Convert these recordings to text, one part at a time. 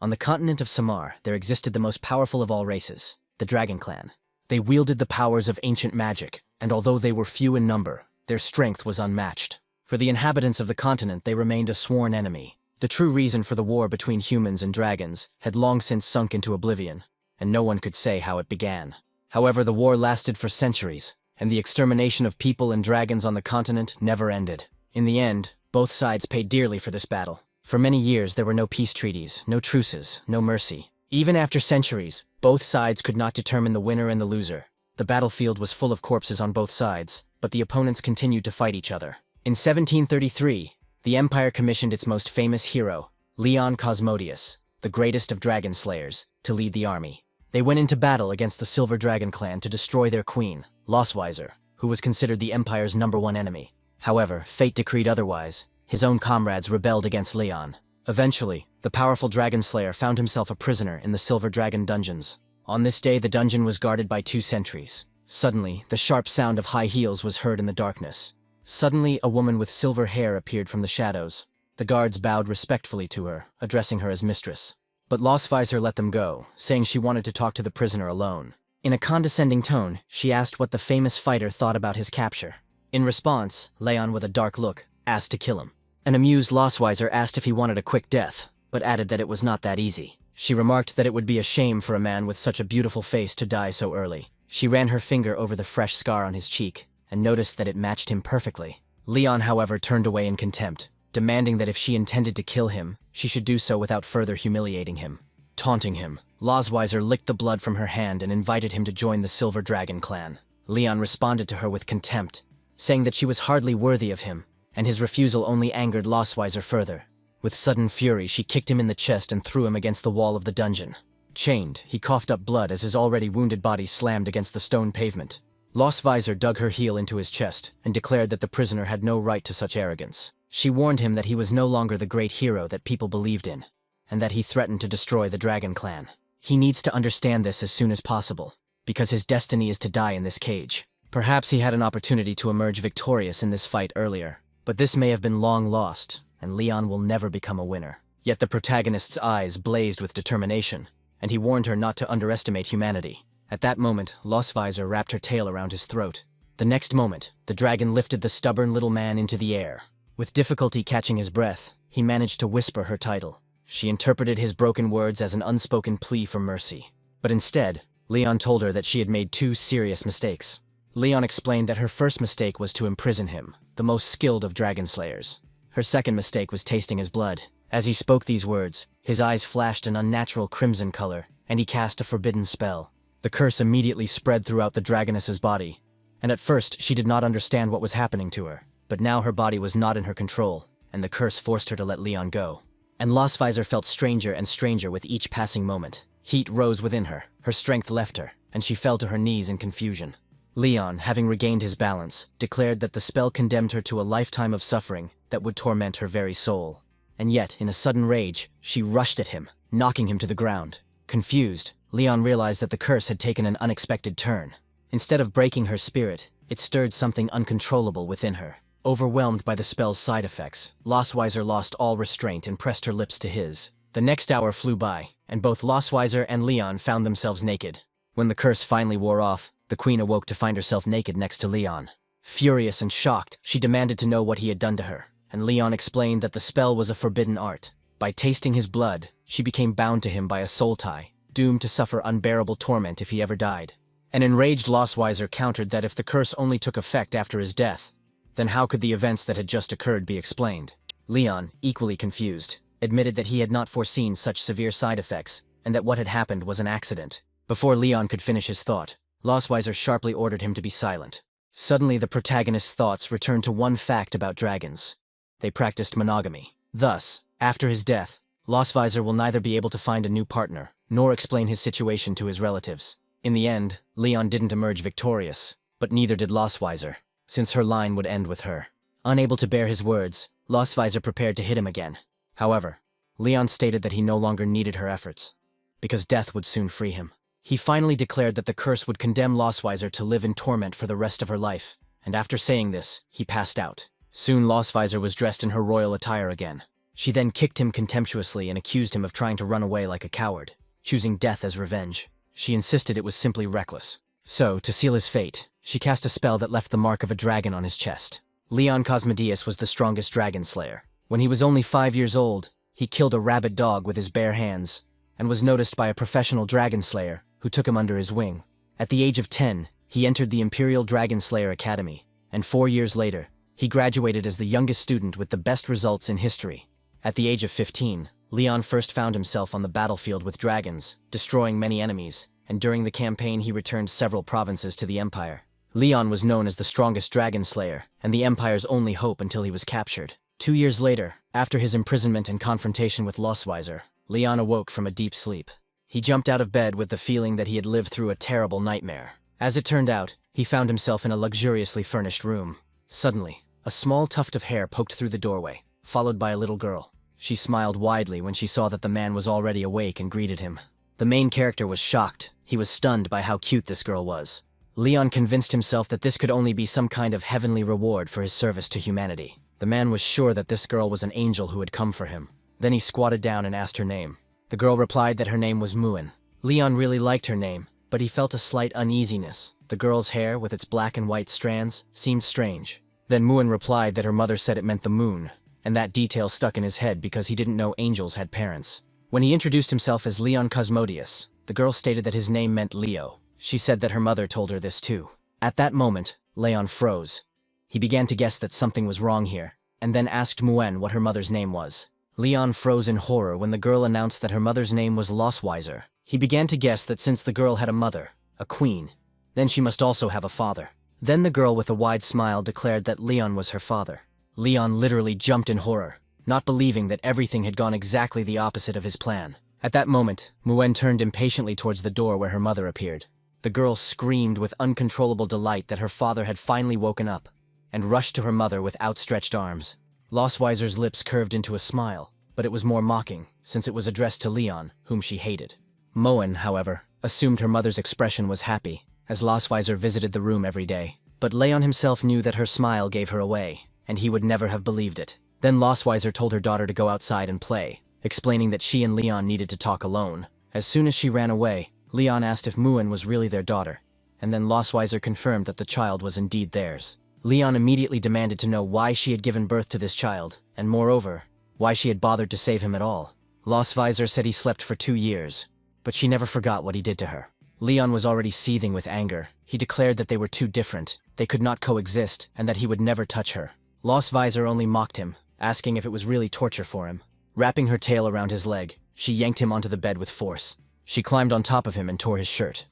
On the continent of Samar, there existed the most powerful of all races, the Dragon Clan. They wielded the powers of ancient magic, and although they were few in number, their strength was unmatched. For the inhabitants of the continent, they remained a sworn enemy. The true reason for the war between humans and dragons had long since sunk into oblivion, and no one could say how it began. However, the war lasted for centuries, and the extermination of people and dragons on the continent never ended. In the end, both sides paid dearly for this battle. For many years, there were no peace treaties, no truces, no mercy. Even after centuries, both sides could not determine the winner and the loser. The battlefield was full of corpses on both sides, but the opponents continued to fight each other. In 1733, the Empire commissioned its most famous hero, Leon Cosmodius, the greatest of dragon slayers, to lead the army. They went into battle against the Silver Dragon Clan to destroy their queen, Loswiser, who was considered the Empire's #1 enemy. However, fate decreed otherwise. His own comrades rebelled against Leon. Eventually, the powerful dragon slayer found himself a prisoner in the Silver Dragon dungeons. On this day, the dungeon was guarded by 2 sentries. Suddenly, the sharp sound of high heels was heard in the darkness. Suddenly, a woman with silver hair appeared from the shadows. The guards bowed respectfully to her, addressing her as mistress. But Loswiser let them go, saying she wanted to talk to the prisoner alone. In a condescending tone, she asked what the famous fighter thought about his capture. In response, Leon, with a dark look, asked to kill him. An amused Loswiser asked if he wanted a quick death, but added that it was not that easy. She remarked that it would be a shame for a man with such a beautiful face to die so early. She ran her finger over the fresh scar on his cheek, and noticed that it matched him perfectly. Leon, however, turned away in contempt, demanding that if she intended to kill him, she should do so without further humiliating him. Taunting him, Loswiser licked the blood from her hand and invited him to join the Silver Dragon Clan. Leon responded to her with contempt, saying that she was hardly worthy of him, and his refusal only angered Loswiser further. With sudden fury, she kicked him in the chest and threw him against the wall of the dungeon. Chained, he coughed up blood as his already wounded body slammed against the stone pavement. Loswiser dug her heel into his chest and declared that the prisoner had no right to such arrogance. She warned him that he was no longer the great hero that people believed in, and that he threatened to destroy the Dragon Clan. He needs to understand this as soon as possible, because his destiny is to die in this cage. Perhaps he had an opportunity to emerge victorious in this fight earlier, but this may have been long lost, and Leon will never become a winner. Yet the protagonist's eyes blazed with determination, and he warned her not to underestimate humanity. At that moment, Loswiser wrapped her tail around his throat. The next moment, the dragon lifted the stubborn little man into the air. With difficulty catching his breath, he managed to whisper her title. She interpreted his broken words as an unspoken plea for mercy. But instead, Leon told her that she had made 2 serious mistakes. Leon explained that her first mistake was to imprison him, the most skilled of dragon slayers. Her second mistake was tasting his blood. As he spoke these words, his eyes flashed an unnatural crimson color, and he cast a forbidden spell. The curse immediately spread throughout the dragoness's body, and at first she did not understand what was happening to her. But now her body was not in her control, and the curse forced her to let Leon go. And Loswiser felt stranger and stranger with each passing moment. Heat rose within her, her strength left her, and she fell to her knees in confusion. Leon, having regained his balance, declared that the spell condemned her to a lifetime of suffering that would torment her very soul. And yet, in a sudden rage, she rushed at him, knocking him to the ground. Confused, Leon realized that the curse had taken an unexpected turn. Instead of breaking her spirit, it stirred something uncontrollable within her. Overwhelmed by the spell's side effects, Loswiser lost all restraint and pressed her lips to his. The next hour flew by, and both Loswiser and Leon found themselves naked. When the curse finally wore off, the queen awoke to find herself naked next to Leon. Furious and shocked, she demanded to know what he had done to her, and Leon explained that the spell was a forbidden art. By tasting his blood, she became bound to him by a soul tie, doomed to suffer unbearable torment if he ever died. An enraged Loswiser countered that if the curse only took effect after his death, then how could the events that had just occurred be explained? Leon, equally confused, admitted that he had not foreseen such severe side effects, and that what had happened was an accident. Before Leon could finish his thought, Loswiser sharply ordered him to be silent. Suddenly the protagonist's thoughts returned to one fact about dragons. They practiced monogamy. Thus, after his death, Loswiser will neither be able to find a new partner, nor explain his situation to his relatives. In the end, Leon didn't emerge victorious, but neither did Loswiser, since her line would end with her. Unable to bear his words, Loswiser prepared to hit him again. However, Leon stated that he no longer needed her efforts, because death would soon free him. He finally declared that the curse would condemn Loswiser to live in torment for the rest of her life, and after saying this, he passed out. Soon Loswiser was dressed in her royal attire again. She then kicked him contemptuously and accused him of trying to run away like a coward, choosing death as revenge. She insisted it was simply reckless. So, to seal his fate, she cast a spell that left the mark of a dragon on his chest. Leon Cosmodius was the strongest dragon slayer. When he was only 5 years old, he killed a rabid dog with his bare hands, and was noticed by a professional dragon slayer who took him under his wing. At the age of 10, he entered the Imperial Dragon Slayer Academy, and 4 years later, he graduated as the youngest student with the best results in history. At the age of 15, Leon first found himself on the battlefield with dragons, destroying many enemies, and during the campaign he returned several provinces to the Empire. Leon was known as the strongest dragon slayer, and the Empire's only hope until he was captured. 2 years later, after his imprisonment and confrontation with Losweiser, Leon awoke from a deep sleep. He jumped out of bed with the feeling that he had lived through a terrible nightmare. As it turned out, he found himself in a luxuriously furnished room. Suddenly, a small tuft of hair poked through the doorway, followed by a little girl. She smiled widely when she saw that the man was already awake and greeted him. The main character was shocked. He was stunned by how cute this girl was. Leon convinced himself that this could only be some kind of heavenly reward for his service to humanity. The man was sure that this girl was an angel who had come for him. Then he squatted down and asked her name. The girl replied that her name was Muin. Leon really liked her name, but he felt a slight uneasiness. The girl's hair, with its black and white strands, seemed strange. Then Muin replied that her mother said it meant the moon, and that detail stuck in his head because he didn't know angels had parents. When he introduced himself as Leon Cosmodius, the girl stated that his name meant Leo. She said that her mother told her this too. At that moment, Leon froze. He began to guess that something was wrong here, and then asked Muin what her mother's name was. Leon froze in horror when the girl announced that her mother's name was Losweiser. He began to guess that since the girl had a mother, a queen, then she must also have a father. Then the girl with a wide smile declared that Leon was her father. Leon literally jumped in horror, not believing that everything had gone exactly the opposite of his plan. At that moment, Muin turned impatiently towards the door where her mother appeared. The girl screamed with uncontrollable delight that her father had finally woken up, and rushed to her mother with outstretched arms. Losweiser's lips curved into a smile, but it was more mocking, since it was addressed to Leon, whom she hated. Muin, however, assumed her mother's expression was happy, as Losweiser visited the room every day. But Leon himself knew that her smile gave her away, and he would never have believed it. Then Losweiser told her daughter to go outside and play, explaining that she and Leon needed to talk alone. As soon as she ran away, Leon asked if Muin was really their daughter, and then Losweiser confirmed that the child was indeed theirs. Leon immediately demanded to know why she had given birth to this child, and moreover, why she had bothered to save him at all. Losweiser said he slept for 2 years, but she never forgot what he did to her. Leon was already seething with anger. He declared that they were too different, they could not coexist, and that he would never touch her. Losweiser only mocked him, asking if it was really torture for him. Wrapping her tail around his leg, she yanked him onto the bed with force. She climbed on top of him and tore his shirt,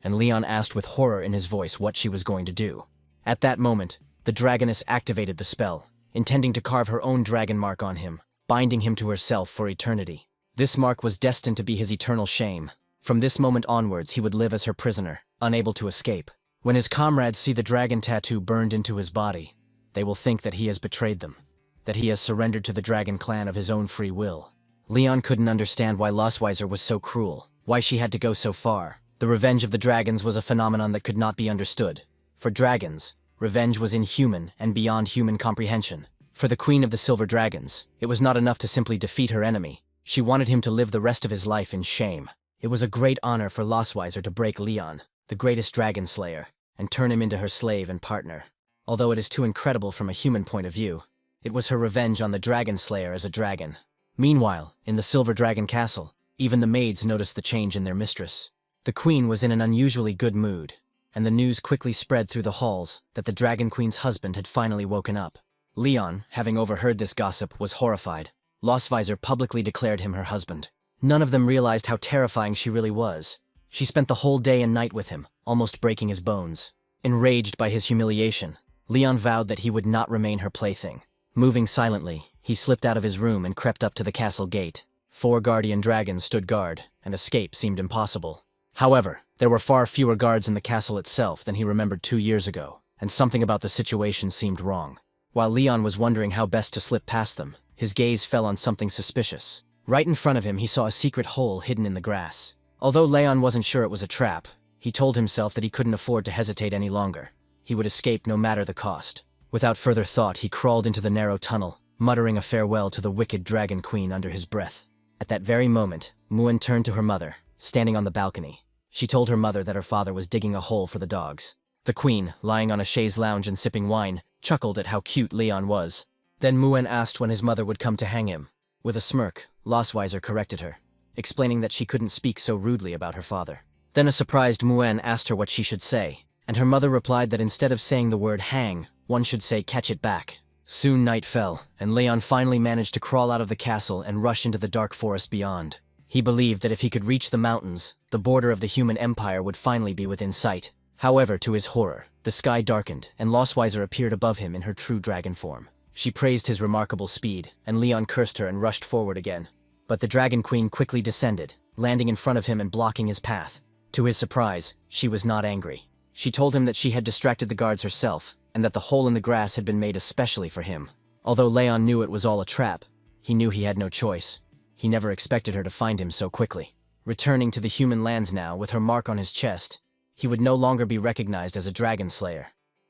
and Leon asked with horror in his voice what she was going to do. At that moment, the dragoness activated the spell, intending to carve her own dragon mark on him, binding him to herself for eternity. This mark was destined to be his eternal shame. From this moment onwards, he would live as her prisoner, unable to escape. When his comrades see the dragon tattoo burned into his body, they will think that he has betrayed them, that he has surrendered to the dragon clan of his own free will. Leon couldn't understand why Losweiser was so cruel, why she had to go so far. The revenge of the dragons was a phenomenon that could not be understood. For dragons, revenge was inhuman and beyond human comprehension. For the Queen of the Silver Dragons, it was not enough to simply defeat her enemy. She wanted him to live the rest of his life in shame. It was a great honor for Losweiser to break Leon, the greatest dragon slayer, and turn him into her slave and partner. Although it is too incredible from a human point of view, it was her revenge on the dragon slayer as a dragon. Meanwhile, in the Silver Dragon Castle, even the maids noticed the change in their mistress. The queen was in an unusually good mood, and the news quickly spread through the halls that the Dragon Queen's husband had finally woken up. Leon, having overheard this gossip, was horrified. Losweiser publicly declared him her husband. None of them realized how terrifying she really was. She spent the whole day and night with him, almost breaking his bones. Enraged by his humiliation, Leon vowed that he would not remain her plaything. Moving silently, he slipped out of his room and crept up to the castle gate. 4 guardian dragons stood guard, and escape seemed impossible. However, there were far fewer guards in the castle itself than he remembered 2 years ago, and something about the situation seemed wrong. While Leon was wondering how best to slip past them, his gaze fell on something suspicious. Right in front of him, he saw a secret hole hidden in the grass. Although Leon wasn't sure it was a trap, he told himself that he couldn't afford to hesitate any longer. He would escape no matter the cost. Without further thought, he crawled into the narrow tunnel, muttering a farewell to the wicked Dragon Queen under his breath. At that very moment, Muan turned to her mother, standing on the balcony. She told her mother that her father was digging a hole for the dogs. The queen, lying on a chaise lounge and sipping wine, chuckled at how cute Leon was. Then Muan asked when his mother would come to hang him. With a smirk, Lostweiser corrected her, explaining that she couldn't speak so rudely about her father. Then a surprised Muan asked her what she should say, and her mother replied that instead of saying the word hang, one should say catch it back. Soon night fell, and Leon finally managed to crawl out of the castle and rush into the dark forest beyond. He believed that if he could reach the mountains, the border of the human empire would finally be within sight. However, to his horror, the sky darkened, and Lostweiser appeared above him in her true dragon form. She praised his remarkable speed, and Leon cursed her and rushed forward again. But the Dragon Queen quickly descended, landing in front of him and blocking his path. To his surprise, she was not angry. She told him that she had distracted the guards herself, and that the hole in the grass had been made especially for him. Although Leon knew it was all a trap, he knew he had no choice. He never expected her to find him so quickly. Returning to the human lands now, with her mark on his chest, he would no longer be recognized as a dragon slayer.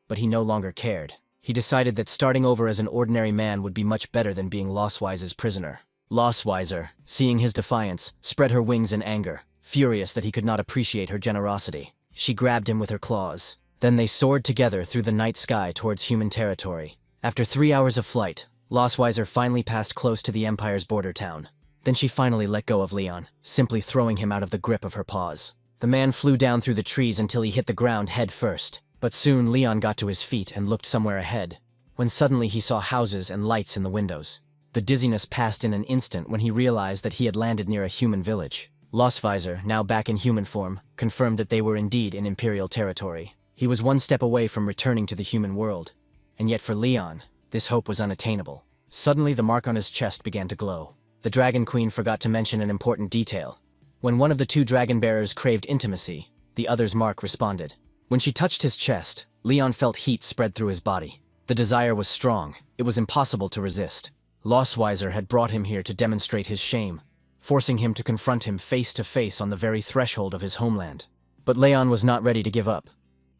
But he no longer cared. He decided that starting over as an ordinary man would be much better than being Lostweiser's prisoner. Lostweiser, seeing his defiance, spread her wings in anger, furious that he could not appreciate her generosity. She grabbed him with her claws. Then they soared together through the night sky towards human territory. After 3 hours of flight, Lostweiser finally passed close to the Empire's border town. Then she finally let go of Leon, simply throwing him out of the grip of her paws. The man flew down through the trees until he hit the ground head first. But soon Leon got to his feet and looked somewhere ahead, when suddenly he saw houses and lights in the windows. The dizziness passed in an instant when he realized that he had landed near a human village. Lostweiser, now back in human form, confirmed that they were indeed in Imperial territory. He was one step away from returning to the human world, and yet for Leon, this hope was unattainable. Suddenly the mark on his chest began to glow. The Dragon Queen forgot to mention an important detail. When one of the two dragon bearers craved intimacy, the other's mark responded. When she touched his chest, Leon felt heat spread through his body. The desire was strong. It was impossible to resist. Lostweiser had brought him here to demonstrate his shame, forcing him to confront him face to face on the very threshold of his homeland. But Leon was not ready to give up.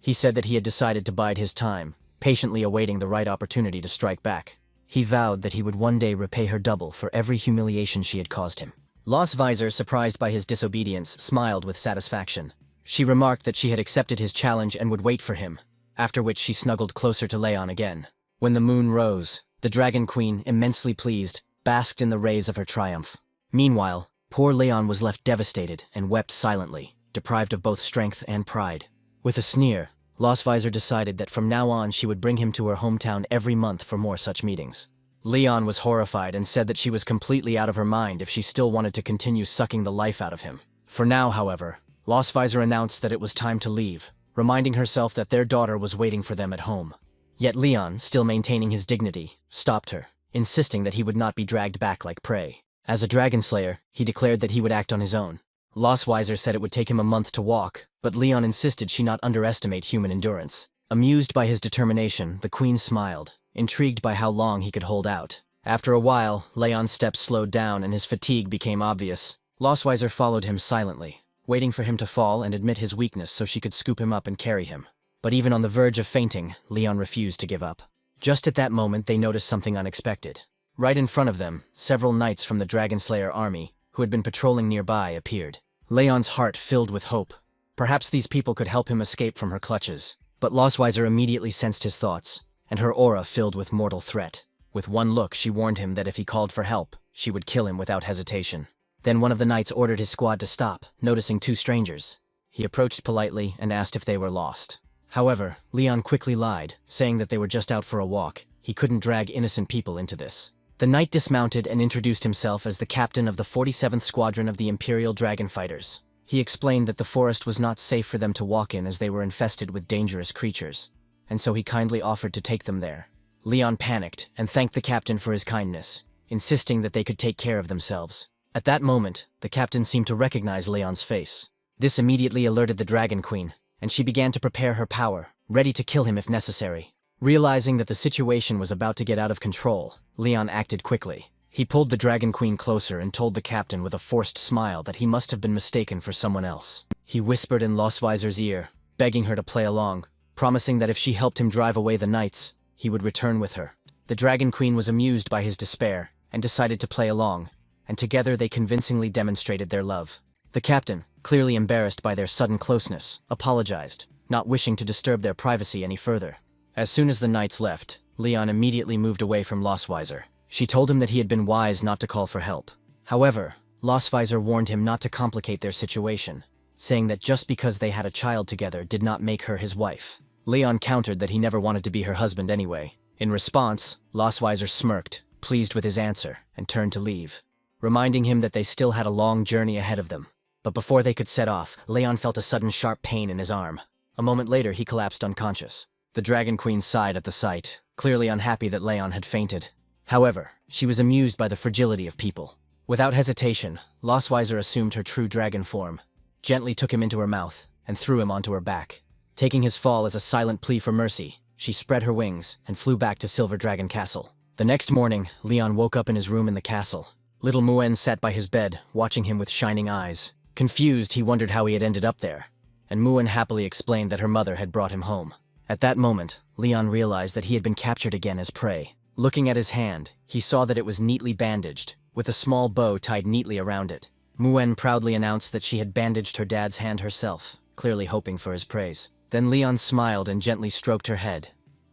He said that he had decided to bide his time, patiently awaiting the right opportunity to strike back. He vowed that he would one day repay her double for every humiliation she had caused him. Lostweiser, surprised by his disobedience, smiled with satisfaction. She remarked that she had accepted his challenge and would wait for him, after which she snuggled closer to Leon again. When the moon rose, the Dragon Queen, immensely pleased, basked in the rays of her triumph. Meanwhile, poor Leon was left devastated and wept silently, deprived of both strength and pride. With a sneer, Lostweiser decided that from now on she would bring him to her hometown every month for more such meetings. Leon was horrified and said that she was completely out of her mind if she still wanted to continue sucking the life out of him. For now, however, Lostweiser announced that it was time to leave, reminding herself that their daughter was waiting for them at home. Yet Leon, still maintaining his dignity, stopped her, insisting that he would not be dragged back like prey. As a dragon slayer, he declared that he would act on his own. Lostweiser said it would take him a month to walk, but Leon insisted she not underestimate human endurance. Amused by his determination, the queen smiled, intrigued by how long he could hold out. After a while, Leon's steps slowed down and his fatigue became obvious. Lostweiser followed him silently, waiting for him to fall and admit his weakness so she could scoop him up and carry him. But even on the verge of fainting, Leon refused to give up. Just at that moment, they noticed something unexpected. Right in front of them, several knights from the Dragon Slayer army, who had been patrolling nearby, appeared. Leon's heart filled with hope. Perhaps these people could help him escape from her clutches. But Lostweiser immediately sensed his thoughts, and her aura filled with mortal threat. With one look, she warned him that if he called for help, she would kill him without hesitation. Then one of the knights ordered his squad to stop, noticing two strangers. He approached politely and asked if they were lost. However, Leon quickly lied, saying that they were just out for a walk. He couldn't drag innocent people into this. The knight dismounted and introduced himself as the captain of the 47th Squadron of the Imperial Dragon Fighters. He explained that the forest was not safe for them to walk in as they were infested with dangerous creatures, and so he kindly offered to take them there. Leon panicked and thanked the captain for his kindness, insisting that they could take care of themselves. At that moment, the captain seemed to recognize Leon's face. This immediately alerted the Dragon Queen, and she began to prepare her power, ready to kill him if necessary. Realizing that the situation was about to get out of control, Leon acted quickly. He pulled the Dragon Queen closer and told the captain with a forced smile that he must have been mistaken for someone else. He whispered in Lostweiser's ear, begging her to play along, promising that if she helped him drive away the knights, he would return with her. The The Dragon Queen was amused by his despair and decided to play along, and together they convincingly demonstrated their love. The captain, clearly embarrassed by their sudden closeness, apologized, not wishing to disturb their privacy any further. As soon as the knights left, Leon immediately moved away from Lostweiser. She told him that he had been wise not to call for help. However, Lostweiser warned him not to complicate their situation, saying that just because they had a child together did not make her his wife. Leon countered that he never wanted to be her husband anyway. In response, Lostweiser smirked, pleased with his answer, and turned to leave, reminding him that they still had a long journey ahead of them. But before they could set off, Leon felt a sudden sharp pain in his arm. A moment later, he collapsed unconscious. The Dragon Queen sighed at the sight, clearly unhappy that Leon had fainted. However, she was amused by the fragility of people. Without hesitation, Lostweiser assumed her true dragon form, gently took him into her mouth, and threw him onto her back. Taking his fall as a silent plea for mercy, she spread her wings and flew back to Silver Dragon Castle. The next morning, Leon woke up in his room in the castle. Little Muen sat by his bed, watching him with shining eyes. Confused, he wondered how he had ended up there, and Muen happily explained that her mother had brought him home. At that moment, Leon realized that he had been captured again as prey. Looking at his hand, he saw that it was neatly bandaged, with a small bow tied neatly around it. Muen proudly announced that she had bandaged her dad's hand herself, clearly hoping for his praise. Then Leon smiled and gently stroked her head,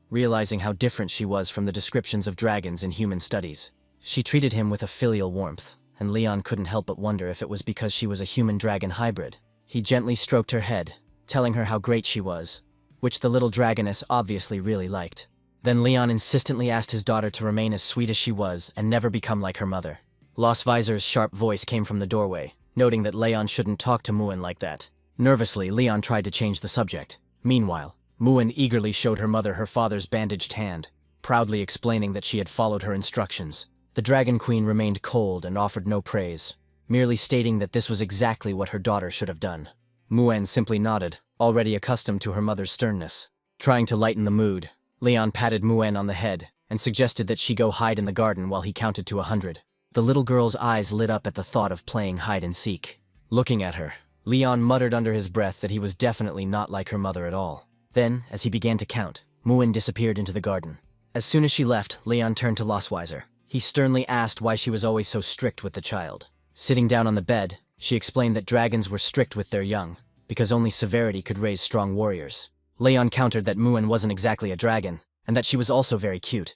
realizing how different she was from the descriptions of dragons in human studies. She treated him with a filial warmth, and Leon couldn't help but wonder if it was because she was a human-dragon hybrid. He gently stroked her head, telling her how great she was, which the little dragoness obviously really liked. Then Leon insistently asked his daughter to remain as sweet as she was and never become like her mother. Lostweiser's sharp voice came from the doorway, noting that Leon shouldn't talk to Muen like that. Nervously, Leon tried to change the subject. Meanwhile, Muen eagerly showed her mother her father's bandaged hand, proudly explaining that she had followed her instructions. The Dragon Queen remained cold and offered no praise, merely stating that this was exactly what her daughter should have done. Muen simply nodded, already accustomed to her mother's sternness. Trying to lighten the mood, Leon patted Muen on the head and suggested that she go hide in the garden while he counted to 100. The little girl's eyes lit up at the thought of playing hide-and-seek. Looking at her, Leon muttered under his breath that he was definitely not like her mother at all. Then, as he began to count, Muen disappeared into the garden. As soon as she left, Leon turned to Lostweiser. He sternly asked why she was always so strict with the child. Sitting down on the bed, she explained that dragons were strict with their young, because only severity could raise strong warriors. Leon countered that Muen wasn't exactly a dragon, and that she was also very cute.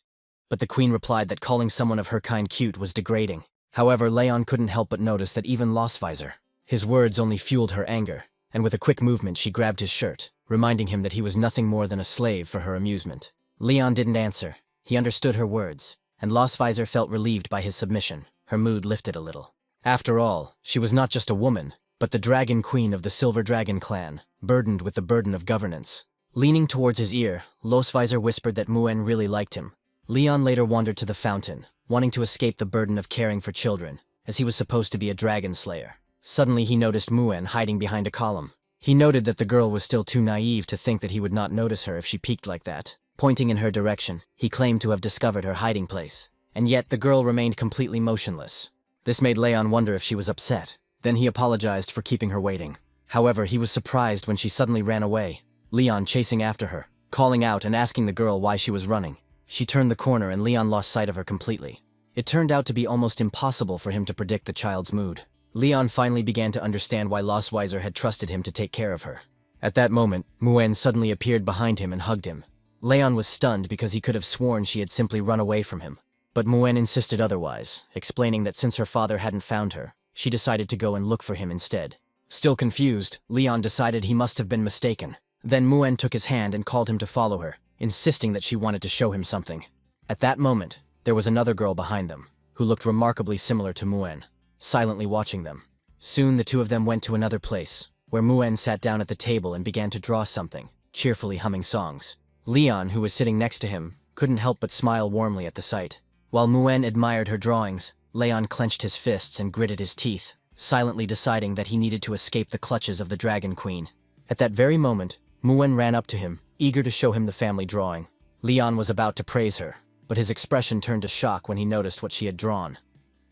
But the queen replied that calling someone of her kind cute was degrading. However, Leon couldn't help but notice that even Lostweiser, his words only fueled her anger, and with a quick movement she grabbed his shirt, reminding him that he was nothing more than a slave for her amusement. Leon didn't answer. He understood her words, and Lostweiser felt relieved by his submission. Her mood lifted a little. After all, she was not just a woman, but the Dragon Queen of the Silver Dragon clan, burdened with the burden of governance. Leaning towards his ear, Lostweiser whispered that Muen really liked him. Leon later wandered to the fountain, wanting to escape the burden of caring for children, as he was supposed to be a dragon slayer. Suddenly he noticed Muen hiding behind a column. He noted that the girl was still too naive to think that he would not notice her if she peeked like that. Pointing in her direction, he claimed to have discovered her hiding place. And yet the girl remained completely motionless. This made Leon wonder if she was upset. Then he apologized for keeping her waiting. However, he was surprised when she suddenly ran away, Leon chasing after her, calling out and asking the girl why she was running. She turned the corner and Leon lost sight of her completely. It turned out to be almost impossible for him to predict the child's mood. Leon finally began to understand why Lostweiser had trusted him to take care of her. At that moment, Muen suddenly appeared behind him and hugged him. Leon was stunned because he could have sworn she had simply run away from him. But Muen insisted otherwise, explaining that since her father hadn't found her, she decided to go and look for him instead. Still confused, Leon decided he must have been mistaken. Then Muen took his hand and called him to follow her, insisting that she wanted to show him something. At that moment, there was another girl behind them, who looked remarkably similar to Muen, silently watching them. Soon the two of them went to another place, where Muen sat down at the table and began to draw something, cheerfully humming songs. Leon, who was sitting next to him, couldn't help but smile warmly at the sight. While Muen admired her drawings, Leon clenched his fists and gritted his teeth, silently deciding that he needed to escape the clutches of the Dragon Queen. At that very moment, Muen ran up to him, eager to show him the family drawing. Leon was about to praise her, but his expression turned to shock when he noticed what she had drawn.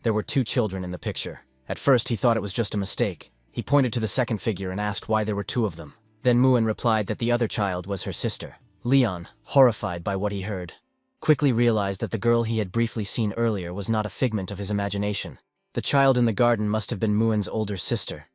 There were two children in the picture. At first he thought it was just a mistake. He pointed to the second figure and asked why there were two of them. Then Muen replied that the other child was her sister. Leon, horrified by what he heard, quickly realized that the girl he had briefly seen earlier was not a figment of his imagination. The child in the garden must have been Muen's older sister.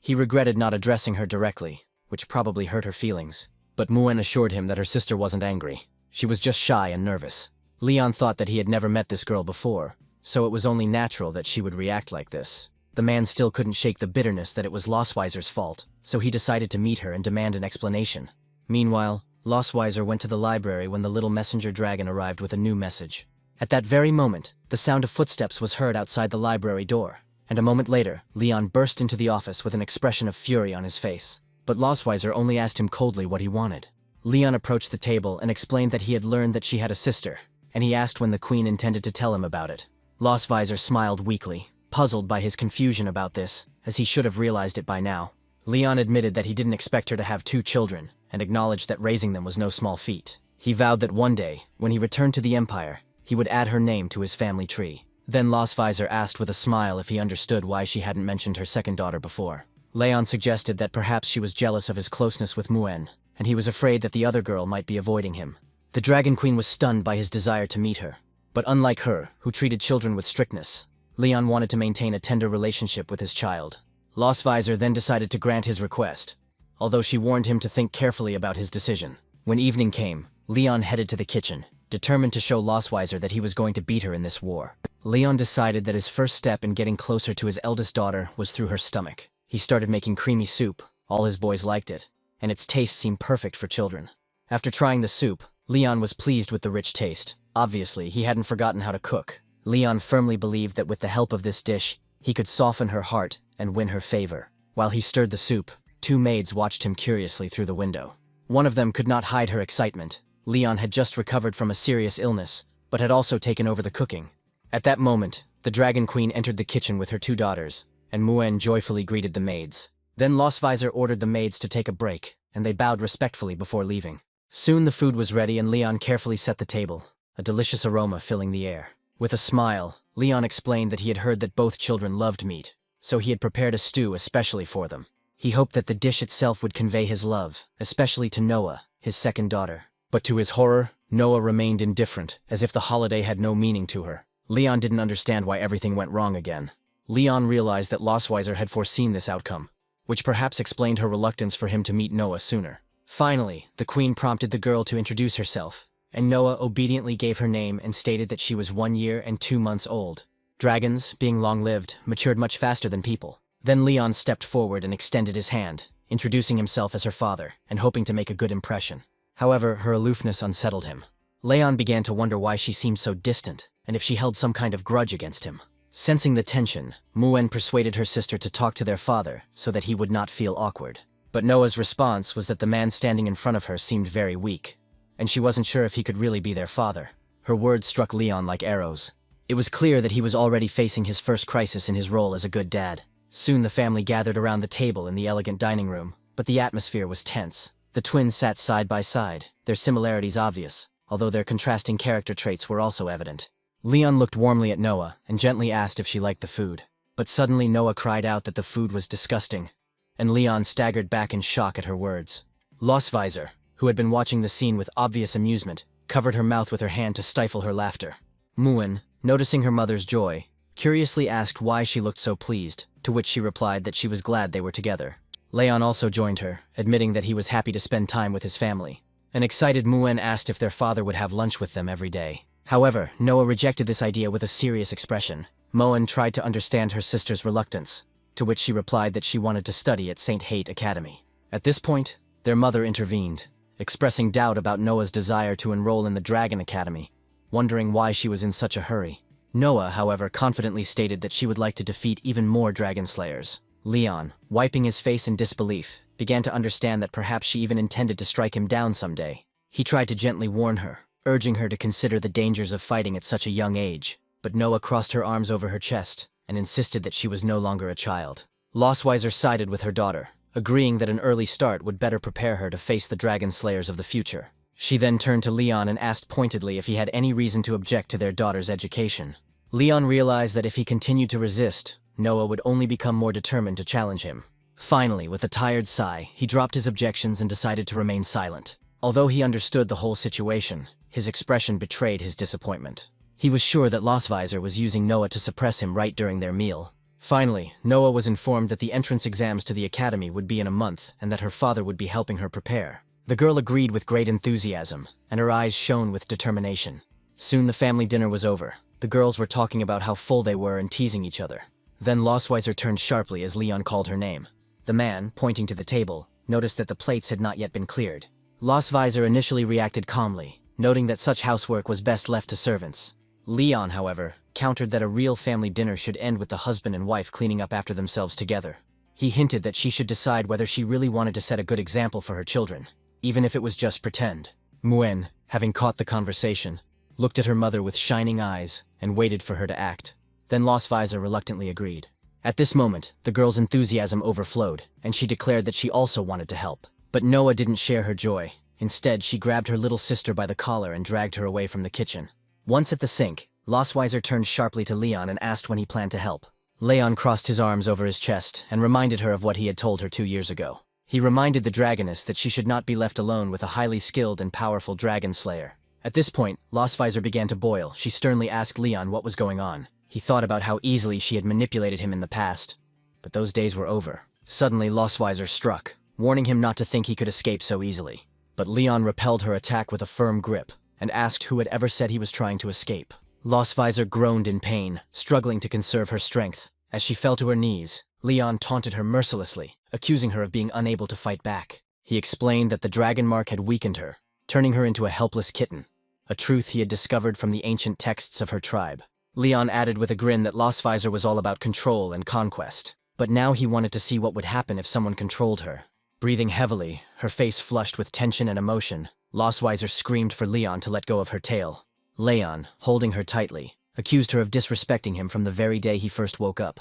He regretted not addressing her directly, which probably hurt her feelings. But Muen assured him that her sister wasn't angry. She was just shy and nervous. Leon thought that he had never met this girl before, so it was only natural that she would react like this. The man still couldn't shake the bitterness that it was Losweiser's fault, so he decided to meet her and demand an explanation. Meanwhile, Losweiser went to the library when the little messenger dragon arrived with a new message. At that very moment, the sound of footsteps was heard outside the library door, and a moment later, Leon burst into the office with an expression of fury on his face. But Losweiser only asked him coldly what he wanted. Leon approached the table and explained that he had learned that she had a sister, and he asked when the queen intended to tell him about it. Losweiser smiled weakly, puzzled by his confusion about this, as he should have realized it by now. Leon admitted that he didn't expect her to have 2 children, and acknowledged that raising them was no small feat. He vowed that one day, when he returned to the Empire, he would add her name to his family tree. Then Losweiser asked with a smile if he understood why she hadn't mentioned her second daughter before. Leon suggested that perhaps she was jealous of his closeness with Muen, and he was afraid that the other girl might be avoiding him. The Dragon Queen was stunned by his desire to meet her, but unlike her, who treated children with strictness, Leon wanted to maintain a tender relationship with his child. Losweiser then decided to grant his request, although she warned him to think carefully about his decision. When evening came, Leon headed to the kitchen, determined to show Losweiser that he was going to beat her in this war. Leon decided that his first step in getting closer to his eldest daughter was through her stomach. He started making creamy soup. All his boys liked it, and its taste seemed perfect for children. After trying the soup, Leon was pleased with the rich taste. Obviously, he hadn't forgotten how to cook. Leon firmly believed that with the help of this dish, he could soften her heart and win her favor. While he stirred the soup, 2 maids watched him curiously through the window. One of them could not hide her excitement. Leon had just recovered from a serious illness, but had also taken over the cooking. At that moment, the Dragon Queen entered the kitchen with her 2 daughters, and Muen joyfully greeted the maids. Then Losweiser ordered the maids to take a break, and they bowed respectfully before leaving. Soon the food was ready and Leon carefully set the table, a delicious aroma filling the air. With a smile, Leon explained that he had heard that both children loved meat, so he had prepared a stew especially for them. He hoped that the dish itself would convey his love, especially to Noah, his second daughter. But to his horror, Noah remained indifferent, as if the holiday had no meaning to her. Leon didn't understand why everything went wrong again. Leon realized that Losweiser had foreseen this outcome, which perhaps explained her reluctance for him to meet Noah sooner. Finally, the queen prompted the girl to introduce herself, and Noah obediently gave her name and stated that she was 1 year and 2 months old. Dragons, being long-lived, matured much faster than people. Then Leon stepped forward and extended his hand, introducing himself as her father and hoping to make a good impression. However, her aloofness unsettled him. Leon began to wonder why she seemed so distant, and if she held some kind of grudge against him. Sensing the tension, Muen persuaded her sister to talk to their father so that he would not feel awkward. But Noah's response was that the man standing in front of her seemed very weak, and she wasn't sure if he could really be their father. Her words struck Leon like arrows. It was clear that he was already facing his first crisis in his role as a good dad. Soon the family gathered around the table in the elegant dining room, but the atmosphere was tense. The twins sat side by side, their similarities obvious, although their contrasting character traits were also evident. Leon looked warmly at Noah and gently asked if she liked the food. But suddenly Noah cried out that the food was disgusting, and Leon staggered back in shock at her words. Losweiser, who had been watching the scene with obvious amusement, covered her mouth with her hand to stifle her laughter. Muen, noticing her mother's joy, curiously asked why she looked so pleased, to which she replied that she was glad they were together. Leon also joined her, admitting that he was happy to spend time with his family. An excited Muen asked if their father would have lunch with them every day. However, Noah rejected this idea with a serious expression. Muen tried to understand her sister's reluctance, to which she replied that she wanted to study at St. Hate Academy. At this point, their mother intervened, expressing doubt about Noah's desire to enroll in the Dragon Academy, wondering why she was in such a hurry. Noah, however, confidently stated that she would like to defeat even more dragon slayers. Leon, wiping his face in disbelief, began to understand that perhaps she even intended to strike him down someday. He tried to gently warn her, urging her to consider the dangers of fighting at such a young age, but Noah crossed her arms over her chest and insisted that she was no longer a child. Losweiser sided with her daughter, agreeing that an early start would better prepare her to face the dragon slayers of the future. She then turned to Leon and asked pointedly if he had any reason to object to their daughter's education. Leon realized that if he continued to resist, Noah would only become more determined to challenge him. Finally, with a tired sigh, he dropped his objections and decided to remain silent. Although he understood the whole situation, his expression betrayed his disappointment. He was sure that Losvisor was using Noah to suppress him right during their meal. Finally, Noah was informed that the entrance exams to the academy would be in a month and that her father would be helping her prepare. The girl agreed with great enthusiasm, and her eyes shone with determination. Soon the family dinner was over. The girls were talking about how full they were and teasing each other. Then Losvisor turned sharply as Leon called her name. The man, pointing to the table, noticed that the plates had not yet been cleared. Losvisor initially reacted calmly, noting that such housework was best left to servants. Leon, however, countered that a real family dinner should end with the husband and wife cleaning up after themselves together. He hinted that she should decide whether she really wanted to set a good example for her children, even if it was just pretend. Muen, having caught the conversation, looked at her mother with shining eyes and waited for her to act. Then Losvisor reluctantly agreed. At this moment, the girl's enthusiasm overflowed, and she declared that she also wanted to help. But Noah didn't share her joy. Instead, she grabbed her little sister by the collar and dragged her away from the kitchen. Once at the sink, Losvisor turned sharply to Leon and asked when he planned to help. Leon crossed his arms over his chest and reminded her of what he had told her 2 years ago. He reminded the dragoness that she should not be left alone with a highly skilled and powerful dragon slayer. At this point, Losvisor began to boil. She sternly asked Leon what was going on. He thought about how easily she had manipulated him in the past. But those days were over. Suddenly, Losvisor struck, warning him not to think he could escape so easily. But Leon repelled her attack with a firm grip and asked who had ever said he was trying to escape. Losvisor groaned in pain, struggling to conserve her strength. As she fell to her knees, Leon taunted her mercilessly, accusing her of being unable to fight back. He explained that the dragon mark had weakened her, turning her into a helpless kitten, a truth he had discovered from the ancient texts of her tribe. Leon added with a grin that Losvisor was all about control and conquest, but now he wanted to see what would happen if someone controlled her. Breathing heavily, her face flushed with tension and emotion, Losvisor screamed for Leon to let go of her tail. Leon, holding her tightly, accused her of disrespecting him from the very day he first woke up.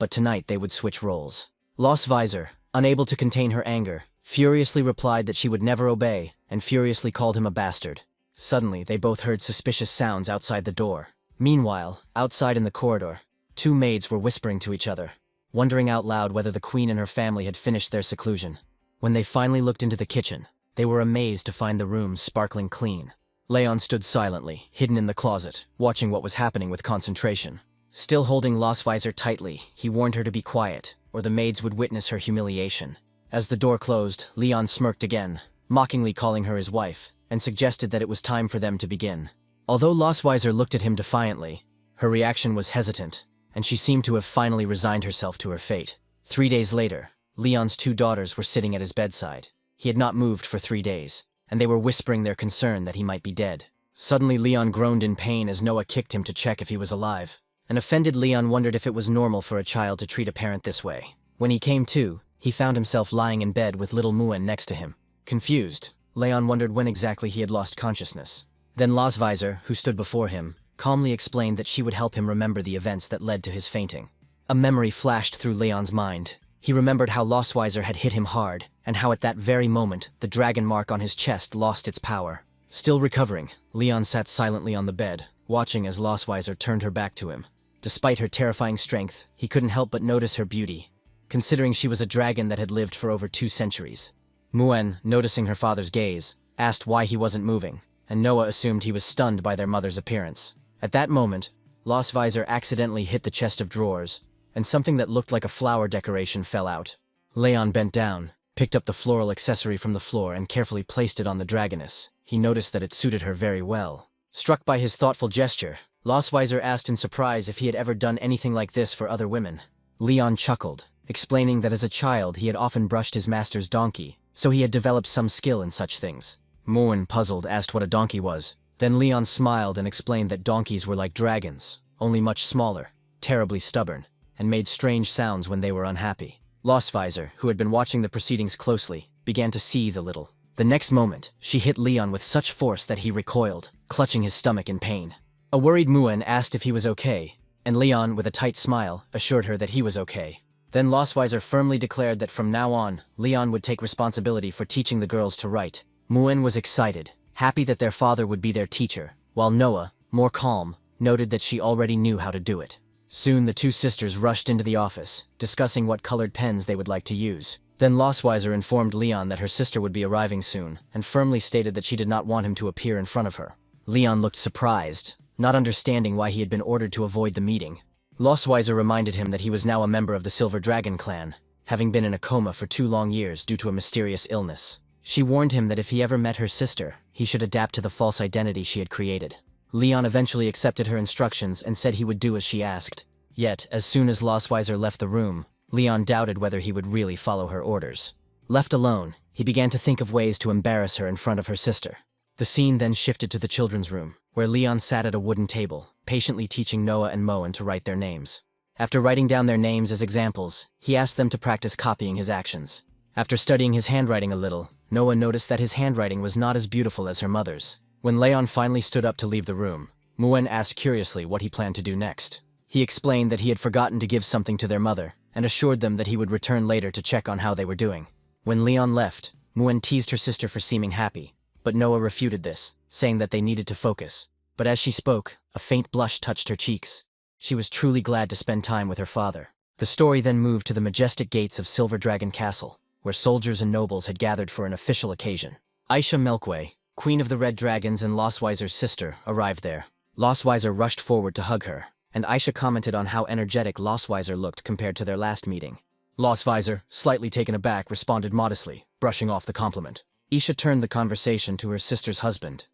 But tonight they would switch roles. Losvisor, unable to contain her anger, furiously replied that she would never obey, and furiously called him a bastard. Suddenly, they both heard suspicious sounds outside the door. Meanwhile, outside in the corridor, 2 maids were whispering to each other, wondering out loud whether the queen and her family had finished their seclusion. When they finally looked into the kitchen, they were amazed to find the room sparkling clean. Leon stood silently, hidden in the closet, watching what was happening with concentration. Still holding Losvisor tightly, he warned her to be quiet, or the maids would witness her humiliation. As the door closed, Leon smirked again, mockingly calling her his wife, and suggested that it was time for them to begin. Although Losvisor looked at him defiantly, her reaction was hesitant, and she seemed to have finally resigned herself to her fate. 3 days later, Leon's 2 daughters were sitting at his bedside. He had not moved for 3 days, and they were whispering their concern that he might be dead. Suddenly Leon groaned in pain as Noah kicked him to check if he was alive. An offended Leon wondered if it was normal for a child to treat a parent this way. When he came to, he found himself lying in bed with little Muen next to him. Confused, Leon wondered when exactly he had lost consciousness. Then Losvisor, who stood before him, calmly explained that she would help him remember the events that led to his fainting. A memory flashed through Leon's mind. He remembered how Losvisor had hit him hard, and how at that very moment, the dragon mark on his chest lost its power. Still recovering, Leon sat silently on the bed, watching as Losvisor turned her back to him. Despite her terrifying strength, he couldn't help but notice her beauty, considering she was a dragon that had lived for over 2 centuries. Muen, noticing her father's gaze, asked why he wasn't moving, and Noah assumed he was stunned by their mother's appearance. At that moment, Losvisor accidentally hit the chest of drawers, and something that looked like a flower decoration fell out. Leon bent down, picked up the floral accessory from the floor and carefully placed it on the dragoness. He noticed that it suited her very well. Struck by his thoughtful gesture, Losvisor asked in surprise if he had ever done anything like this for other women. Leon chuckled, explaining that as a child he had often brushed his master's donkey, so he had developed some skill in such things. Muen, puzzled, asked what a donkey was. Then Leon smiled and explained that donkeys were like dragons, only much smaller, terribly stubborn, and made strange sounds when they were unhappy. Losvisor, who had been watching the proceedings closely, began to seethe a little. The next moment, she hit Leon with such force that he recoiled, clutching his stomach in pain. A worried Muen asked if he was okay, and Leon, with a tight smile, assured her that he was okay. Then Losvisor firmly declared that from now on, Leon would take responsibility for teaching the girls to write. Muen was excited, happy that their father would be their teacher, while Noah, more calm, noted that she already knew how to do it. Soon the 2 sisters rushed into the office, discussing what colored pens they would like to use. Then Losvisor informed Leon that her sister would be arriving soon, and firmly stated that she did not want him to appear in front of her. Leon looked surprised, not understanding why he had been ordered to avoid the meeting. Lostweiser reminded him that he was now a member of the Silver Dragon clan, having been in a coma for 2 long years due to a mysterious illness. She warned him that if he ever met her sister, he should adapt to the false identity she had created. Leon eventually accepted her instructions and said he would do as she asked. Yet, as soon as Lostweiser left the room, Leon doubted whether he would really follow her orders. Left alone, he began to think of ways to embarrass her in front of her sister. The scene then shifted to the children's room, where Leon sat at a wooden table, patiently teaching Noah and Moen to write their names. After writing down their names as examples, he asked them to practice copying his actions. After studying his handwriting a little, Noah noticed that his handwriting was not as beautiful as her mother's. When Leon finally stood up to leave the room, Moen asked curiously what he planned to do next. He explained that he had forgotten to give something to their mother, and assured them that he would return later to check on how they were doing. When Leon left, Moen teased her sister for seeming happy, but Noah refuted this, saying that they needed to focus. But as she spoke, a faint blush touched her cheeks. She was truly glad to spend time with her father. The story then moved to the majestic gates of Silver Dragon Castle, where soldiers and nobles had gathered for an official occasion. Aisha Milkway, Queen of the Red Dragons and Lostweiser's sister, arrived there. Lostweiser rushed forward to hug her, and Aisha commented on how energetic Lostweiser looked compared to their last meeting. Lostweiser, slightly taken aback, responded modestly, brushing off the compliment. Aisha turned the conversation to her sister's husband.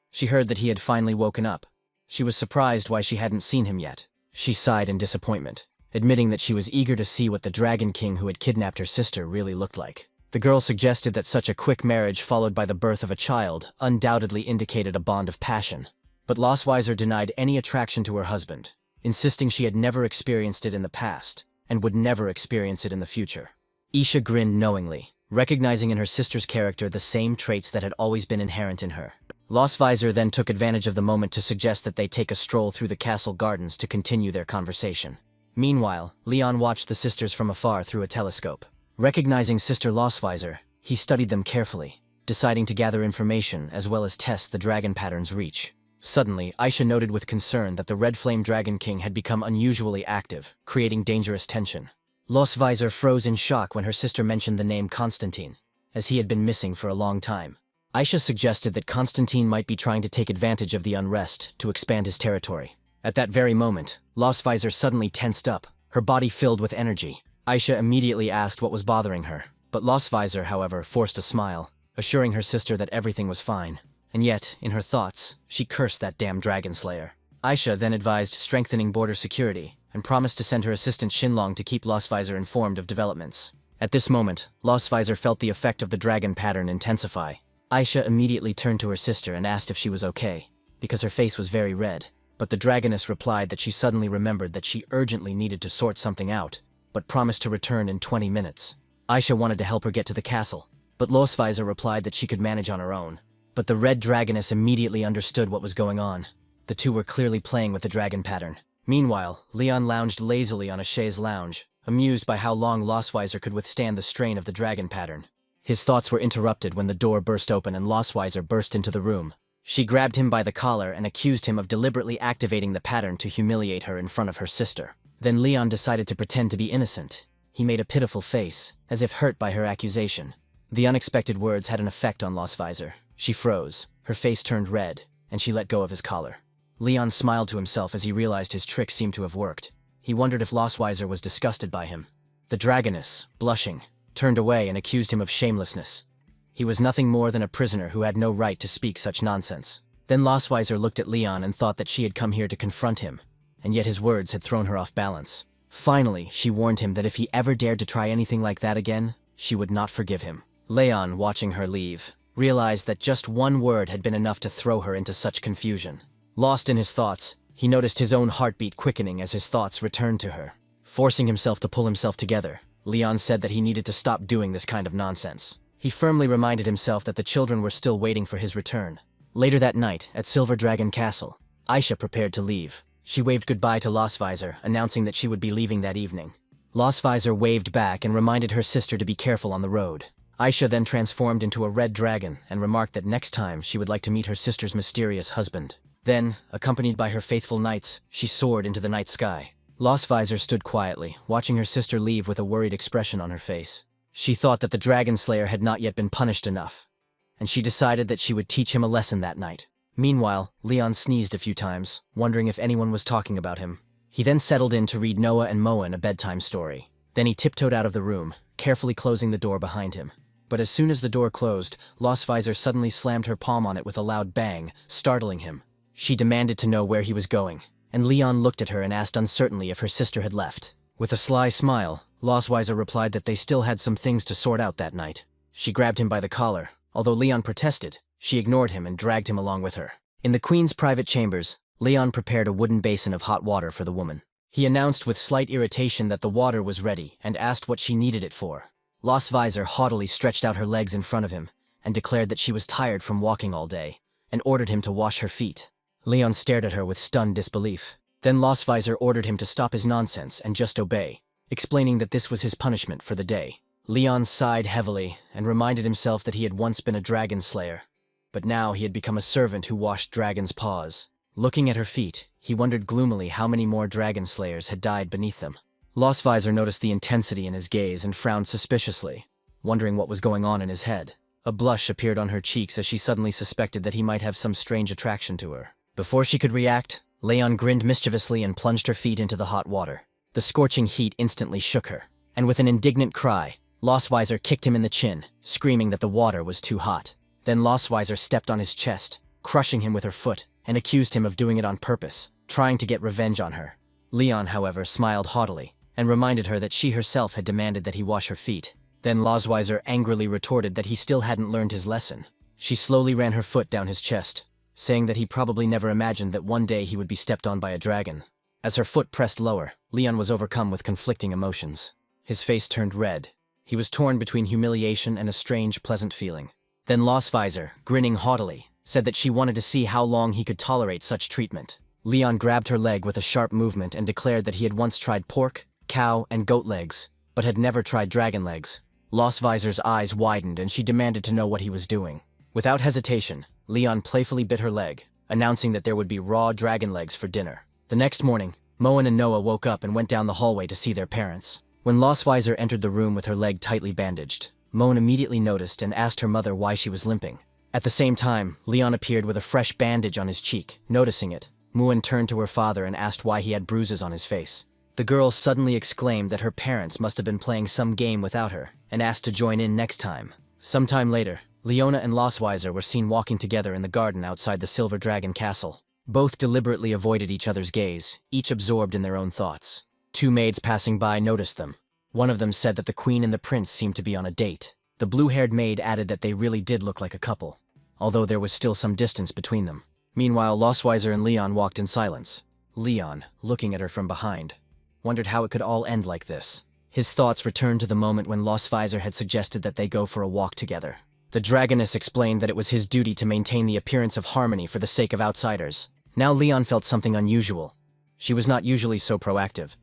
She heard that he had finally woken up. She was surprised why she hadn't seen him yet. She sighed in disappointment, admitting that she was eager to see what the Dragon King who had kidnapped her sister really looked like. The girl suggested that such a quick marriage followed by the birth of a child undoubtedly indicated a bond of passion. But Lostweiser denied any attraction to her husband, insisting she had never experienced it in the past, and would never experience it in the future. Aisha grinned knowingly, recognizing in her sister's character the same traits that had always been inherent in her. Lostweiser then took advantage of the moment to suggest that they take a stroll through the castle gardens to continue their conversation. Meanwhile, Leon watched the sisters from afar through a telescope. Recognizing Sister Lostweiser, he studied them carefully, deciding to gather information as well as test the dragon pattern's reach. Suddenly, Aisha noted with concern that the Red Flame Dragon King had become unusually active, creating dangerous tension. Lostweiser froze in shock when her sister mentioned the name Constantine, as he had been missing for a long time. Aisha suggested that Constantine might be trying to take advantage of the unrest to expand his territory. At that very moment, Lostweiser suddenly tensed up, her body filled with energy. Aisha immediately asked what was bothering her, but Lostweiser, however, forced a smile, assuring her sister that everything was fine. And yet, in her thoughts, she cursed that damn dragon slayer. Aisha then advised strengthening border security, and promised to send her assistant Shinlong to keep Lostweiser informed of developments. At this moment, Lostweiser felt the effect of the dragon pattern intensify. Aisha immediately turned to her sister and asked if she was okay, because her face was very red. But the dragoness replied that she suddenly remembered that she urgently needed to sort something out, but promised to return in 20 minutes. Aisha wanted to help her get to the castle, but Lostweiser replied that she could manage on her own. But the red dragoness immediately understood what was going on. The two were clearly playing with the dragon pattern. Meanwhile, Leon lounged lazily on a chaise lounge, amused by how long Lostweiser could withstand the strain of the dragon pattern. His thoughts were interrupted when the door burst open and Lostweiser burst into the room. She grabbed him by the collar and accused him of deliberately activating the pattern to humiliate her in front of her sister. Then Leon decided to pretend to be innocent. He made a pitiful face, as if hurt by her accusation. The unexpected words had an effect on Lostweiser. She froze, her face turned red, and she let go of his collar. Leon smiled to himself as he realized his trick seemed to have worked. He wondered if Lostweiser was disgusted by him. The dragoness, blushing, turned away and accused him of shamelessness. He was nothing more than a prisoner who had no right to speak such nonsense. Then Lostweiser looked at Leon and thought that she had come here to confront him, and yet his words had thrown her off balance. Finally, she warned him that if he ever dared to try anything like that again, she would not forgive him. Leon, watching her leave, realized that just one word had been enough to throw her into such confusion. Lost in his thoughts, he noticed his own heartbeat quickening as his thoughts returned to her. Forcing himself to pull himself together, Leon said that he needed to stop doing this kind of nonsense. He firmly reminded himself that the children were still waiting for his return. Later that night, at Silver Dragon Castle, Aisha prepared to leave. She waved goodbye to Lostweiser, announcing that she would be leaving that evening. Lostweiser waved back and reminded her sister to be careful on the road. Aisha then transformed into a red dragon and remarked that next time she would like to meet her sister's mysterious husband. Then, accompanied by her faithful knights, she soared into the night sky. Lostweiser stood quietly, watching her sister leave with a worried expression on her face. She thought that the dragon slayer had not yet been punished enough, and she decided that she would teach him a lesson that night. Meanwhile, Leon sneezed a few times, wondering if anyone was talking about him. He then settled in to read Noah and Moen a bedtime story. Then he tiptoed out of the room, carefully closing the door behind him. But as soon as the door closed, Losvisor suddenly slammed her palm on it with a loud bang, startling him. She demanded to know where he was going, and Leon looked at her and asked uncertainly if her sister had left. With a sly smile, Losvisor replied that they still had some things to sort out that night. She grabbed him by the collar. Although Leon protested, she ignored him and dragged him along with her. In the queen's private chambers, Leon prepared a wooden basin of hot water for the woman. He announced with slight irritation that the water was ready and asked what she needed it for. Losvisor haughtily stretched out her legs in front of him and declared that she was tired from walking all day and ordered him to wash her feet. Leon stared at her with stunned disbelief. Then Losvisor ordered him to stop his nonsense and just obey, explaining that this was his punishment for the day. Leon sighed heavily and reminded himself that he had once been a dragon slayer, but now he had become a servant who washed dragons' paws. Looking at her feet, he wondered gloomily how many more dragon slayers had died beneath them. Losvisor noticed the intensity in his gaze and frowned suspiciously, wondering what was going on in his head. A blush appeared on her cheeks as she suddenly suspected that he might have some strange attraction to her. Before she could react, Leon grinned mischievously and plunged her feet into the hot water. The scorching heat instantly shook her, and with an indignant cry, Losvisor kicked him in the chin, screaming that the water was too hot. Then Losvisor stepped on his chest, crushing him with her foot, and accused him of doing it on purpose, trying to get revenge on her. Leon, however, smiled haughtily, and reminded her that she herself had demanded that he wash her feet. Then Losvisor angrily retorted that he still hadn't learned his lesson. She slowly ran her foot down his chest, saying that he probably never imagined that one day he would be stepped on by a dragon. As her foot pressed lower, Leon was overcome with conflicting emotions. His face turned red. He was torn between humiliation and a strange, pleasant feeling. Then Losvisor, grinning haughtily, said that she wanted to see how long he could tolerate such treatment. Leon grabbed her leg with a sharp movement and declared that he had once tried pork, cow, and goat legs, but had never tried dragon legs. Losvisor's eyes widened and she demanded to know what he was doing. Without hesitation, Leon playfully bit her leg, announcing that there would be raw dragon legs for dinner. The next morning, Moen and Noah woke up and went down the hallway to see their parents. When Losvisor entered the room with her leg tightly bandaged, Moen immediately noticed and asked her mother why she was limping. At the same time, Leon appeared with a fresh bandage on his cheek. Noticing it, Moen turned to her father and asked why he had bruises on his face. The girl suddenly exclaimed that her parents must have been playing some game without her, and asked to join in next time. Sometime later, Leona and Losvisor were seen walking together in the garden outside the Silver Dragon Castle. Both deliberately avoided each other's gaze, each absorbed in their own thoughts. Two maids passing by noticed them. One of them said that the queen and the prince seemed to be on a date. The blue-haired maid added that they really did look like a couple, although there was still some distance between them. Meanwhile, Losvisor and Leon walked in silence. Leon, looking at her from behind, wondered how it could all end like this. His thoughts returned to the moment when Losvisor had suggested that they go for a walk together. The dragoness explained that it was his duty to maintain the appearance of harmony for the sake of outsiders. Now Leon felt something unusual. She was not usually so proactive,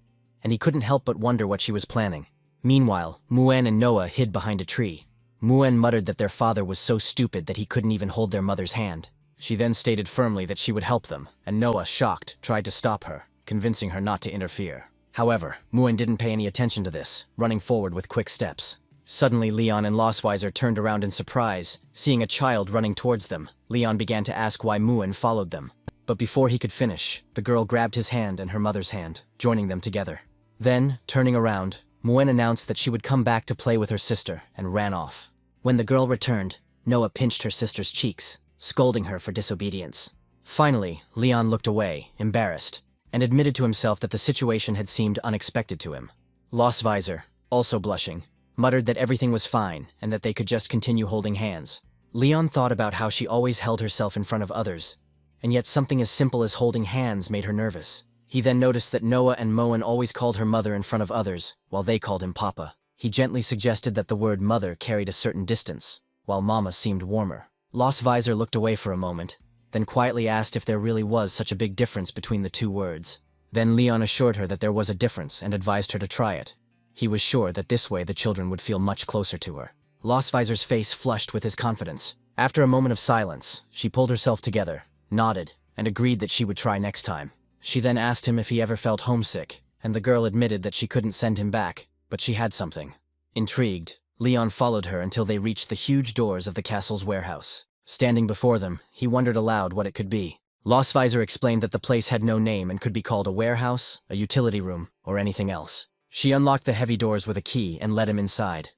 and he couldn't help but wonder what she was planning. Meanwhile, Moen and Noah hid behind a tree. Moen muttered that their father was so stupid that he couldn't even hold their mother's hand. She then stated firmly that she would help them, and Noah, shocked, tried to stop her, convincing her not to interfere. However, Moen didn't pay any attention to this, running forward with quick steps. Suddenly, Leon and Losvisor turned around in surprise, seeing a child running towards them. Leon began to ask why Moen followed them. But before he could finish, the girl grabbed his hand and her mother's hand, joining them together. Then, turning around, Moen announced that she would come back to play with her sister and ran off. When the girl returned, Noah pinched her sister's cheeks, scolding her for disobedience. Finally, Leon looked away, embarrassed, and admitted to himself that the situation had seemed unexpected to him. Losvisor, also blushing, muttered that everything was fine and that they could just continue holding hands. Leon thought about how she always held herself in front of others, and yet something as simple as holding hands made her nervous. He then noticed that Noah and Moen always called her mother in front of others, while they called him Papa. He gently suggested that the word mother carried a certain distance, while Mama seemed warmer. Losvisor looked away for a moment, then quietly asked if there really was such a big difference between the two words. Then Leon assured her that there was a difference and advised her to try it. He was sure that this way the children would feel much closer to her. Losvisor's face flushed with his confidence. After a moment of silence, she pulled herself together, nodded, and agreed that she would try next time. She then asked him if he ever felt homesick, and the girl admitted that she couldn't send him back, but she had something. Intrigued, Leon followed her until they reached the huge doors of the castle's warehouse. Standing before them, he wondered aloud what it could be. Lostvisor explained that the place had no name and could be called a warehouse, a utility room, or anything else. She unlocked the heavy doors with a key and let him inside.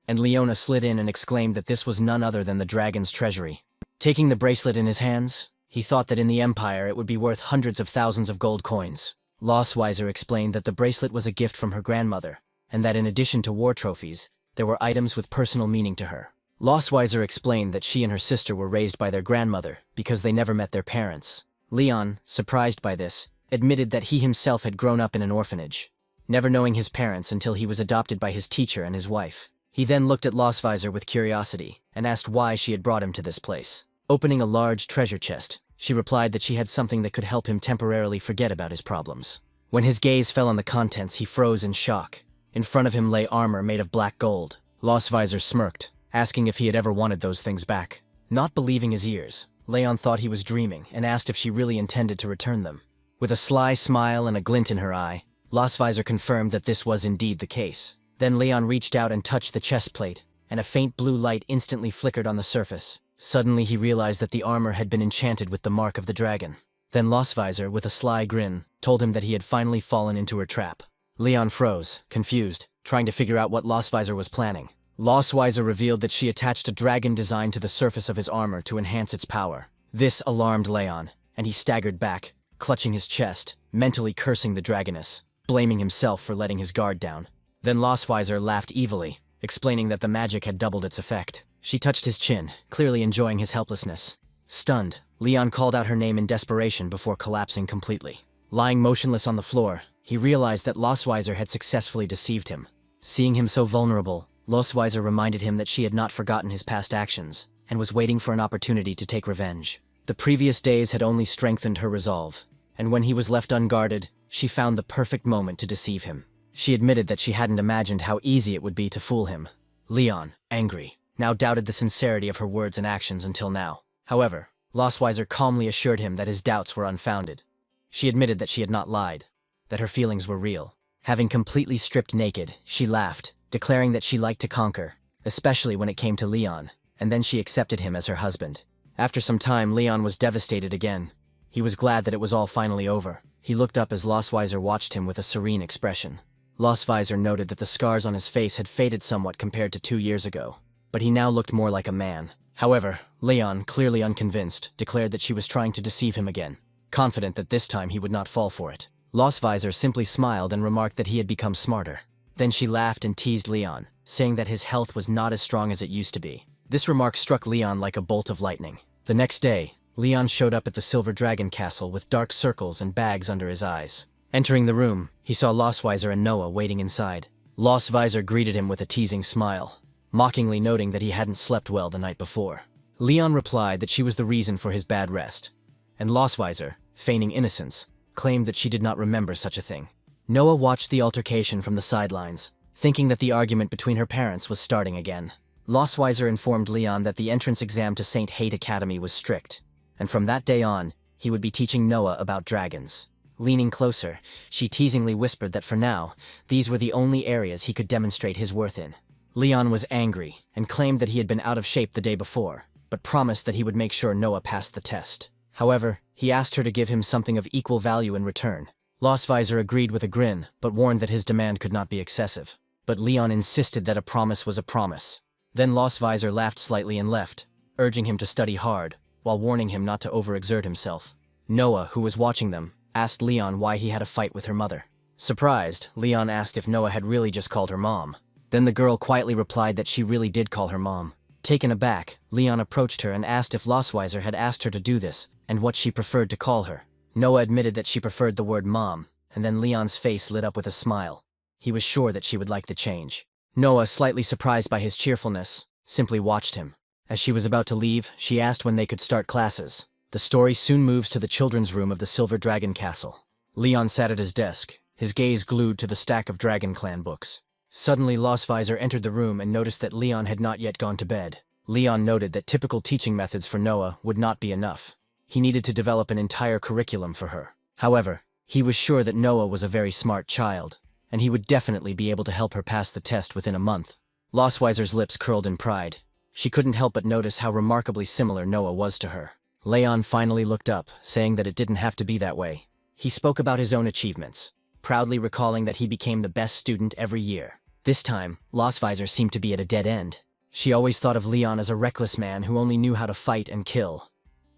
And Leona slid in and exclaimed that this was none other than the dragon's treasury. Taking the bracelet in his hands, he thought that in the Empire it would be worth hundreds of thousands of gold coins. Lostvisor explained that the bracelet was a gift from her grandmother, and that in addition to war trophies, there were items with personal meaning to her. Lostvisor explained that she and her sister were raised by their grandmother because they never met their parents. Leon, surprised by this, admitted that he himself had grown up in an orphanage, never knowing his parents until he was adopted by his teacher and his wife. He then looked at Lostvisor with curiosity and asked why she had brought him to this place. Opening a large treasure chest, she replied that she had something that could help him temporarily forget about his problems. When his gaze fell on the contents, he froze in shock. In front of him lay armor made of black gold. Lostvisor smirked, asking if he had ever wanted those things back. Not believing his ears, Leon thought he was dreaming and asked if she really intended to return them. With a sly smile and a glint in her eye, Lostvisor confirmed that this was indeed the case. Then Leon reached out and touched the chest plate, and a faint blue light instantly flickered on the surface. Suddenly he realized that the armor had been enchanted with the mark of the dragon. Then Lostvisor, with a sly grin, told him that he had finally fallen into her trap. Leon froze, confused, trying to figure out what Lostvisor was planning. Lostvisor revealed that she attached a dragon design to the surface of his armor to enhance its power. This alarmed Leon, and he staggered back, clutching his chest, mentally cursing the dragoness, blaming himself for letting his guard down. Then Lostvisor laughed evilly, explaining that the magic had doubled its effect. She touched his chin, clearly enjoying his helplessness. Stunned, Leon called out her name in desperation before collapsing completely. Lying motionless on the floor, he realized that Lostvisor had successfully deceived him. Seeing him so vulnerable, Lostvisor reminded him that she had not forgotten his past actions, and was waiting for an opportunity to take revenge. The previous days had only strengthened her resolve, and when he was left unguarded, she found the perfect moment to deceive him. She admitted that she hadn't imagined how easy it would be to fool him. Leon, angry, now doubted the sincerity of her words and actions until now. However, Lostvisor calmly assured him that his doubts were unfounded. She admitted that she had not lied, that her feelings were real. Having completely stripped naked, she laughed, declaring that she liked to conquer, especially when it came to Leon, and then she accepted him as her husband. After some time, Leon was devastated again. He was glad that it was all finally over. He looked up as Lostvisor watched him with a serene expression. Lostvisor noted that the scars on his face had faded somewhat compared to 2 years ago, but he now looked more like a man. However, Leon, clearly unconvinced, declared that she was trying to deceive him again, confident that this time he would not fall for it. Lostvisor simply smiled and remarked that he had become smarter. Then she laughed and teased Leon, saying that his health was not as strong as it used to be. This remark struck Leon like a bolt of lightning. The next day, Leon showed up at the Silver Dragon Castle with dark circles and bags under his eyes. Entering the room, he saw Lostvisor and Noah waiting inside. Lostvisor greeted him with a teasing smile, mockingly noting that he hadn't slept well the night before. Leon replied that she was the reason for his bad rest, and Lostvisor, feigning innocence, claimed that she did not remember such a thing. Noah watched the altercation from the sidelines, thinking that the argument between her parents was starting again. Lostvisor informed Leon that the entrance exam to St. Hate Academy was strict, and from that day on, he would be teaching Noah about dragons. Leaning closer, she teasingly whispered that for now, these were the only areas he could demonstrate his worth in. Leon was angry and claimed that he had been out of shape the day before, but promised that he would make sure Noah passed the test. However, he asked her to give him something of equal value in return. Lostvisor agreed with a grin, but warned that his demand could not be excessive. But Leon insisted that a promise was a promise. Then Lostvisor laughed slightly and left, urging him to study hard, while warning him not to overexert himself. Noah, who was watching them, asked Leon why he had a fight with her mother. Surprised, Leon asked if Noah had really just called her mom. Then the girl quietly replied that she really did call her mom. Taken aback, Leon approached her and asked if Lostvisor had asked her to do this, and what she preferred to call her. Noah admitted that she preferred the word mom, and then Leon's face lit up with a smile. He was sure that she would like the change. Noah, slightly surprised by his cheerfulness, simply watched him. As she was about to leave, she asked when they could start classes. The story soon moves to the children's room of the Silver Dragon Castle. Leon sat at his desk, his gaze glued to the stack of Dragon Clan books. Suddenly, Lostvisor entered the room and noticed that Leon had not yet gone to bed. Leon noted that typical teaching methods for Noah would not be enough. He needed to develop an entire curriculum for her. However, he was sure that Noah was a very smart child, and he would definitely be able to help her pass the test within a month. Lostvisor's lips curled in pride. She couldn't help but notice how remarkably similar Noah was to her. Leon finally looked up, saying that it didn't have to be that way. He spoke about his own achievements, proudly recalling that he became the best student every year. This time, Losvisor seemed to be at a dead end. She always thought of Leon as a reckless man who only knew how to fight and kill.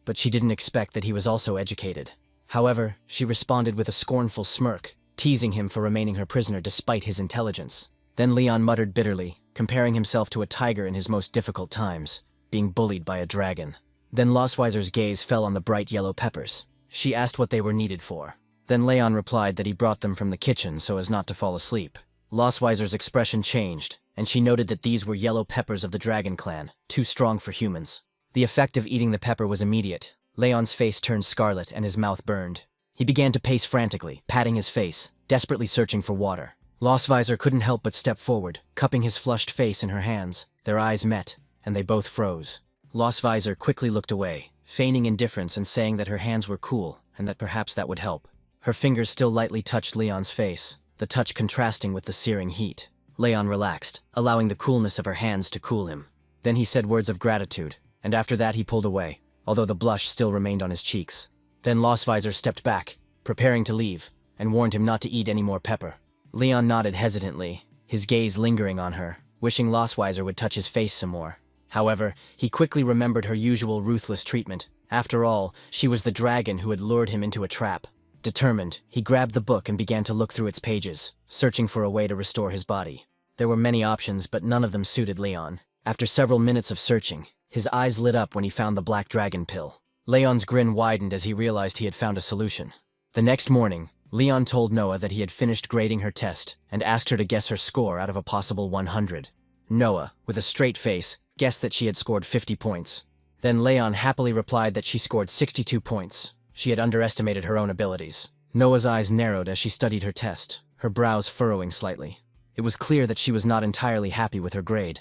But she didn't expect that he was also educated. However, she responded with a scornful smirk, teasing him for remaining her prisoner despite his intelligence. Then Leon muttered bitterly, comparing himself to a tiger in his most difficult times, being bullied by a dragon. Then Losvisor's gaze fell on the bright yellow peppers. She asked what they were needed for. Then Leon replied that he brought them from the kitchen so as not to fall asleep. Losvisor's expression changed, and she noted that these were yellow peppers of the dragon clan, too strong for humans. The effect of eating the pepper was immediate. Leon's face turned scarlet and his mouth burned. He began to pace frantically, patting his face, desperately searching for water. Losvisor couldn't help but step forward, cupping his flushed face in her hands. Their eyes met, and they both froze. Losvisor quickly looked away, feigning indifference and saying that her hands were cool and that perhaps that would help. Her fingers still lightly touched Leon's face, the touch contrasting with the searing heat. Leon relaxed, allowing the coolness of her hands to cool him. Then he said words of gratitude, and after that he pulled away, although the blush still remained on his cheeks. Then Losvisor stepped back, preparing to leave, and warned him not to eat any more pepper. Leon nodded hesitantly, his gaze lingering on her, wishing Losvisor would touch his face some more. However, he quickly remembered her usual ruthless treatment. After all, she was the dragon who had lured him into a trap. Determined, he grabbed the book and began to look through its pages, searching for a way to restore his body. There were many options, but none of them suited Leon. After several minutes of searching, his eyes lit up when he found the black dragon pill. Leon's grin widened as he realized he had found a solution. The next morning, Leon told Noah that he had finished grading her test and asked her to guess her score out of a possible 100. Noah, with a straight face, guessed that she had scored 50 points. Then Leon happily replied that she scored 62 points. She had underestimated her own abilities. Noah's eyes narrowed as she studied her test, her brows furrowing slightly. It was clear that she was not entirely happy with her grade.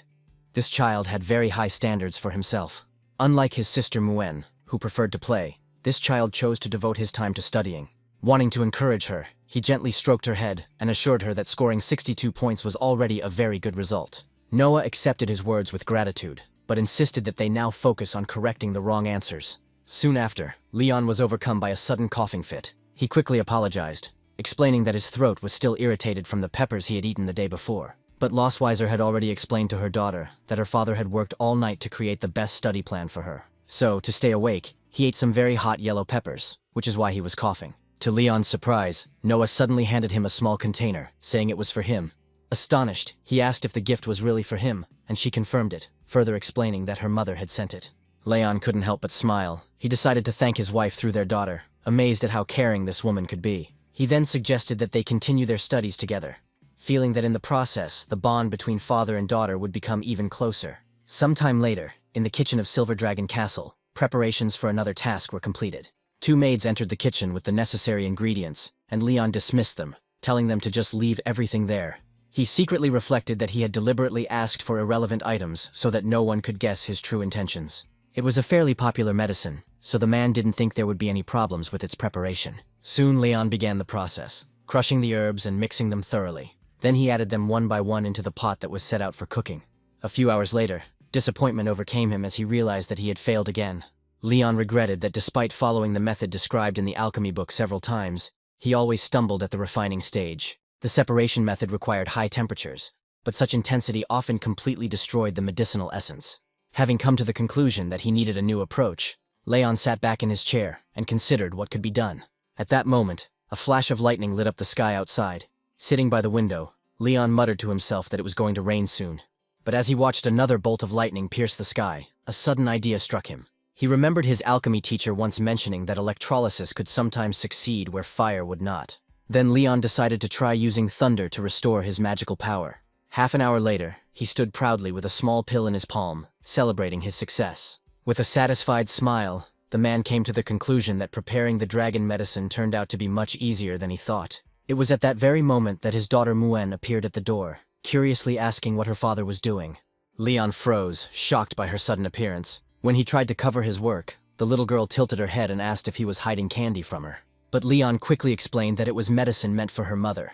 This child had very high standards for himself. Unlike his sister Muen, who preferred to play, this child chose to devote his time to studying. Wanting to encourage her, he gently stroked her head and assured her that scoring 62 points was already a very good result. Noah accepted his words with gratitude, but insisted that they now focus on correcting the wrong answers. Soon after, Leon was overcome by a sudden coughing fit. He quickly apologized, explaining that his throat was still irritated from the peppers he had eaten the day before. But Losvisor had already explained to her daughter that her father had worked all night to create the best study plan for her. So, to stay awake, he ate some very hot yellow peppers, which is why he was coughing. To Leon's surprise, Noah suddenly handed him a small container, saying it was for him. Astonished, he asked if the gift was really for him, and she confirmed it, further explaining that her mother had sent it. Leon couldn't help but smile. He decided to thank his wife through their daughter, amazed at how caring this woman could be. He then suggested that they continue their studies together, feeling that in the process, the bond between father and daughter would become even closer. Sometime later, in the kitchen of Silver Dragon Castle, preparations for another task were completed. Two maids entered the kitchen with the necessary ingredients, and Leon dismissed them, telling them to just leave everything there. He secretly reflected that he had deliberately asked for irrelevant items so that no one could guess his true intentions. It was a fairly popular medicine, so the man didn't think there would be any problems with its preparation. Soon Leon began the process, crushing the herbs and mixing them thoroughly. Then he added them one by one into the pot that was set out for cooking. A few hours later, disappointment overcame him as he realized that he had failed again. Leon regretted that despite following the method described in the alchemy book several times, he always stumbled at the refining stage. The separation method required high temperatures, but such intensity often completely destroyed the medicinal essence. Having come to the conclusion that he needed a new approach, Leon sat back in his chair and considered what could be done. At that moment, a flash of lightning lit up the sky outside. Sitting by the window, Leon muttered to himself that it was going to rain soon. But as he watched another bolt of lightning pierce the sky, a sudden idea struck him. He remembered his alchemy teacher once mentioning that electrolysis could sometimes succeed where fire would not. Then Leon decided to try using thunder to restore his magical power. Half an hour later, he stood proudly with a small pill in his palm, celebrating his success. With a satisfied smile, the man came to the conclusion that preparing the dragon medicine turned out to be much easier than he thought. It was at that very moment that his daughter Muen appeared at the door, curiously asking what her father was doing. Leon froze, shocked by her sudden appearance. When he tried to cover his work, the little girl tilted her head and asked if he was hiding candy from her. But Leon quickly explained that it was medicine meant for her mother.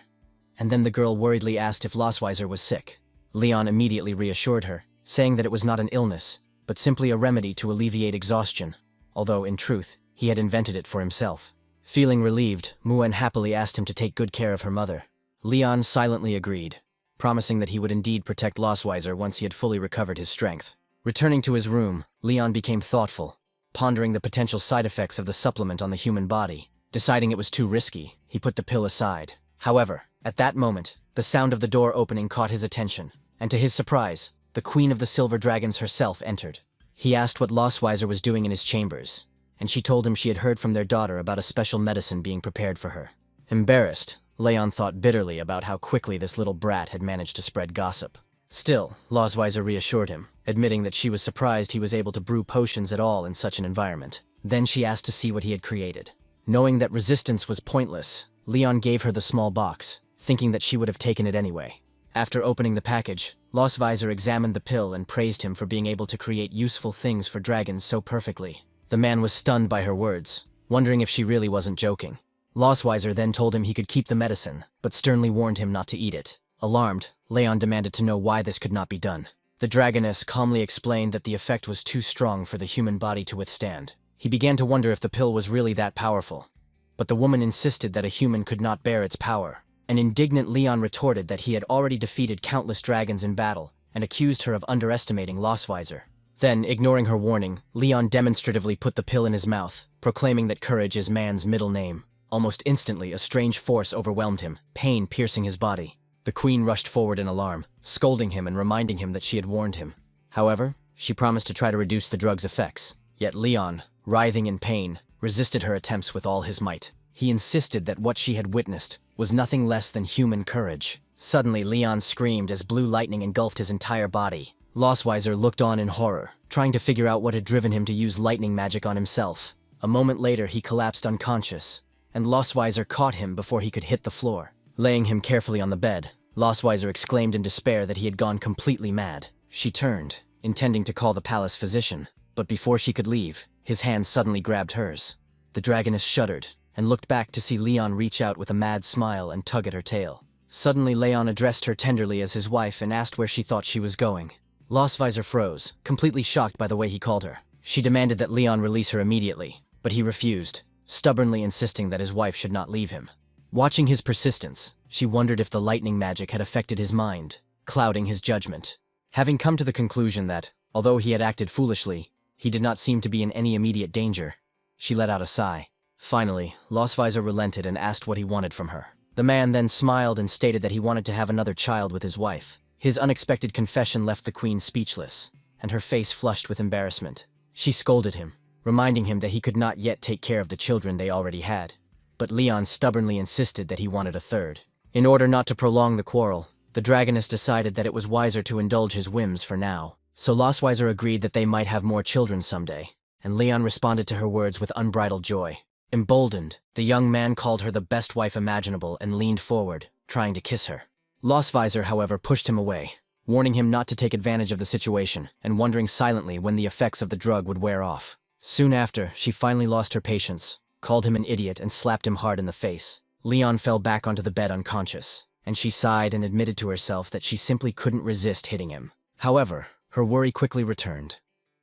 And then the girl worriedly asked if Losvisor was sick. Leon immediately reassured her, saying that it was not an illness, but simply a remedy to alleviate exhaustion, although, in truth, he had invented it for himself. Feeling relieved, Muen happily asked him to take good care of her mother. Leon silently agreed, promising that he would indeed protect Lostweiser once he had fully recovered his strength. Returning to his room, Leon became thoughtful, pondering the potential side effects of the supplement on the human body. Deciding it was too risky, he put the pill aside. However, at that moment, the sound of the door opening caught his attention, and to his surprise, the Queen of the Silver Dragons herself entered. He asked what Lostweiser was doing in his chambers, and she told him she had heard from their daughter about a special medicine being prepared for her. Embarrassed, Leon thought bitterly about how quickly this little brat had managed to spread gossip. Still, Lostweiser reassured him, admitting that she was surprised he was able to brew potions at all in such an environment. Then she asked to see what he had created. Knowing that resistance was pointless, Leon gave her the small box, thinking that she would have taken it anyway. After opening the package, Lostweiser examined the pill and praised him for being able to create useful things for dragons so perfectly. The man was stunned by her words, wondering if she really wasn't joking. Lostweiser then told him he could keep the medicine, but sternly warned him not to eat it. Alarmed, Leon demanded to know why this could not be done. The dragoness calmly explained that the effect was too strong for the human body to withstand. He began to wonder if the pill was really that powerful. But the woman insisted that a human could not bear its power. An indignant Leon retorted that he had already defeated countless dragons in battle and accused her of underestimating Lostweiser. Then, ignoring her warning, Leon demonstratively put the pill in his mouth, proclaiming that courage is man's middle name. Almost instantly, a strange force overwhelmed him, pain piercing his body. The queen rushed forward in alarm, scolding him and reminding him that she had warned him. However, she promised to try to reduce the drug's effects. Yet Leon, writhing in pain, resisted her attempts with all his might. He insisted that what she had witnessed was nothing less than human courage. Suddenly, Leon screamed as blue lightning engulfed his entire body. Lostweiser looked on in horror, trying to figure out what had driven him to use lightning magic on himself. A moment later, he collapsed unconscious, and Lostweiser caught him before he could hit the floor. Laying him carefully on the bed, Lostweiser exclaimed in despair that he had gone completely mad. She turned, intending to call the palace physician, but before she could leave, his hand suddenly grabbed hers. The dragoness shuddered, and looked back to see Leon reach out with a mad smile and tug at her tail. Suddenly, Leon addressed her tenderly as his wife and asked where she thought she was going. Lostweiser froze, completely shocked by the way he called her. She demanded that Leon release her immediately, but he refused, stubbornly insisting that his wife should not leave him. Watching his persistence, she wondered if the lightning magic had affected his mind, clouding his judgment. Having come to the conclusion that, although he had acted foolishly, he did not seem to be in any immediate danger, she let out a sigh. Finally, Lostweiser relented and asked what he wanted from her. The man then smiled and stated that he wanted to have another child with his wife. His unexpected confession left the queen speechless, and her face flushed with embarrassment. She scolded him, reminding him that he could not yet take care of the children they already had. But Leon stubbornly insisted that he wanted a third. In order not to prolong the quarrel, the dragoness decided that it was wiser to indulge his whims for now. So Lostweiser agreed that they might have more children someday, and Leon responded to her words with unbridled joy. Emboldened, the young man called her the best wife imaginable and leaned forward, trying to kiss her. Lostweiser, however, pushed him away, warning him not to take advantage of the situation and wondering silently when the effects of the drug would wear off. Soon after, she finally lost her patience, called him an idiot, and slapped him hard in the face. Leon fell back onto the bed unconscious, and she sighed and admitted to herself that she simply couldn't resist hitting him. However, her worry quickly returned,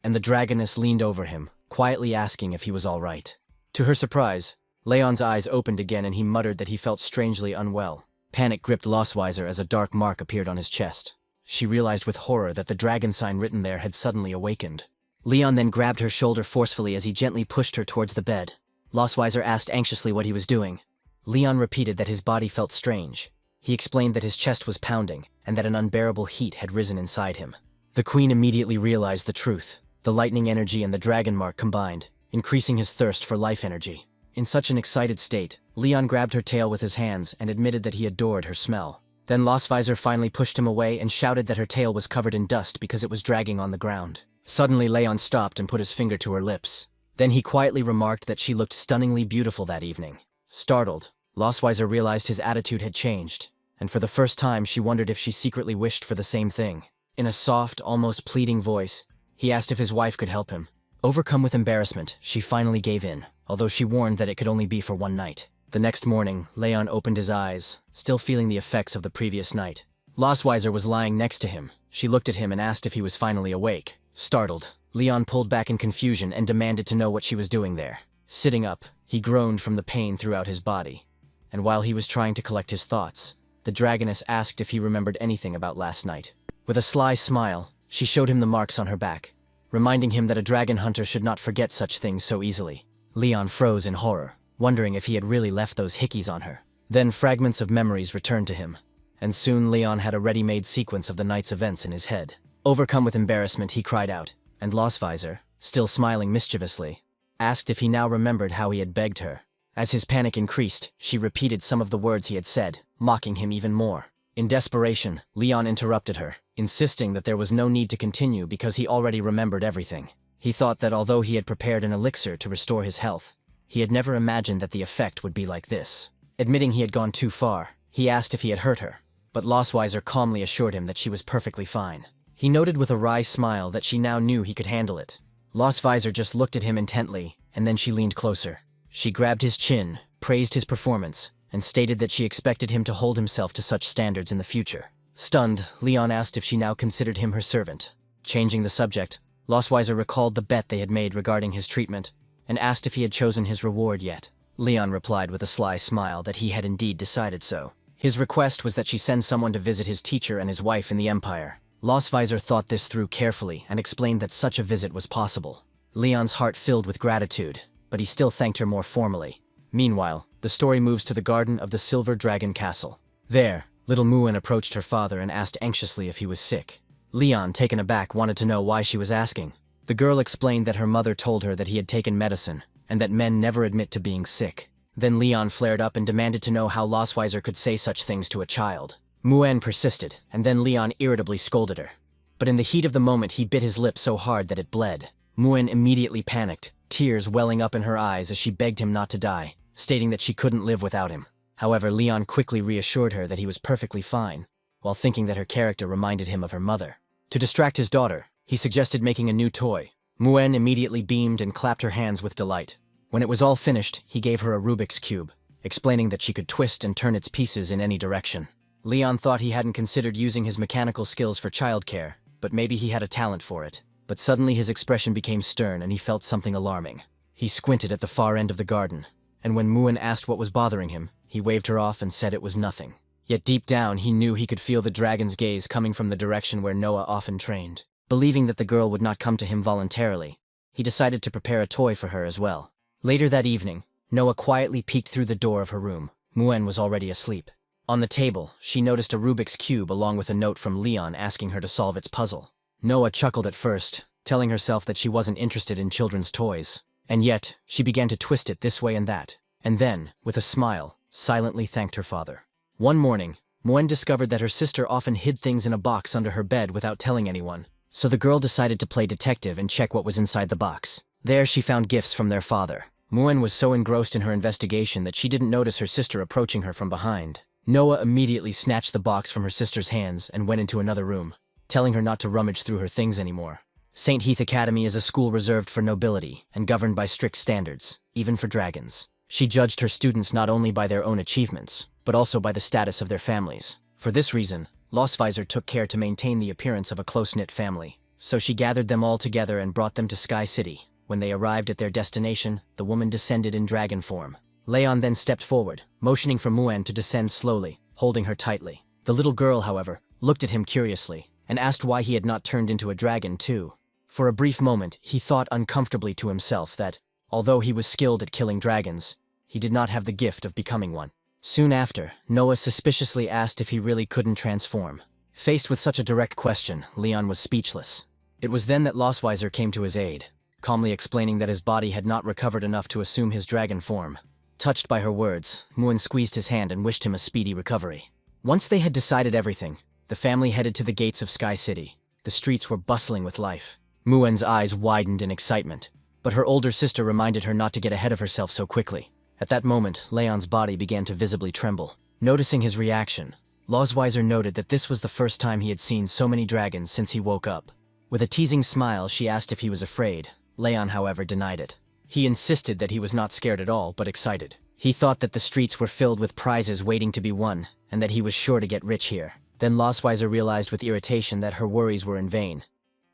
and the dragoness leaned over him, quietly asking if he was all right. To her surprise, Leon's eyes opened again and he muttered that he felt strangely unwell. Panic gripped Lostweiser as a dark mark appeared on his chest. She realized with horror that the dragon sign written there had suddenly awakened. Leon then grabbed her shoulder forcefully as he gently pushed her towards the bed. Lostweiser asked anxiously what he was doing. Leon repeated that his body felt strange. He explained that his chest was pounding and that an unbearable heat had risen inside him. The queen immediately realized the truth. The lightning energy and the dragon mark combined, increasing his thirst for life energy. In such an excited state, Leon grabbed her tail with his hands and admitted that he adored her smell. Then Lostweiser finally pushed him away and shouted that her tail was covered in dust because it was dragging on the ground. Suddenly, Leon stopped and put his finger to her lips. Then he quietly remarked that she looked stunningly beautiful that evening. Startled, Lostweiser realized his attitude had changed, and for the first time she wondered if she secretly wished for the same thing. In a soft, almost pleading voice, he asked if his wife could help him. Overcome with embarrassment, she finally gave in, although she warned that it could only be for one night. The next morning, Leon opened his eyes, still feeling the effects of the previous night. Lostweiser was lying next to him. She looked at him and asked if he was finally awake. Startled, Leon pulled back in confusion and demanded to know what she was doing there. Sitting up, he groaned from the pain throughout his body. And while he was trying to collect his thoughts, the dragoness asked if he remembered anything about last night. With a sly smile, she showed him the marks on her back, reminding him that a dragon hunter should not forget such things so easily. Leon froze in horror, wondering if he had really left those hickeys on her. Then fragments of memories returned to him, and soon Leon had a ready-made sequence of the night's events in his head. Overcome with embarrassment, he cried out, and Lostweiser, still smiling mischievously, asked if he now remembered how he had begged her. As his panic increased, she repeated some of the words he had said, mocking him even more. In desperation, Leon interrupted her, insisting that there was no need to continue because he already remembered everything. He thought that although he had prepared an elixir to restore his health, he had never imagined that the effect would be like this. Admitting he had gone too far, he asked if he had hurt her, but Lostweiser calmly assured him that she was perfectly fine. He noted with a wry smile that she now knew he could handle it. Lostweiser just looked at him intently, and then she leaned closer. She grabbed his chin, praised his performance, and stated that she expected him to hold himself to such standards in the future. Stunned, Leon asked if she now considered him her servant. Changing the subject, Lostweiser recalled the bet they had made regarding his treatment, and asked if he had chosen his reward yet. Leon replied with a sly smile that he had indeed decided so. His request was that she send someone to visit his teacher and his wife in the Empire. Lostweiser thought this through carefully and explained that such a visit was possible. Leon's heart filled with gratitude, but he still thanked her more formally. Meanwhile, the story moves to the garden of the Silver Dragon Castle. There, little Muen approached her father and asked anxiously if he was sick. Leon, taken aback, wanted to know why she was asking. The girl explained that her mother told her that he had taken medicine, and that men never admit to being sick. Then Leon flared up and demanded to know how Lostweiser could say such things to a child. Muen persisted, and then Leon irritably scolded her. But in the heat of the moment, he bit his lip so hard that it bled. Muen immediately panicked, tears welling up in her eyes as she begged him not to die, stating that she couldn't live without him. However, Leon quickly reassured her that he was perfectly fine, while thinking that her character reminded him of her mother. To distract his daughter, he suggested making a new toy. Muen immediately beamed and clapped her hands with delight. When it was all finished, he gave her a Rubik's Cube, explaining that she could twist and turn its pieces in any direction. Leon thought he hadn't considered using his mechanical skills for childcare, but maybe he had a talent for it. But suddenly his expression became stern and he felt something alarming. He squinted at the far end of the garden, and when Muen asked what was bothering him, he waved her off and said it was nothing. Yet deep down, he knew he could feel the dragon's gaze coming from the direction where Noah often trained. Believing that the girl would not come to him voluntarily, he decided to prepare a toy for her as well. Later that evening, Noah quietly peeked through the door of her room. Muen was already asleep. On the table, she noticed a Rubik's Cube along with a note from Leon asking her to solve its puzzle. Noah chuckled at first, telling herself that she wasn't interested in children's toys. And yet, she began to twist it this way and that, and then, with a smile, silently thanked her father. One morning, Muen discovered that her sister often hid things in a box under her bed without telling anyone, so the girl decided to play detective and check what was inside the box. There she found gifts from their father. Muen was so engrossed in her investigation that she didn't notice her sister approaching her from behind. Noah immediately snatched the box from her sister's hands and went into another room, telling her not to rummage through her things anymore. St. Heath Academy is a school reserved for nobility and governed by strict standards, even for dragons. She judged her students not only by their own achievements, but also by the status of their families. For this reason, Lostweiser took care to maintain the appearance of a close-knit family. So she gathered them all together and brought them to Sky City. When they arrived at their destination, the woman descended in dragon form. Leon then stepped forward, motioning for Muen to descend slowly, holding her tightly. The little girl, however, looked at him curiously, and asked why he had not turned into a dragon too. For a brief moment, he thought uncomfortably to himself that, although he was skilled at killing dragons, he did not have the gift of becoming one. Soon after, Noah suspiciously asked if he really couldn't transform. Faced with such a direct question, Leon was speechless. It was then that Lostweiser came to his aid, calmly explaining that his body had not recovered enough to assume his dragon form. Touched by her words, Muen squeezed his hand and wished him a speedy recovery. Once they had decided everything, the family headed to the gates of Sky City. The streets were bustling with life. Muen's eyes widened in excitement, but her older sister reminded her not to get ahead of herself so quickly. At that moment, Leon's body began to visibly tremble. Noticing his reaction, Lostweiser noted that this was the first time he had seen so many dragons since he woke up. With a teasing smile, she asked if he was afraid. Leon, however, denied it. He insisted that he was not scared at all, but excited. He thought that the streets were filled with prizes waiting to be won, and that he was sure to get rich here. Then Lostweiser realized with irritation that her worries were in vain,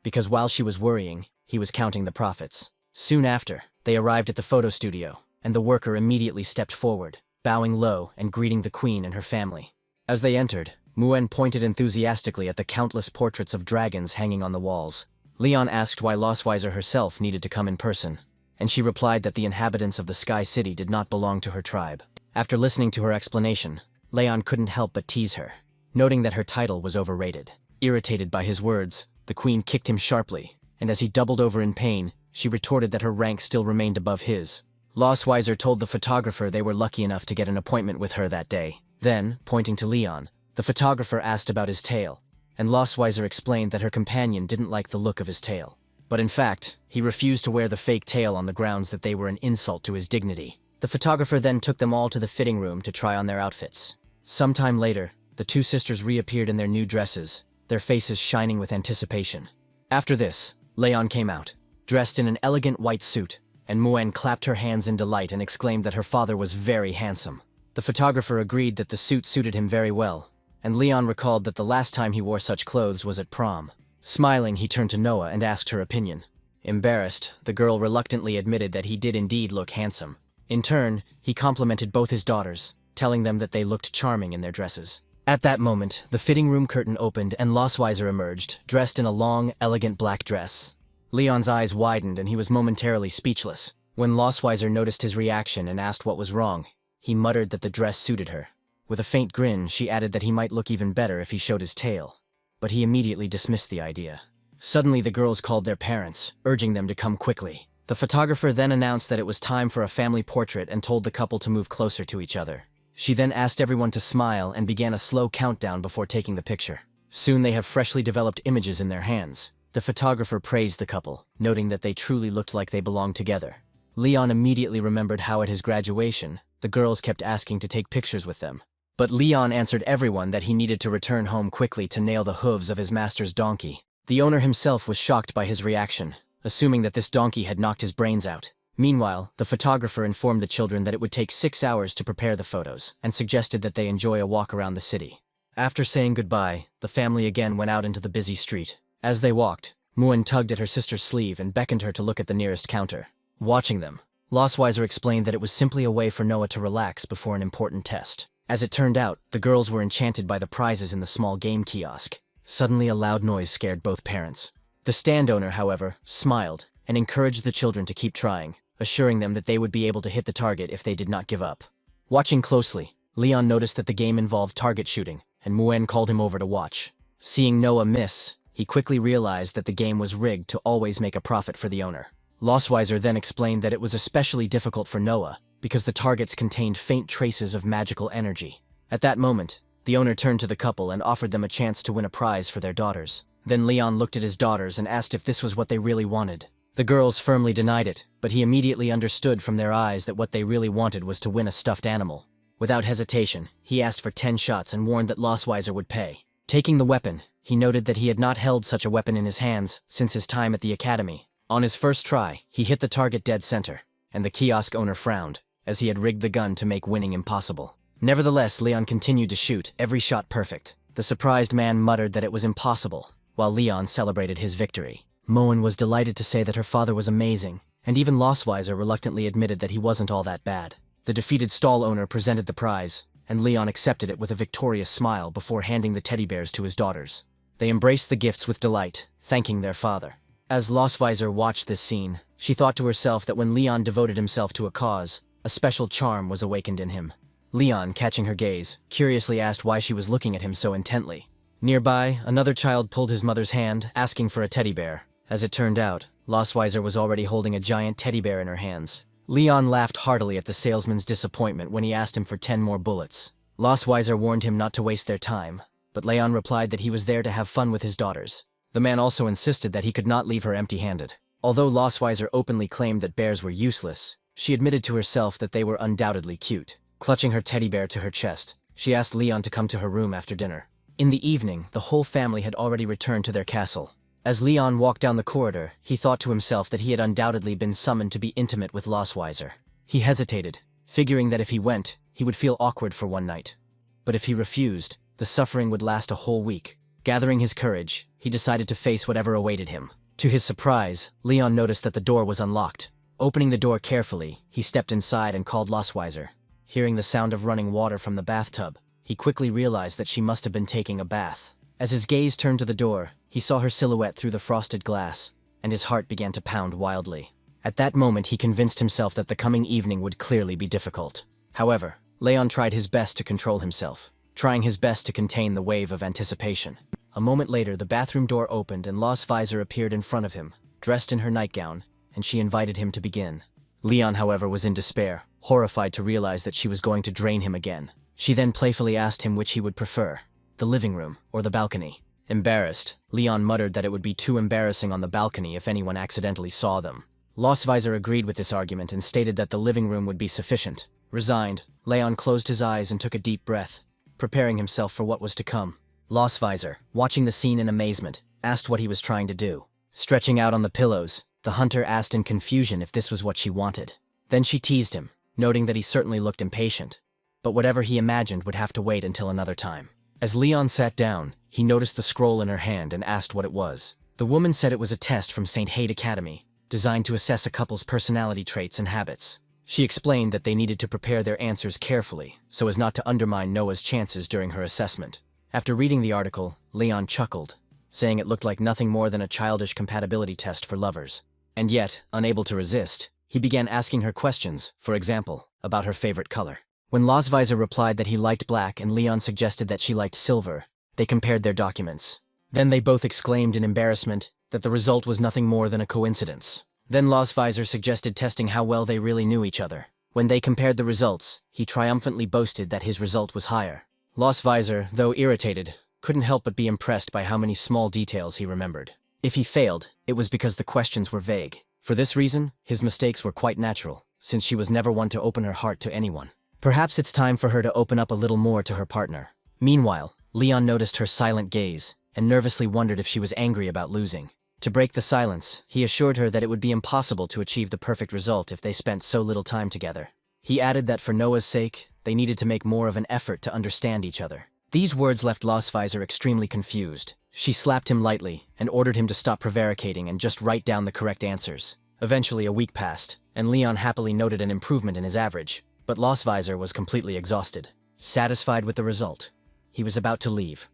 because while she was worrying, he was counting the profits. Soon after, they arrived at the photo studio, and the worker immediately stepped forward, bowing low and greeting the queen and her family. As they entered, Muen pointed enthusiastically at the countless portraits of dragons hanging on the walls. Leon asked why Lostweiser herself needed to come in person, and she replied that the inhabitants of the Sky City did not belong to her tribe. After listening to her explanation, Leon couldn't help but tease her, noting that her title was overrated. Irritated by his words, the queen kicked him sharply, and as he doubled over in pain, she retorted that her rank still remained above his. Lostweiser told the photographer they were lucky enough to get an appointment with her that day. Then, pointing to Leon, the photographer asked about his tail, and Lostweiser explained that her companion didn't like the look of his tail. But in fact, he refused to wear the fake tail on the grounds that they were an insult to his dignity. The photographer then took them all to the fitting room to try on their outfits. Sometime later, the two sisters reappeared in their new dresses, their faces shining with anticipation. After this, Leon came out, dressed in an elegant white suit, and Muen clapped her hands in delight and exclaimed that her father was very handsome. The photographer agreed that the suit suited him very well, and Leon recalled that the last time he wore such clothes was at prom. Smiling, he turned to Noah and asked her opinion. Embarrassed, the girl reluctantly admitted that he did indeed look handsome. In turn, he complimented both his daughters, telling them that they looked charming in their dresses. At that moment, the fitting room curtain opened and Lostweiser emerged, dressed in a long, elegant black dress. Leon's eyes widened and he was momentarily speechless. When Lostweiser noticed his reaction and asked what was wrong, he muttered that the dress suited her. With a faint grin, she added that he might look even better if he showed his tail. But he immediately dismissed the idea. Suddenly, the girls called their parents, urging them to come quickly. The photographer then announced that it was time for a family portrait and told the couple to move closer to each other. She then asked everyone to smile and began a slow countdown before taking the picture. Soon they have freshly developed images in their hands. The photographer praised the couple, noting that they truly looked like they belonged together. Leon immediately remembered how at his graduation, the girls kept asking to take pictures with them. But Leon answered everyone that he needed to return home quickly to nail the hooves of his master's donkey. The owner himself was shocked by his reaction, assuming that this donkey had knocked his brains out. Meanwhile, the photographer informed the children that it would take 6 hours to prepare the photos, and suggested that they enjoy a walk around the city. After saying goodbye, the family again went out into the busy street. As they walked, Muen tugged at her sister's sleeve and beckoned her to look at the nearest counter. Watching them, Lostweiser explained that it was simply a way for Noah to relax before an important test. As it turned out, the girls were enchanted by the prizes in the small game kiosk. Suddenly, a loud noise scared both parents. The stand owner, however, smiled and encouraged the children to keep trying, assuring them that they would be able to hit the target if they did not give up. Watching closely, Leon noticed that the game involved target shooting, and Muen called him over to watch. Seeing Noah miss, he quickly realized that the game was rigged to always make a profit for the owner. Lostweiser then explained that it was especially difficult for Noah because the targets contained faint traces of magical energy. At that moment, the owner turned to the couple and offered them a chance to win a prize for their daughters. Then Leon looked at his daughters and asked if this was what they really wanted. The girls firmly denied it, but he immediately understood from their eyes that what they really wanted was to win a stuffed animal. Without hesitation, he asked for 10 shots and warned that Lostweiser would pay. Taking the weapon, he noted that he had not held such a weapon in his hands since his time at the academy. On his first try, he hit the target dead center, and the kiosk owner frowned, as he had rigged the gun to make winning impossible. Nevertheless, Leon continued to shoot, every shot perfect. The surprised man muttered that it was impossible, while Leon celebrated his victory. Muen was delighted to say that her father was amazing, and even Lostweiser reluctantly admitted that he wasn't all that bad. The defeated stall owner presented the prize, and Leon accepted it with a victorious smile before handing the teddy bears to his daughters. They embraced the gifts with delight, thanking their father. As Lostweiser watched this scene, she thought to herself that when Leon devoted himself to a cause, a special charm was awakened in him. Leon, catching her gaze, curiously asked why she was looking at him so intently. Nearby, another child pulled his mother's hand, asking for a teddy bear. As it turned out, Lostweiser was already holding a giant teddy bear in her hands. Leon laughed heartily at the salesman's disappointment when he asked him for 10 more bullets. Lostweiser warned him not to waste their time, but Leon replied that he was there to have fun with his daughters. The man also insisted that he could not leave her empty-handed. Although Lostweiser openly claimed that bears were useless, she admitted to herself that they were undoubtedly cute. Clutching her teddy bear to her chest, she asked Leon to come to her room after dinner. In the evening, the whole family had already returned to their castle. As Leon walked down the corridor, he thought to himself that he had undoubtedly been summoned to be intimate with Lostweiser. He hesitated, figuring that if he went, he would feel awkward for one night. But if he refused, the the suffering would last a whole week. Gathering his courage, he decided to face whatever awaited him. To his surprise, Leon noticed that the door was unlocked. Opening the door carefully, he stepped inside and called Losweiser. Hearing the sound of running water from the bathtub, he quickly realized that she must have been taking a bath. As his gaze turned to the door, he saw her silhouette through the frosted glass, and his heart began to pound wildly. At that moment, he convinced himself that the coming evening would clearly be difficult. However, Leon tried his best to control himself, trying his best to contain the wave of anticipation. A moment later, the bathroom door opened and Losweiser appeared in front of him, dressed in her nightgown, and she invited him to begin. Leon, however, was in despair, horrified to realize that she was going to drain him again. She then playfully asked him which he would prefer, the living room or the balcony. Embarrassed, Leon muttered that it would be too embarrassing on the balcony if anyone accidentally saw them. Losweiser agreed with this argument and stated that the living room would be sufficient. Resigned, Leon closed his eyes and took a deep breath, preparing himself for what was to come. Losweiser, watching the scene in amazement, asked what he was trying to do. Stretching out on the pillows, the hunter asked in confusion if this was what she wanted. Then she teased him, noting that he certainly looked impatient. But whatever he imagined would have to wait until another time. As Leon sat down, he noticed the scroll in her hand and asked what it was. The woman said it was a test from St. Hate Academy, designed to assess a couple's personality traits and habits. She explained that they needed to prepare their answers carefully, so as not to undermine Noah's chances during her assessment. After reading the article, Leon chuckled, saying it looked like nothing more than a childish compatibility test for lovers. And yet, unable to resist, he began asking her questions, for example, about her favorite color. When Losweiser replied that he liked black and Leon suggested that she liked silver, they compared their documents. Then they both exclaimed in embarrassment that the result was nothing more than a coincidence. Then Losweiser suggested testing how well they really knew each other. When they compared the results, he triumphantly boasted that his result was higher. Losweiser, though irritated, couldn't help but be impressed by how many small details he remembered. If he failed, it was because the questions were vague. For this reason, his mistakes were quite natural, since she was never one to open her heart to anyone. Perhaps it's time for her to open up a little more to her partner. Meanwhile, Leon noticed her silent gaze, and nervously wondered if she was angry about losing. To break the silence, he assured her that it would be impossible to achieve the perfect result if they spent so little time together. He added that for Noah's sake, they needed to make more of an effort to understand each other. These words left Losweiser extremely confused. She slapped him lightly and ordered him to stop prevaricating and just write down the correct answers. Eventually, a week passed, and Leon happily noted an improvement in his average, but Losweiser was completely exhausted. Satisfied with the result, he was about to leave.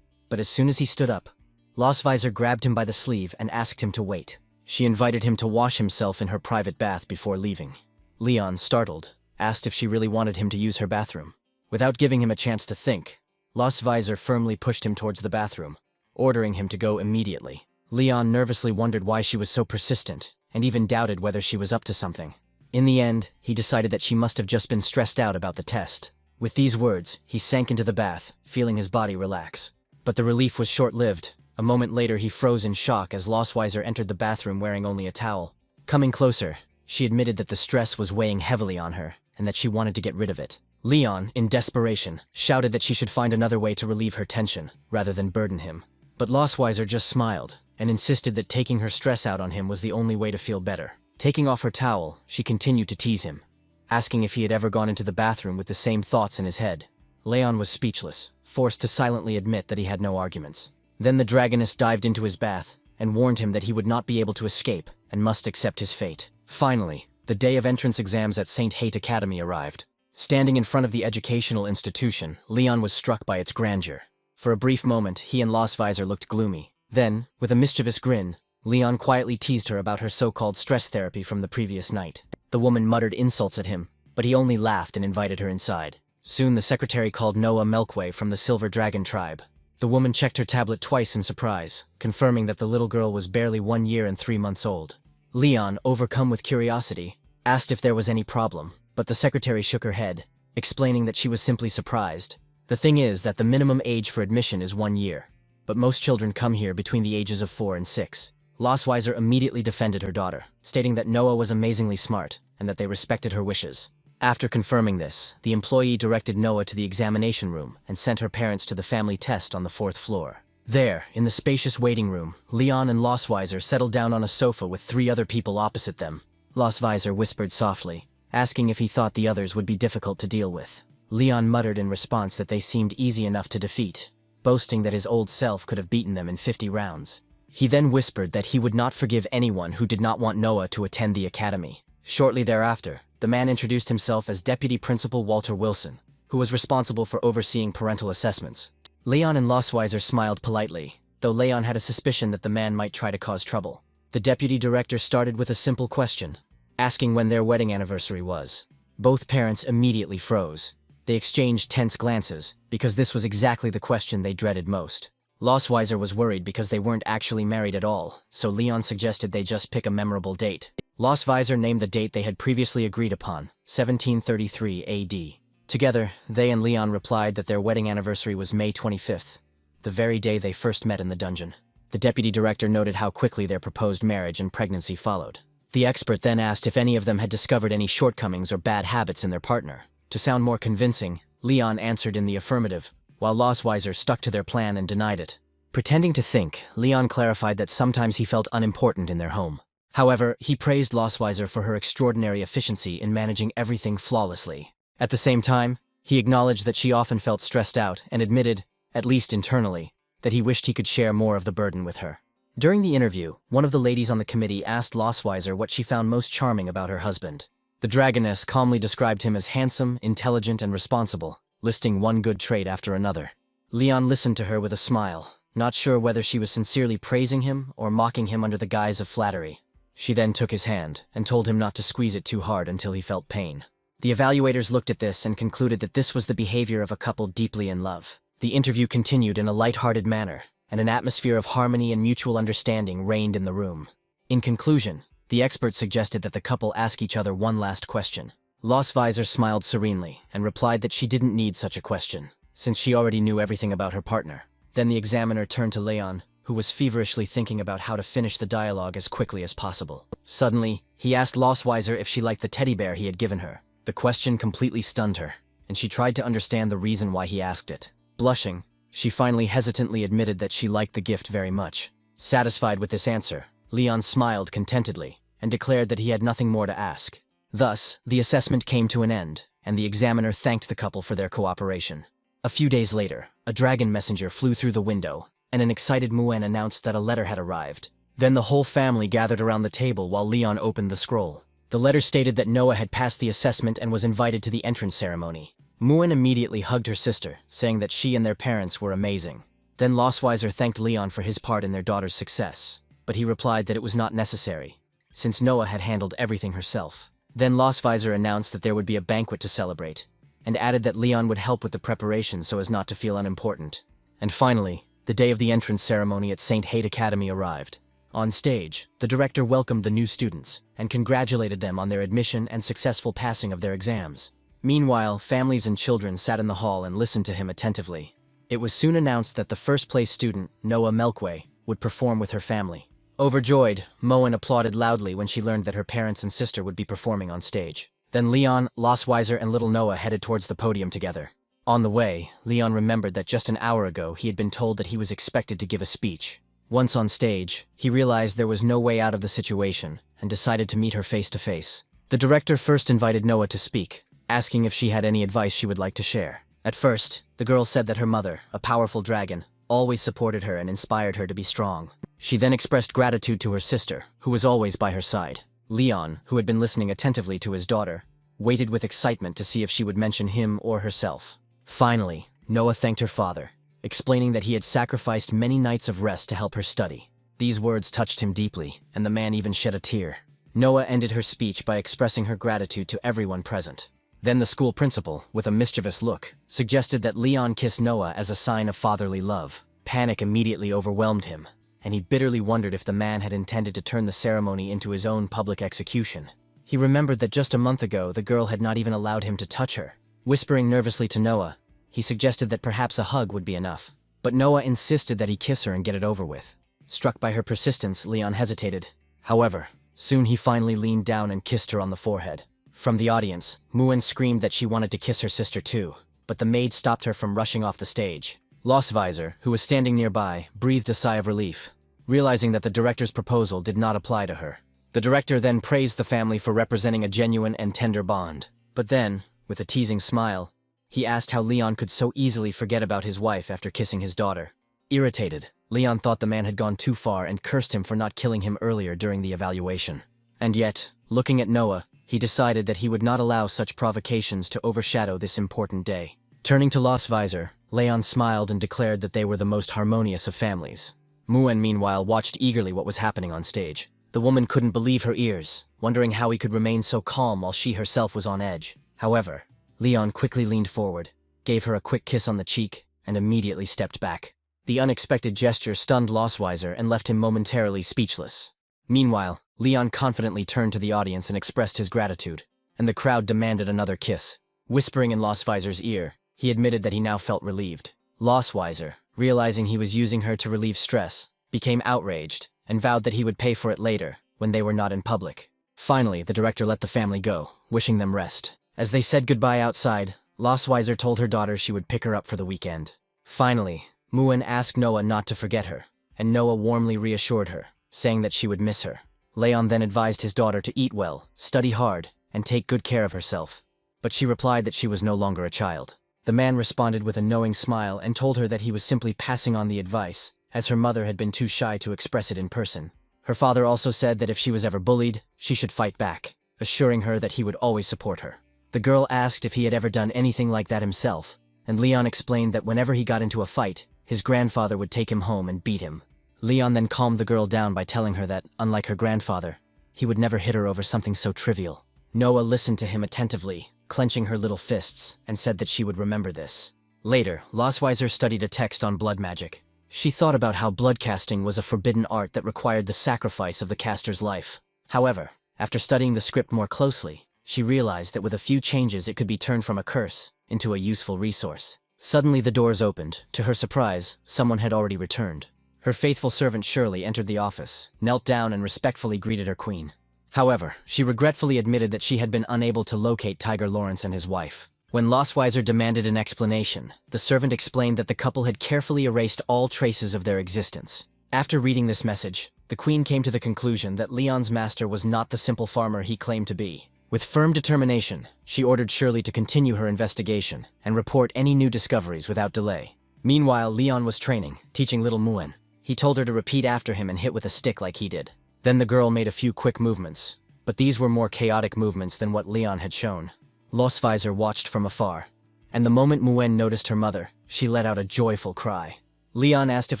But as soon as he stood up, Losweiser grabbed him by the sleeve and asked him to wait. She invited him to wash himself in her private bath before leaving. Leon, startled, asked if she really wanted him to use her bathroom. Without giving him a chance to think, Losweiser firmly pushed him towards the bathroom, ordering him to go immediately. Leon nervously wondered why she was so persistent, and even doubted whether she was up to something. In the end, he decided that she must have just been stressed out about the test. With these words, he sank into the bath, feeling his body relax. But the relief was short-lived. A moment later, he froze in shock as Losweiser entered the bathroom wearing only a towel. Coming closer, she admitted that the stress was weighing heavily on her, and that she wanted to get rid of it. Leon, in desperation, shouted that she should find another way to relieve her tension, rather than burden him. But Losweiser just smiled, and insisted that taking her stress out on him was the only way to feel better. Taking off her towel, she continued to tease him, asking if he had ever gone into the bathroom with the same thoughts in his head. Leon was speechless, forced to silently admit that he had no arguments. Then the dragoness dived into his bath, and warned him that he would not be able to escape, and must accept his fate. Finally, the day of entrance exams at St. Hate Academy arrived. Standing in front of the educational institution, Leon was struck by its grandeur. For a brief moment, he and Losweiser looked gloomy. Then, with a mischievous grin, Leon quietly teased her about her so-called stress therapy from the previous night. The woman muttered insults at him, but he only laughed and invited her inside. Soon the secretary called Noah Melkway from the Silver Dragon tribe. The woman checked her tablet twice in surprise, confirming that the little girl was barely 1 year and 3 months old. Leon, overcome with curiosity, asked if there was any problem, but the secretary shook her head, explaining that she was simply surprised. The thing is that the minimum age for admission is 1 year, but most children come here between the ages of 4 and 6. Losweiser immediately defended her daughter, stating that Noah was amazingly smart and that they respected her wishes. After confirming this, the employee directed Noah to the examination room and sent her parents to the family test on the 4th floor. There, in the spacious waiting room, Leon and Losweiser settled down on a sofa with 3 other people opposite them. Losweiser whispered softly, asking if he thought the others would be difficult to deal with. Leon muttered in response that they seemed easy enough to defeat, boasting that his old self could have beaten them in 50 rounds. He then whispered that he would not forgive anyone who did not want Noah to attend the academy. Shortly thereafter, the man introduced himself as Deputy Principal Walter Wilson, who was responsible for overseeing parental assessments. Leon and Losweiser smiled politely, though Leon had a suspicion that the man might try to cause trouble. The deputy director started with a simple question, asking when their wedding anniversary was. Both parents immediately froze. They exchanged tense glances, because this was exactly the question they dreaded most. Losweiser was worried because they weren't actually married at all, so Leon suggested they just pick a memorable date. Losweiser named the date they had previously agreed upon, 1733 AD. Together, they and Leon replied that their wedding anniversary was May 25th, the very day they first met in the dungeon. The deputy director noted how quickly their proposed marriage and pregnancy followed. The expert then asked if any of them had discovered any shortcomings or bad habits in their partner. To sound more convincing, Leon answered in the affirmative, while Losweiser stuck to their plan and denied it. Pretending to think, Leon clarified that sometimes he felt unimportant in their home. However, he praised Losweiser for her extraordinary efficiency in managing everything flawlessly. At the same time, he acknowledged that she often felt stressed out and admitted, at least internally, that he wished he could share more of the burden with her. During the interview, one of the ladies on the committee asked Losweiser what she found most charming about her husband. The dragoness calmly described him as handsome, intelligent, and responsible, listing one good trait after another. Leon listened to her with a smile, not sure whether she was sincerely praising him or mocking him under the guise of flattery. She then took his hand and told him not to squeeze it too hard until he felt pain. The evaluators looked at this and concluded that this was the behavior of a couple deeply in love. The interview continued in a light-hearted manner, and an atmosphere of harmony and mutual understanding reigned in the room. In conclusion, the expert suggested that the couple ask each other one last question. Losweiser smiled serenely and replied that she didn't need such a question, since she already knew everything about her partner. Then the examiner turned to Leon, who was feverishly thinking about how to finish the dialogue as quickly as possible. Suddenly, he asked Losweiser if she liked the teddy bear he had given her. The question completely stunned her, and she tried to understand the reason why he asked it. Blushing, she finally hesitantly admitted that she liked the gift very much. Satisfied with this answer, Leon smiled contentedly and declared that he had nothing more to ask. Thus, the assessment came to an end, and the examiner thanked the couple for their cooperation. A few days later, a dragon messenger flew through the window, and an excited Muen announced that a letter had arrived. Then the whole family gathered around the table while Leon opened the scroll. The letter stated that Noah had passed the assessment and was invited to the entrance ceremony. Muen immediately hugged her sister, saying that she and their parents were amazing. Then Losweiser thanked Leon for his part in their daughter's success, but he replied that it was not necessary, since Noah had handled everything herself. Then Losweiser announced that there would be a banquet to celebrate, and added that Leon would help with the preparations so as not to feel unimportant. And finally, the day of the entrance ceremony at St. Haight Academy arrived. On stage, the director welcomed the new students and congratulated them on their admission and successful passing of their exams. Meanwhile, families and children sat in the hall and listened to him attentively. It was soon announced that the first-place student, Noah Melkway, would perform with her family. Overjoyed, Moen applauded loudly when she learned that her parents and sister would be performing on stage. Then Leon, Losweiser, and little Noah headed towards the podium together. On the way, Leon remembered that just an hour ago he had been told that he was expected to give a speech. Once on stage, he realized there was no way out of the situation and decided to meet her face to face. The director first invited Noah to speak, asking if she had any advice she would like to share. At first, the girl said that her mother, a powerful dragon, always supported her and inspired her to be strong. She then expressed gratitude to her sister, who was always by her side. Leon, who had been listening attentively to his daughter, waited with excitement to see if she would mention him or herself. Finally, Noah thanked her father, explaining that he had sacrificed many nights of rest to help her study. These words touched him deeply, and the man even shed a tear. Noah ended her speech by expressing her gratitude to everyone present. Then the school principal, with a mischievous look, suggested that Leon kiss Noah as a sign of fatherly love. Panic immediately overwhelmed him, and he bitterly wondered if the man had intended to turn the ceremony into his own public execution. He remembered that just a month ago the girl had not even allowed him to touch her. Whispering nervously to Noah, he suggested that perhaps a hug would be enough. But Noah insisted that he kiss her and get it over with. Struck by her persistence, Leon hesitated. However, soon he finally leaned down and kissed her on the forehead. From the audience, Muen screamed that she wanted to kiss her sister too, but the maid stopped her from rushing off the stage. Losweiser, who was standing nearby, breathed a sigh of relief, realizing that the director's proposal did not apply to her. The director then praised the family for representing a genuine and tender bond. But then, with a teasing smile, He asked how Leon could so easily forget about his wife after kissing his daughter. Irritated, Leon thought the man had gone too far and cursed him for not killing him earlier during the evaluation. And yet, looking at Noah, he decided that he would not allow such provocations to overshadow this important day. Turning to Losvisor, Leon smiled and declared that they were the most harmonious of families. Muen, meanwhile, watched eagerly what was happening on stage. The woman couldn't believe her ears, wondering how he could remain so calm while she herself was on edge. However, Leon quickly leaned forward, gave her a quick kiss on the cheek, and immediately stepped back. The unexpected gesture stunned Losvisor and left him momentarily speechless. Meanwhile, Leon confidently turned to the audience and expressed his gratitude, and the crowd demanded another kiss. Whispering in Losvisor's ear, he admitted that he now felt relieved. Losvisor, realizing he was using her to relieve stress, became outraged and vowed that he would pay for it later, when they were not in public. Finally, the director let the family go, wishing them rest. As they said goodbye outside, Losvisor told her daughter she would pick her up for the weekend. Finally, Muen asked Noah not to forget her, and Noah warmly reassured her, saying that she would miss her. Leon then advised his daughter to eat well, study hard, and take good care of herself. But she replied that she was no longer a child. The man responded with a knowing smile and told her that he was simply passing on the advice, as her mother had been too shy to express it in person. Her father also said that if she was ever bullied, she should fight back, assuring her that he would always support her. The girl asked if he had ever done anything like that himself, and Leon explained that whenever he got into a fight, his grandfather would take him home and beat him. Leon then calmed the girl down by telling her that, unlike her grandfather, he would never hit her over something so trivial. Noah listened to him attentively, clenching her little fists, and said that she would remember this. Later, Losvisor studied a text on blood magic. She thought about how blood casting was a forbidden art that required the sacrifice of the caster's life. However, after studying the script more closely, she realized that with a few changes it could be turned from a curse into a useful resource. Suddenly the doors opened. To her surprise, someone had already returned. Her faithful servant Shirley entered the office, knelt down and respectfully greeted her queen. However, she regretfully admitted that she had been unable to locate Tiger Lawrence and his wife. When Losvisor demanded an explanation, the servant explained that the couple had carefully erased all traces of their existence. After reading this message, the queen came to the conclusion that Leon's master was not the simple farmer he claimed to be. With firm determination, she ordered Shirley to continue her investigation and report any new discoveries without delay. Meanwhile, Leon was training, teaching little Muen. He told her to repeat after him and hit with a stick like he did. Then the girl made a few quick movements, but these were more chaotic movements than what Leon had shown. Losvisor watched from afar, and the moment Muen noticed her mother, she let out a joyful cry. Leon asked if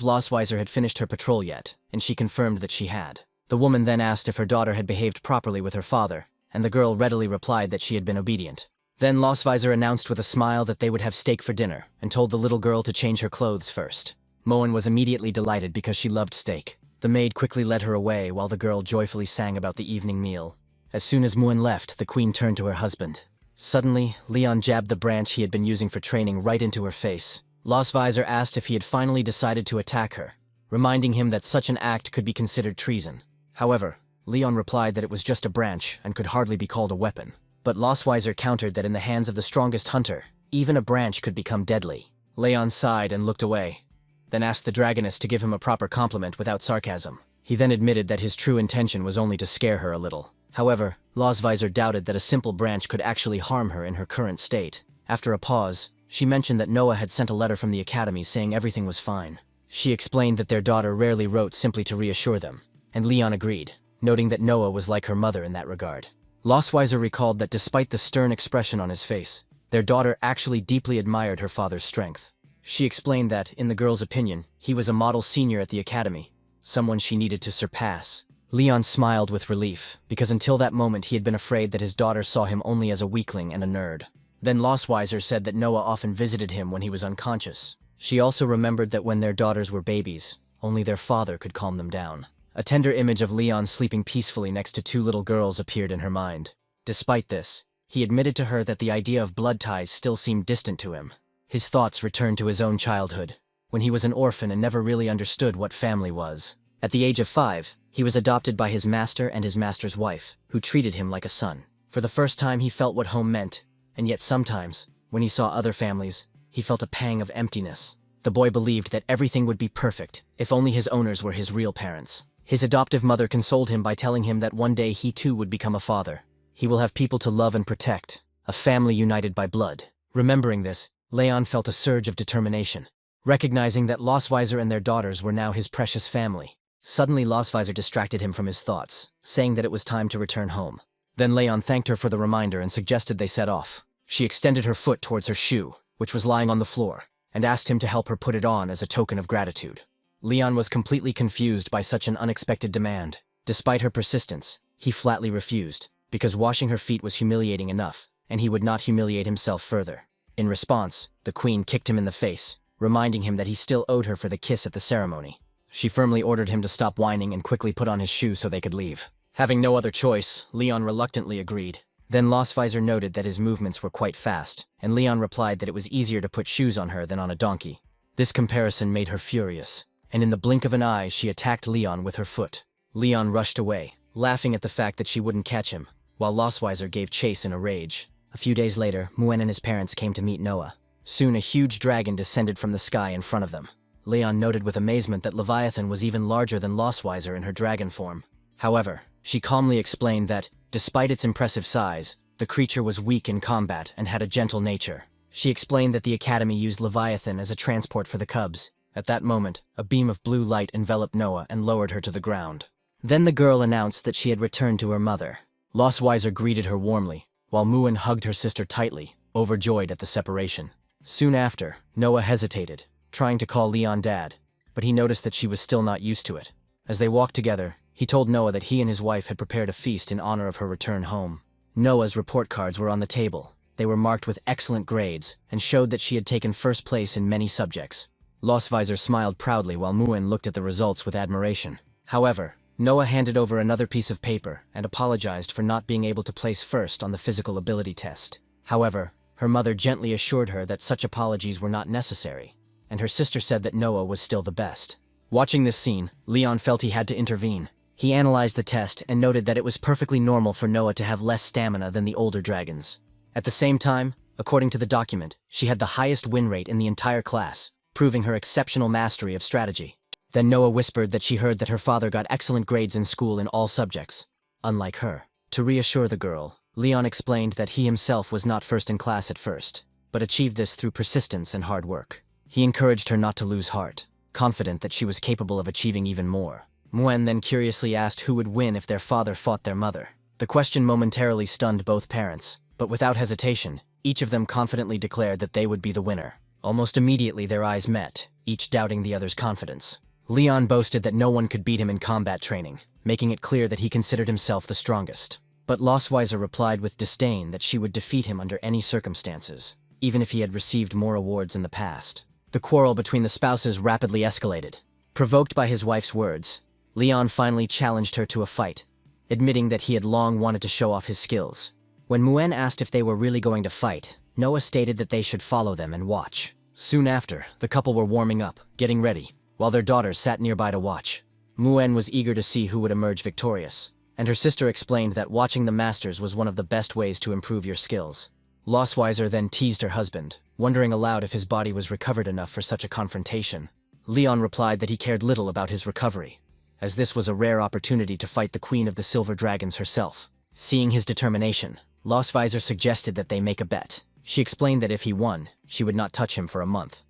Losvisor had finished her patrol yet, and she confirmed that she had. The woman then asked if her daughter had behaved properly with her father, and the girl readily replied that she had been obedient. Then Losvisor announced with a smile that they would have steak for dinner, and told the little girl to change her clothes first. Muen was immediately delighted because she loved steak. The maid quickly led her away while the girl joyfully sang about the evening meal. As soon as Muen left, the queen turned to her husband. Suddenly, Leon jabbed the branch he had been using for training right into her face. Losvisor asked if he had finally decided to attack her, reminding him that such an act could be considered treason. However, Leon replied that it was just a branch and could hardly be called a weapon. But Losvisor countered that in the hands of the strongest hunter, even a branch could become deadly. Leon sighed and looked away, then asked the dragoness to give him a proper compliment without sarcasm. He then admitted that his true intention was only to scare her a little. However, Losvisor doubted that a simple branch could actually harm her in her current state. After a pause, she mentioned that Noah had sent a letter from the academy saying everything was fine. She explained that their daughter rarely wrote simply to reassure them, and Leon agreed, noting that Noah was like her mother in that regard. Losvisor recalled that despite the stern expression on his face, their daughter actually deeply admired her father's strength. She explained that, in the girl's opinion, he was a model senior at the academy, someone she needed to surpass. Leon smiled with relief, because until that moment he had been afraid that his daughter saw him only as a weakling and a nerd. Then Losvisor said that Noah often visited him when he was unconscious. She also remembered that when their daughters were babies, only their father could calm them down. A tender image of Leon sleeping peacefully next to two little girls appeared in her mind. Despite this, he admitted to her that the idea of blood ties still seemed distant to him. His thoughts returned to his own childhood, when he was an orphan and never really understood what family was. At the age of 5, he was adopted by his master and his master's wife, who treated him like a son. For the first time he felt what home meant, and yet sometimes, when he saw other families, he felt a pang of emptiness. The boy believed that everything would be perfect if only his owners were his real parents. His adoptive mother consoled him by telling him that one day he too would become a father. He will have people to love and protect, a family united by blood, Remembering this, Leon felt a surge of determination, recognizing that Losweiser and their daughters were now his precious family. Suddenly Losweiser distracted him from his thoughts, saying that it was time to return home. Then Leon thanked her for the reminder and suggested they set off. She extended her foot towards her shoe, which was lying on the floor, and asked him to help her put it on as a token of gratitude. Leon was completely confused by such an unexpected demand. Despite her persistence, he flatly refused, because washing her feet was humiliating enough, and he would not humiliate himself further. In response, the queen kicked him in the face, reminding him that he still owed her for the kiss at the ceremony. She firmly ordered him to stop whining and quickly put on his shoes so they could leave. Having no other choice, Leon reluctantly agreed. Then Losweiser noted that his movements were quite fast, and Leon replied that it was easier to put shoes on her than on a donkey. This comparison made her furious, and in the blink of an eye she attacked Leon with her foot. Leon rushed away, laughing at the fact that she wouldn't catch him, while Losweiser gave chase in a rage. A few days later, Muen and his parents came to meet Noah. Soon a huge dragon descended from the sky in front of them. Leon noted with amazement that Leviathan was even larger than Losweiser in her dragon form. However, she calmly explained that, despite its impressive size, the creature was weak in combat and had a gentle nature. She explained that the Academy used Leviathan as a transport for the cubs. At that moment, a beam of blue light enveloped Noah and lowered her to the ground. Then the girl announced that she had returned to her mother. Losweiser greeted her warmly, while Muen hugged her sister tightly, overjoyed at the separation. Soon after, Noah hesitated, trying to call Leon Dad, but he noticed that she was still not used to it. As they walked together, he told Noah that he and his wife had prepared a feast in honor of her return home. Noah's report cards were on the table. They were marked with excellent grades and showed that she had taken first place in many subjects. Losweiser smiled proudly while Muen looked at the results with admiration. However, Noah handed over another piece of paper and apologized for not being able to place first on the physical ability test. However, her mother gently assured her that such apologies were not necessary, and her sister said that Noah was still the best. Watching this scene, Leon felt he had to intervene. He analyzed the test and noted that it was perfectly normal for Noah to have less stamina than the older dragons. At the same time, according to the document, she had the highest win rate in the entire class, proving her exceptional mastery of strategy. Then Noah whispered that she heard that her father got excellent grades in school in all subjects, unlike her. To reassure the girl, Leon explained that he himself was not first in class at first, but achieved this through persistence and hard work. He encouraged her not to lose heart, confident that she was capable of achieving even more. Muen then curiously asked who would win if their father fought their mother. The question momentarily stunned both parents, but without hesitation, each of them confidently declared that they would be the winner. Almost immediately their eyes met, each doubting the other's confidence. Leon boasted that no one could beat him in combat training, making it clear that he considered himself the strongest. But Losweiser replied with disdain that she would defeat him under any circumstances, even if he had received more awards in the past. The quarrel between the spouses rapidly escalated. Provoked by his wife's words, Leon finally challenged her to a fight, admitting that he had long wanted to show off his skills. When Muen asked if they were really going to fight, Noah stated that they should follow them and watch. Soon after, the couple were warming up, getting ready, while their daughters sat nearby to watch. Muen was eager to see who would emerge victorious, and her sister explained that watching the masters was one of the best ways to improve your skills. Losweiser then teased her husband, wondering aloud if his body was recovered enough for such a confrontation. Leon replied that he cared little about his recovery, as this was a rare opportunity to fight the Queen of the Silver Dragons herself. Seeing his determination, Losweiser suggested that they make a bet. She explained that if he won, she would not touch him for a month.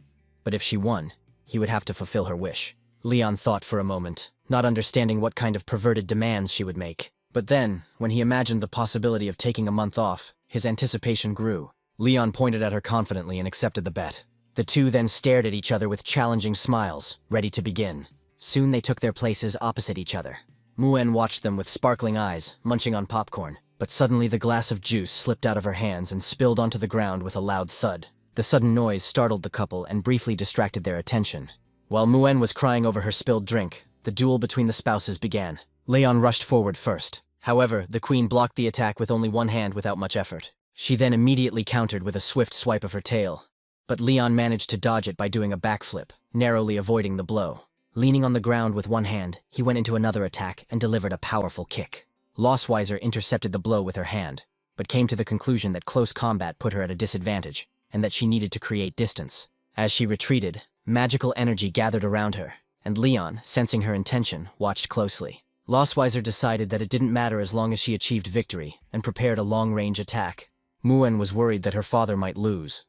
But if she won, he would have to fulfill her wish. Leon thought for a moment, not understanding what kind of perverted demands she would make. But then, when he imagined the possibility of taking a month off, his anticipation grew. Leon pointed at her confidently and accepted the bet. The two then stared at each other with challenging smiles, ready to begin. Soon they took their places opposite each other. Muen watched them with sparkling eyes, munching on popcorn. But suddenly the glass of juice slipped out of her hands and spilled onto the ground with a loud thud. The sudden noise startled the couple and briefly distracted their attention. While Muen was crying over her spilled drink, the duel between the spouses began. Leon rushed forward first. However, the queen blocked the attack with only one hand without much effort. She then immediately countered with a swift swipe of her tail. But Leon managed to dodge it by doing a backflip, narrowly avoiding the blow. Leaning on the ground with one hand, he went into another attack and delivered a powerful kick. Losweiser intercepted the blow with her hand, but came to the conclusion that close combat put her at a disadvantage, and that she needed to create distance. As she retreated, magical energy gathered around her, and Leon, sensing her intention, watched closely. Losweiser decided that it didn't matter as long as she achieved victory, and prepared a long-range attack. Muen was worried that her father might lose,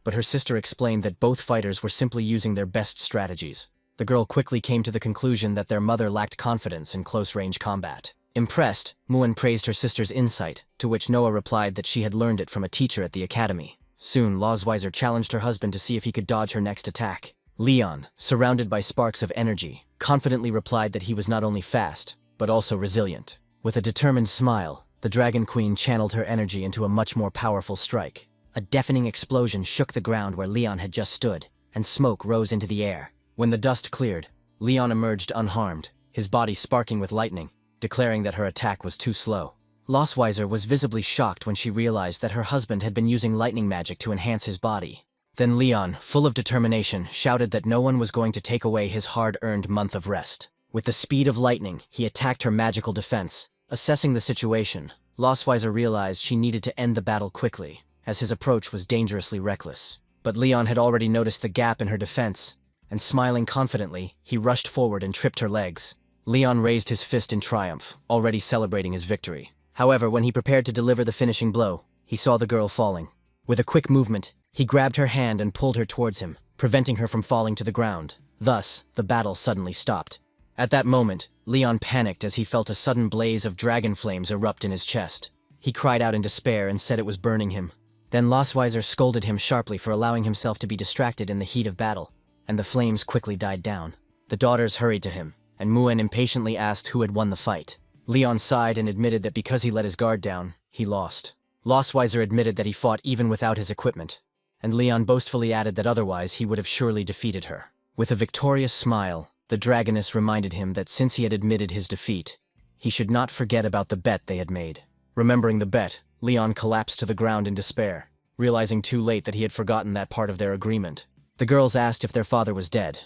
but her sister explained that both fighters were simply using their best strategies. The girl quickly came to the conclusion that their mother lacked confidence in close-range combat. Impressed, Muan praised her sister's insight, to which Noah replied that she had learned it from a teacher at the academy. Soon, Losweiser challenged her husband to see if he could dodge her next attack. Leon, surrounded by sparks of energy, confidently replied that he was not only fast, but also resilient. With a determined smile, the Dragon Queen channeled her energy into a much more powerful strike. A deafening explosion shook the ground where Leon had just stood, and smoke rose into the air. When the dust cleared, Leon emerged unharmed, his body sparking with lightning, declaring that her attack was too slow. Losweiser was visibly shocked when she realized that her husband had been using lightning magic to enhance his body. Then Leon, full of determination, shouted that no one was going to take away his hard-earned month of rest. With the speed of lightning, he attacked her magical defense. Assessing the situation, Losweiser realized she needed to end the battle quickly, as his approach was dangerously reckless. But Leon had already noticed the gap in her defense, and smiling confidently, he rushed forward and tripped her legs. Leon raised his fist in triumph, already celebrating his victory. However, when he prepared to deliver the finishing blow, he saw the girl falling. With a quick movement, he grabbed her hand and pulled her towards him, preventing her from falling to the ground. Thus, the battle suddenly stopped. At that moment, Leon panicked as he felt a sudden blaze of dragon flames erupt in his chest. He cried out in despair and said it was burning him. Then Losweiser scolded him sharply for allowing himself to be distracted in the heat of battle, and the flames quickly died down. The daughters hurried to him, and Muan impatiently asked who had won the fight. Leon sighed and admitted that because he let his guard down, he lost. Losweiser admitted that he fought even without his equipment, and Leon boastfully added that otherwise he would have surely defeated her. With a victorious smile, the dragoness reminded him that since he had admitted his defeat, he should not forget about the bet they had made. Remembering the bet, Leon collapsed to the ground in despair, realizing too late that he had forgotten that part of their agreement. The girls asked if their father was dead,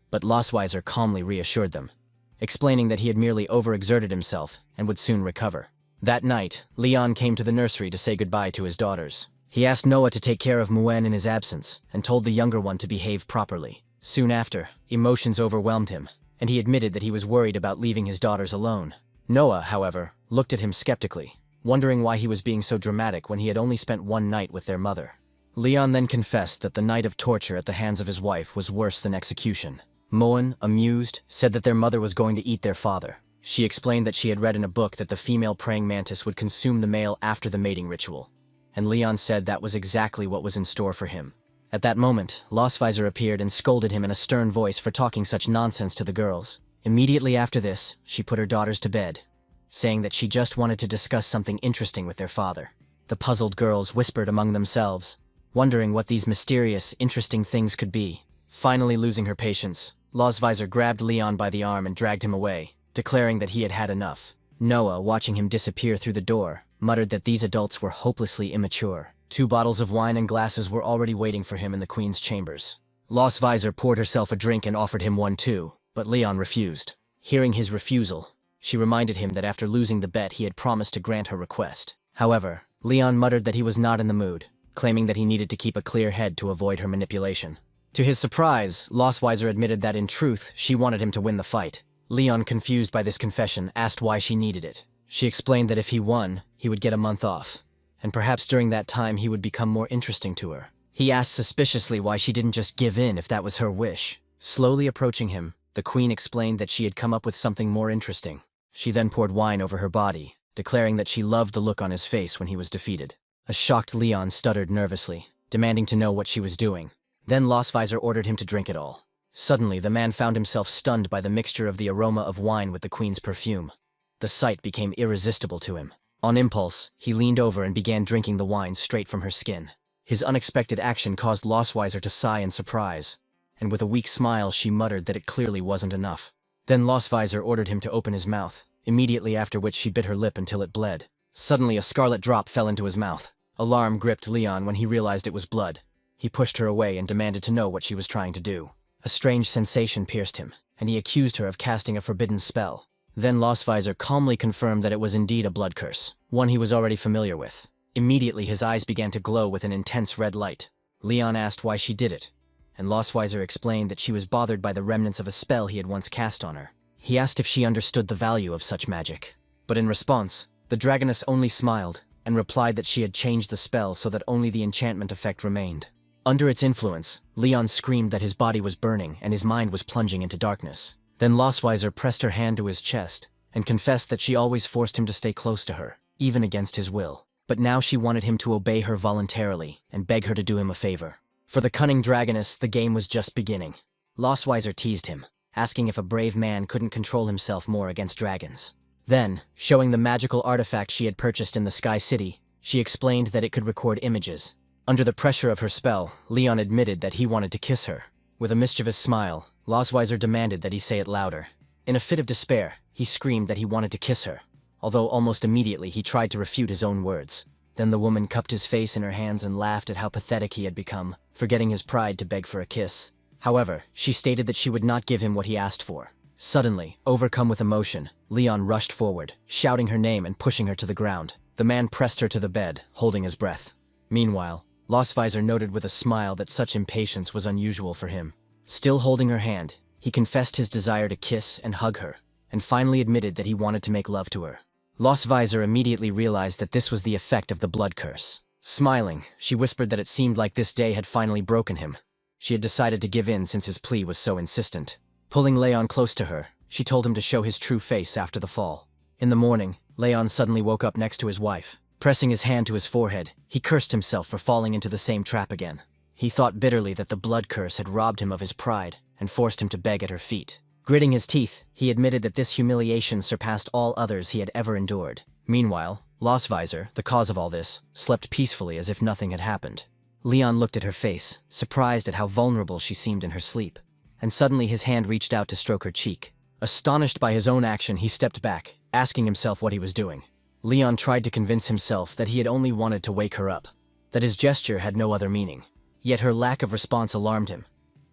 but Losweiser calmly reassured them, explaining that he had merely overexerted himself and would soon recover. That night, Leon came to the nursery to say goodbye to his daughters. He asked Noah to take care of Muan in his absence, and told the younger one to behave properly. Soon after, emotions overwhelmed him, and he admitted that he was worried about leaving his daughters alone. Noah, however, looked at him skeptically, wondering why he was being so dramatic when he had only spent one night with their mother. Leon then confessed that the night of torture at the hands of his wife was worse than execution. Muan, amused, said that their mother was going to eat their father. She explained that she had read in a book that the female praying mantis would consume the male after the mating ritual, and Leon said that was exactly what was in store for him. At that moment, Losweiser appeared and scolded him in a stern voice for talking such nonsense to the girls. Immediately after this, she put her daughters to bed, saying that she just wanted to discuss something interesting with their father. The puzzled girls whispered among themselves, wondering what these mysterious, interesting things could be. Finally losing her patience, Losweiser grabbed Leon by the arm and dragged him away, declaring that he had had enough. Noah, watching him disappear through the door, muttered that these adults were hopelessly immature. 2 bottles of wine and glasses were already waiting for him in the queen's chambers. Losweiser poured herself a drink and offered him one too, but Leon refused. Hearing his refusal, she reminded him that after losing the bet he had promised to grant her request. However, Leon muttered that he was not in the mood, claiming that he needed to keep a clear head to avoid her manipulation. To his surprise, Losweiser admitted that in truth she wanted him to win the fight. Leon, confused by this confession, asked why she needed it. She explained that if he won, he would get a month off, and perhaps during that time he would become more interesting to her. He asked suspiciously why she didn't just give in if that was her wish. Slowly approaching him, the queen explained that she had come up with something more interesting. She then poured wine over her body, declaring that she loved the look on his face when he was defeated. A shocked Leon stuttered nervously, demanding to know what she was doing. Then Losweiser ordered him to drink it all. Suddenly, the man found himself stunned by the mixture of the aroma of wine with the queen's perfume. The sight became irresistible to him. On impulse, he leaned over and began drinking the wine straight from her skin. His unexpected action caused Losweiser to sigh in surprise, and with a weak smile she muttered that it clearly wasn't enough. Then Losweiser ordered him to open his mouth, immediately after which she bit her lip until it bled. Suddenly a scarlet drop fell into his mouth. Alarm gripped Leon when he realized it was blood. He pushed her away and demanded to know what she was trying to do. A strange sensation pierced him, and he accused her of casting a forbidden spell. Then Losweiser calmly confirmed that it was indeed a blood curse, one he was already familiar with. Immediately his eyes began to glow with an intense red light. Leon asked why she did it, and Losweiser explained that she was bothered by the remnants of a spell he had once cast on her. He asked if she understood the value of such magic, but in response, the dragoness only smiled and replied that she had changed the spell so that only the enchantment effect remained. Under its influence, Leon screamed that his body was burning and his mind was plunging into darkness. Then Lostweiser pressed her hand to his chest and confessed that she always forced him to stay close to her, even against his will. But now she wanted him to obey her voluntarily and beg her to do him a favor. For the cunning dragoness, the game was just beginning. Lostweiser teased him, asking if a brave man couldn't control himself more against dragons. Then, showing the magical artifact she had purchased in the Sky City, she explained that it could record images. Under the pressure of her spell, Leon admitted that he wanted to kiss her. With a mischievous smile, Lostweiser demanded that he say it louder. In a fit of despair, he screamed that he wanted to kiss her, although almost immediately he tried to refute his own words. Then the woman cupped his face in her hands and laughed at how pathetic he had become, forgetting his pride to beg for a kiss. However, she stated that she would not give him what he asked for. Suddenly, overcome with emotion, Leon rushed forward, shouting her name and pushing her to the ground. The man pressed her to the bed, holding his breath. Meanwhile, Lostweiser noted with a smile that such impatience was unusual for him. Still holding her hand, he confessed his desire to kiss and hug her, and finally admitted that he wanted to make love to her. Lostweiser immediately realized that this was the effect of the blood curse. Smiling, she whispered that it seemed like this day had finally broken him. She had decided to give in since his plea was so insistent. Pulling Leon close to her, she told him to show his true face after the fall. In the morning, Leon suddenly woke up next to his wife. Pressing his hand to his forehead, he cursed himself for falling into the same trap again. He thought bitterly that the blood curse had robbed him of his pride and forced him to beg at her feet. Gritting his teeth, he admitted that this humiliation surpassed all others he had ever endured. Meanwhile, Lostweiser, the cause of all this, slept peacefully as if nothing had happened. Leon looked at her face, surprised at how vulnerable she seemed in her sleep, and suddenly his hand reached out to stroke her cheek. Astonished by his own action, he stepped back, asking himself what he was doing. Leon tried to convince himself that he had only wanted to wake her up, that his gesture had no other meaning. Yet her lack of response alarmed him,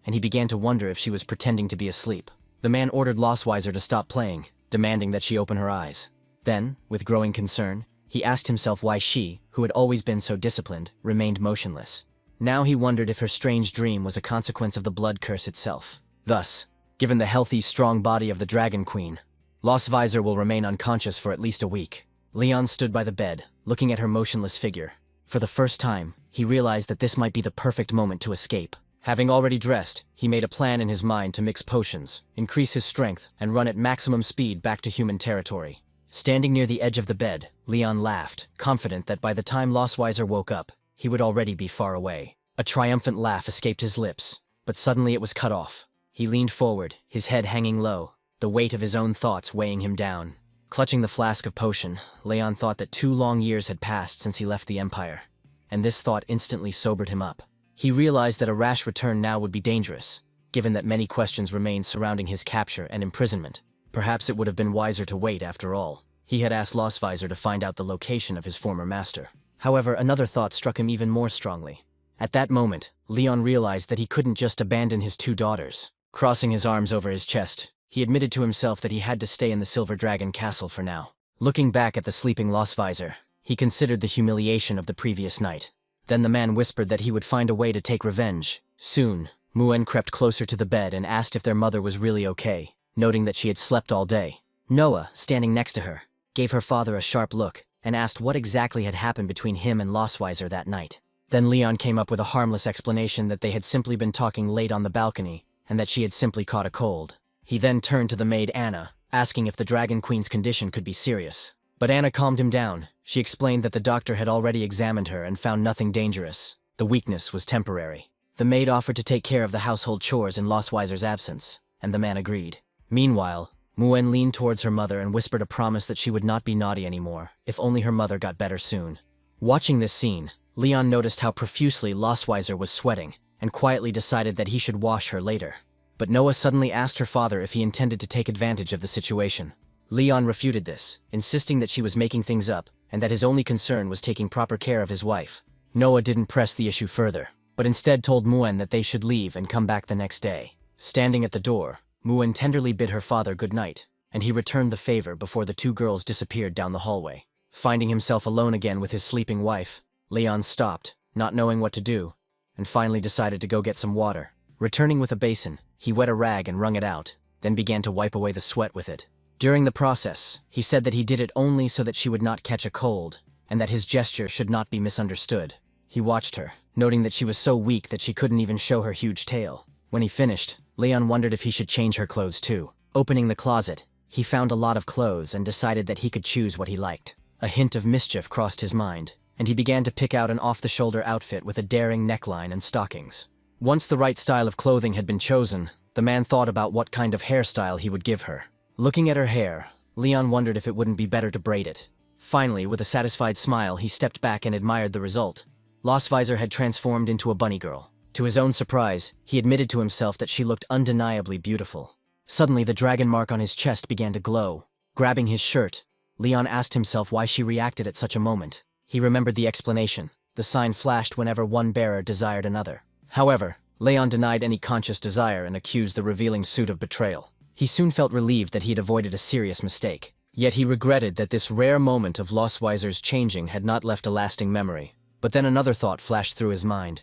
and he began to wonder if she was pretending to be asleep. The man ordered Lostweiser to stop playing, demanding that she open her eyes. Then, with growing concern, he asked himself why she, who had always been so disciplined, remained motionless. Now he wondered if her strange dream was a consequence of the blood curse itself. Thus, given the healthy, strong body of the Dragon Queen, Lostweiser will remain unconscious for at least a week. Leon stood by the bed, looking at her motionless figure. For the first time, he realized that this might be the perfect moment to escape. Having already dressed, he made a plan in his mind to mix potions, increase his strength, and run at maximum speed back to human territory. Standing near the edge of the bed, Leon laughed, confident that by the time Lostweiser woke up, he would already be far away. A triumphant laugh escaped his lips, but suddenly it was cut off. He leaned forward, his head hanging low, the weight of his own thoughts weighing him down. Clutching the flask of potion, Leon thought that 2 long years had passed since he left the Empire, and this thought instantly sobered him up. He realized that a rash return now would be dangerous, given that many questions remained surrounding his capture and imprisonment. Perhaps it would have been wiser to wait after all. He had asked Lostweiser to find out the location of his former master. However, another thought struck him even more strongly. At that moment, Leon realized that he couldn't just abandon his 2 daughters. Crossing his arms over his chest, he admitted to himself that he had to stay in the Silver Dragon Castle for now. Looking back at the sleeping Lostweiser, he considered the humiliation of the previous night. Then the man whispered that he would find a way to take revenge. Soon, Muen crept closer to the bed and asked if their mother was really okay, noting that she had slept all day. Noah, standing next to her, gave her father a sharp look and asked what exactly had happened between him and Lostweiser that night. Then Leon came up with a harmless explanation that they had simply been talking late on the balcony and that she had simply caught a cold. He then turned to the maid Anna, asking if the Dragon Queen's condition could be serious. But Anna calmed him down. She explained that the doctor had already examined her and found nothing dangerous. The weakness was temporary. The maid offered to take care of the household chores in Lostweiser's absence, and the man agreed. Meanwhile, Muen leaned towards her mother and whispered a promise that she would not be naughty anymore, if only her mother got better soon. Watching this scene, Leon noticed how profusely Lostweiser was sweating, and quietly decided that he should wash her later. But Noah suddenly asked her father if he intended to take advantage of the situation. Leon refuted this, insisting that she was making things up, and that his only concern was taking proper care of his wife. Noah didn't press the issue further, but instead told Muen that they should leave and come back the next day. Standing at the door, Muen tenderly bid her father good night, and he returned the favor before the 2 girls disappeared down the hallway. Finding himself alone again with his sleeping wife, Leon stopped, not knowing what to do, and finally decided to go get some water. Returning with a basin, he wet a rag and wrung it out, then began to wipe away the sweat with it. During the process, he said that he did it only so that she would not catch a cold, and that his gesture should not be misunderstood. He watched her, noting that she was so weak that she couldn't even show her huge tail. When he finished, Leon wondered if he should change her clothes too. Opening the closet, he found a lot of clothes and decided that he could choose what he liked. A hint of mischief crossed his mind, and he began to pick out an off-the-shoulder outfit with a daring neckline and stockings. Once the right style of clothing had been chosen, the man thought about what kind of hairstyle he would give her. Looking at her hair, Leon wondered if it wouldn't be better to braid it. Finally, with a satisfied smile, he stepped back and admired the result. Lostvisor had transformed into a bunny girl. To his own surprise, he admitted to himself that she looked undeniably beautiful. Suddenly, the dragon mark on his chest began to glow. Grabbing his shirt, Leon asked himself why she reacted at such a moment. He remembered the explanation. The sign flashed whenever one bearer desired another. However, Leon denied any conscious desire and accused the revealing suit of betrayal. He soon felt relieved that he had avoided a serious mistake. Yet he regretted that this rare moment of Lostvisor's changing had not left a lasting memory. But then another thought flashed through his mind.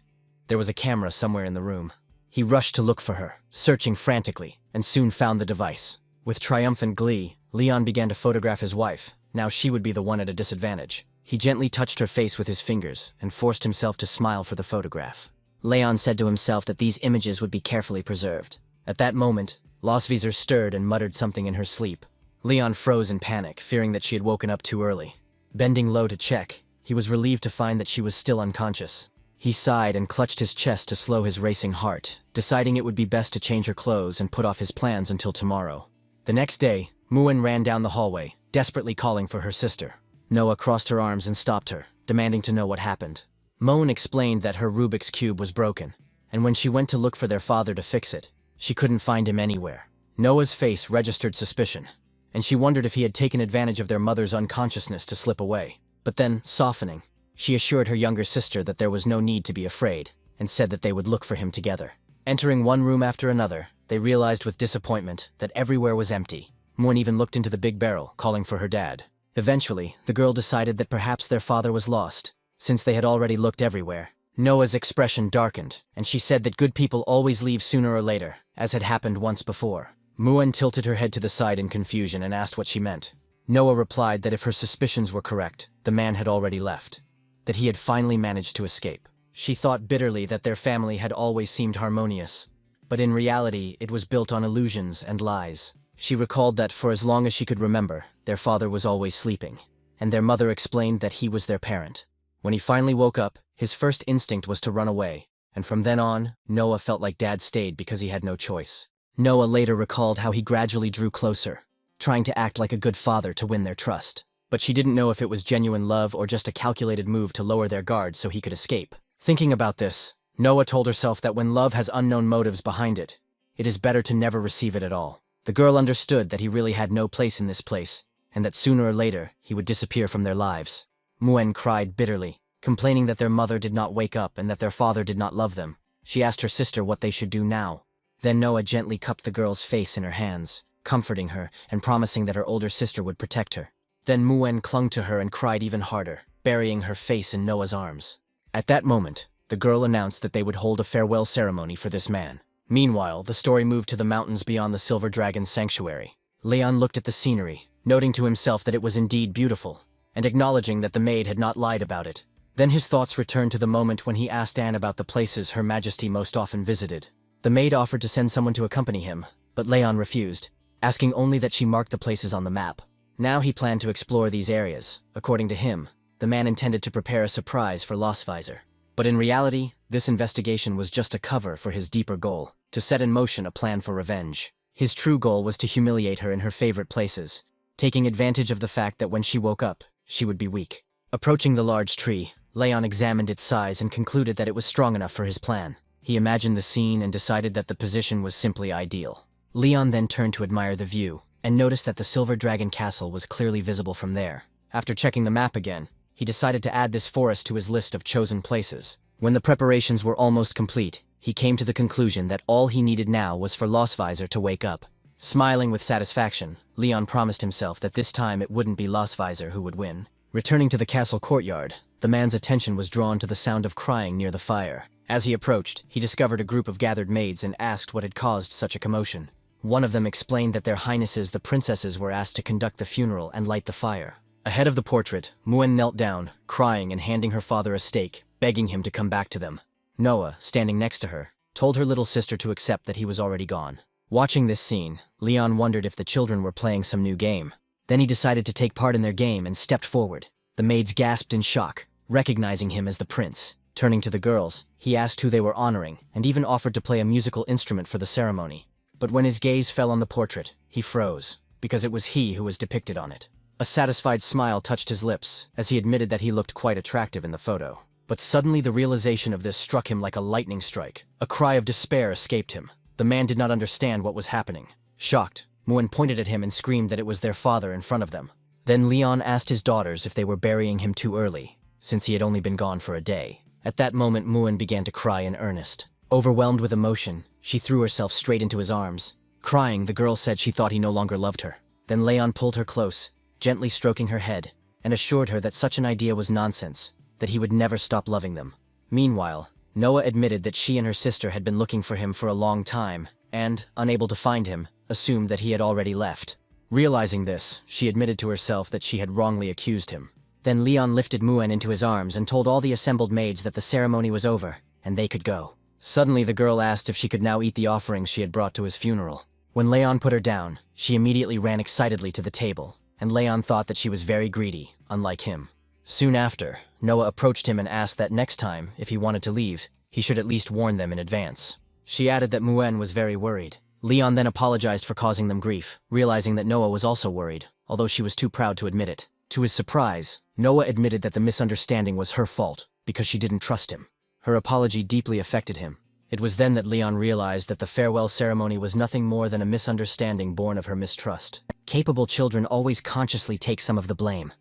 There was a camera somewhere in the room. He rushed to look for her, searching frantically, and soon found the device. With triumphant glee, Leon began to photograph his wife. Now she would be the one at a disadvantage. He gently touched her face with his fingers and forced himself to smile for the photograph. Leon said to himself that these images would be carefully preserved. At that moment, Lostvisor stirred and muttered something in her sleep. Leon froze in panic, fearing that she had woken up too early. Bending low to check, he was relieved to find that she was still unconscious. He sighed and clutched his chest to slow his racing heart, deciding it would be best to change her clothes and put off his plans until tomorrow. The next day, Muin ran down the hallway, desperately calling for her sister. Noah crossed her arms and stopped her, demanding to know what happened. Moan explained that her Rubik's Cube was broken, and when she went to look for their father to fix it, she couldn't find him anywhere. Noah's face registered suspicion, and she wondered if he had taken advantage of their mother's unconsciousness to slip away. But then, softening, she assured her younger sister that there was no need to be afraid, and said that they would look for him together. Entering one room after another, they realized with disappointment that everywhere was empty. Moon even looked into the big barrel, calling for her dad. Eventually, the girl decided that perhaps their father was lost, since they had already looked everywhere. Noah's expression darkened, and she said that good people always leave sooner or later, as had happened once before. Muan tilted her head to the side in confusion and asked what she meant. Noah replied that if her suspicions were correct, the man had already left, that he had finally managed to escape. She thought bitterly that their family had always seemed harmonious, but in reality it was built on illusions and lies. She recalled that for as long as she could remember, their father was always sleeping, and their mother explained that he was their parent. When he finally woke up, his first instinct was to run away, and from then on, Noah felt like Dad stayed because he had no choice. Noah later recalled how he gradually drew closer, trying to act like a good father to win their trust. But she didn't know if it was genuine love or just a calculated move to lower their guard so he could escape. Thinking about this, Noah told herself that when love has unknown motives behind it, it is better to never receive it at all. The girl understood that he really had no place in this place, and that sooner or later he would disappear from their lives. Muen cried bitterly, complaining that their mother did not wake up and that their father did not love them. She asked her sister what they should do now. Then Noah gently cupped the girl's face in her hands, comforting her and promising that her older sister would protect her. Then Muen clung to her and cried even harder, burying her face in Noah's arms. At that moment, the girl announced that they would hold a farewell ceremony for this man. Meanwhile, the story moved to the mountains beyond the Silver Dragon's sanctuary. Leon looked at the scenery, noting to himself that it was indeed beautiful, and acknowledging that the maid had not lied about it. Then his thoughts returned to the moment when he asked Anne about the places Her Majesty most often visited. The maid offered to send someone to accompany him, but Leon refused, asking only that she mark the places on the map. Now he planned to explore these areas. According to him, the man intended to prepare a surprise for Lostvisor. But in reality, this investigation was just a cover for his deeper goal, to set in motion a plan for revenge. His true goal was to humiliate her in her favorite places, taking advantage of the fact that when she woke up, she would be weak. Approaching the large tree, Leon examined its size and concluded that it was strong enough for his plan. He imagined the scene and decided that the position was simply ideal. Leon then turned to admire the view, and noticed that the Silver Dragon Castle was clearly visible from there. After checking the map again, he decided to add this forest to his list of chosen places. When the preparations were almost complete, he came to the conclusion that all he needed now was for Lostvisor to wake up. Smiling with satisfaction, Leon promised himself that this time it wouldn't be Lostvisor who would win. Returning to the castle courtyard, the man's attention was drawn to the sound of crying near the fire. As he approached, he discovered a group of gathered maids and asked what had caused such a commotion. One of them explained that their highnesses the princesses were asked to conduct the funeral and light the fire. Ahead of the portrait, Muen knelt down, crying and handing her father a stake, begging him to come back to them. Noah, standing next to her, told her little sister to accept that he was already gone. Watching this scene, Leon wondered if the children were playing some new game. Then he decided to take part in their game and stepped forward. The maids gasped in shock, recognizing him as the prince. Turning to the girls, he asked who they were honoring and even offered to play a musical instrument for the ceremony. But when his gaze fell on the portrait, he froze, because it was he who was depicted on it. A satisfied smile touched his lips as he admitted that he looked quite attractive in the photo. But suddenly the realization of this struck him like a lightning strike. A cry of despair escaped him. The man did not understand what was happening. Shocked, Muin pointed at him and screamed that it was their father in front of them. Then Leon asked his daughters if they were burying him too early, since he had only been gone for a day. At that moment, Muin began to cry in earnest. Overwhelmed with emotion, she threw herself straight into his arms. Crying, the girl said she thought he no longer loved her. Then Leon pulled her close, gently stroking her head, and assured her that such an idea was nonsense, that he would never stop loving them. Meanwhile, Noah admitted that she and her sister had been looking for him for a long time, and, unable to find him, assumed that he had already left. Realizing this, she admitted to herself that she had wrongly accused him. Then Leon lifted Muin into his arms and told all the assembled maids that the ceremony was over, and they could go. Suddenly the girl asked if she could now eat the offerings she had brought to his funeral. When Leon put her down, she immediately ran excitedly to the table, and Leon thought that she was very greedy, unlike him. Soon after, Noah approached him and asked that next time, if he wanted to leave, he should at least warn them in advance. She added that Muin was very worried. Leon then apologized for causing them grief, realizing that Noah was also worried, although she was too proud to admit it. To his surprise, Noah admitted that the misunderstanding was her fault, because she didn't trust him. Her apology deeply affected him. It was then that Leon realized that the farewell ceremony was nothing more than a misunderstanding born of her mistrust. Capable children always consciously take some of the blame.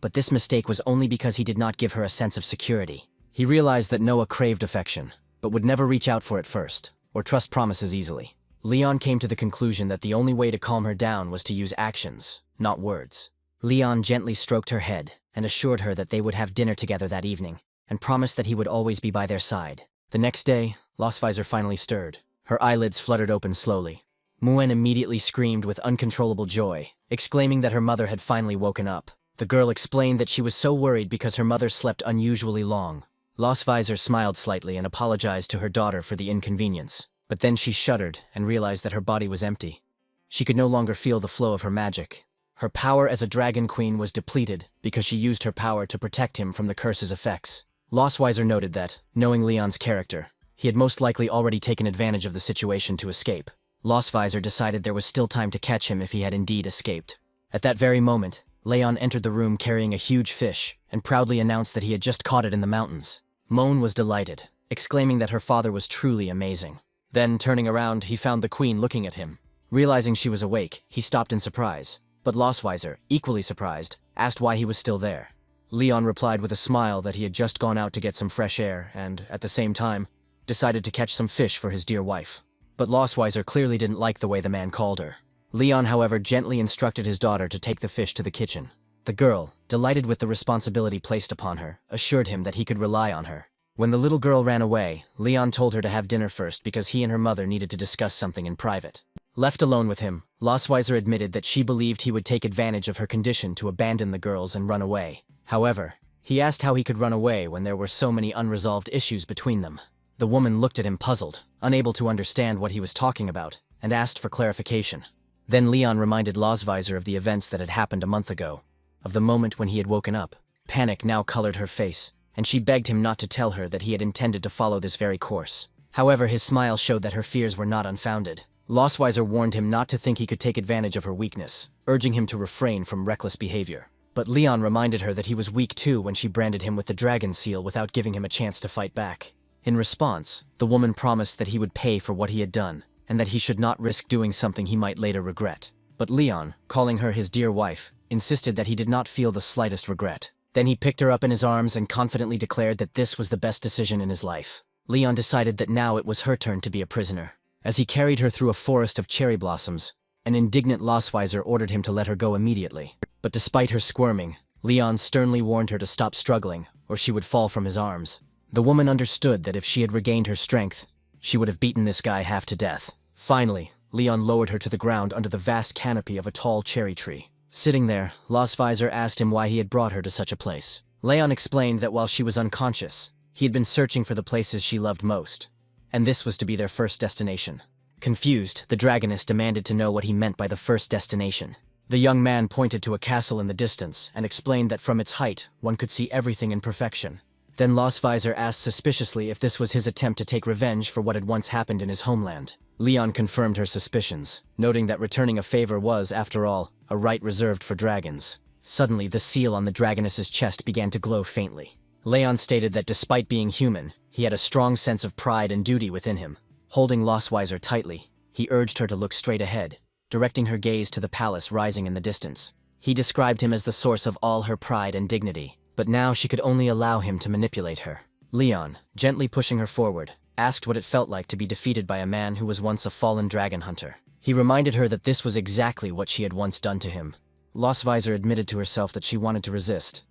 But this mistake was only because he did not give her a sense of security. He realized that Noah craved affection, but would never reach out for it first, or trust promises easily. Leon came to the conclusion that the only way to calm her down was to use actions, not words. Leon gently stroked her head and assured her that they would have dinner together that evening, and promised that he would always be by their side. The next day, Losvisor finally stirred. Her eyelids fluttered open slowly. Muin immediately screamed with uncontrollable joy, exclaiming that her mother had finally woken up. The girl explained that she was so worried because her mother slept unusually long. Losvisor smiled slightly and apologized to her daughter for the inconvenience, but then she shuddered and realized that her body was empty. She could no longer feel the flow of her magic. Her power as a dragon queen was depleted because she used her power to protect him from the curse's effects. Losvisor noted that, knowing Leon's character, he had most likely already taken advantage of the situation to escape. Losvisor decided there was still time to catch him if he had indeed escaped. At that very moment, Leon entered the room carrying a huge fish and proudly announced that he had just caught it in the mountains. Moan was delighted, exclaiming that her father was truly amazing. Then, turning around, he found the queen looking at him. Realizing she was awake, he stopped in surprise, but Losvisor, equally surprised, asked why he was still there. Leon replied with a smile that he had just gone out to get some fresh air and, at the same time, decided to catch some fish for his dear wife. But Losvisor clearly didn't like the way the man called her. Leon, however, gently instructed his daughter to take the fish to the kitchen. The girl, delighted with the responsibility placed upon her, assured him that he could rely on her. When the little girl ran away, Leon told her to have dinner first because he and her mother needed to discuss something in private. Left alone with him, Losvisor admitted that she believed he would take advantage of her condition to abandon the girls and run away. However, he asked how he could run away when there were so many unresolved issues between them. The woman looked at him puzzled, unable to understand what he was talking about, and asked for clarification. Then Leon reminded Losvisor of the events that had happened a month ago, of the moment when he had woken up. Panic now colored her face, and she begged him not to tell her that he had intended to follow this very course. However, his smile showed that her fears were not unfounded. Losvisor warned him not to think he could take advantage of her weakness, urging him to refrain from reckless behavior. But Leon reminded her that he was weak too when she branded him with the dragon seal without giving him a chance to fight back. In response, the woman promised that he would pay for what he had done, and that he should not risk doing something he might later regret. But Leon, calling her his dear wife, insisted that he did not feel the slightest regret. Then he picked her up in his arms and confidently declared that this was the best decision in his life. Leon decided that now it was her turn to be a prisoner. As he carried her through a forest of cherry blossoms, an indignant Losvisor ordered him to let her go immediately. But despite her squirming, Leon sternly warned her to stop struggling, or she would fall from his arms. The woman understood that if she had regained her strength, she would have beaten this guy half to death. Finally, Leon lowered her to the ground under the vast canopy of a tall cherry tree. Sitting there, Losvisor asked him why he had brought her to such a place. Leon explained that while she was unconscious, He had been searching for the places she loved most, and this was to be their first destination. Confused, the dragoness demanded to know what he meant by the first destination. The young man pointed to a castle in the distance and explained that from its height, one could see everything in perfection. Then Losvisor asked suspiciously if this was his attempt to take revenge for what had once happened in his homeland. Leon confirmed her suspicions, noting that returning a favor was, after all, a right reserved for dragons. Suddenly, the seal on the dragoness's chest began to glow faintly. Leon stated that despite being human, he had a strong sense of pride and duty within him. Holding Losvisor tightly, he urged her to look straight ahead, directing her gaze to the palace rising in the distance. He described him as the source of all her pride and dignity, but now she could only allow him to manipulate her. Leon, gently pushing her forward, asked what it felt like to be defeated by a man who was once a fallen dragon hunter. He reminded her that this was exactly what she had once done to him. Losvisor admitted to herself that she wanted to resist,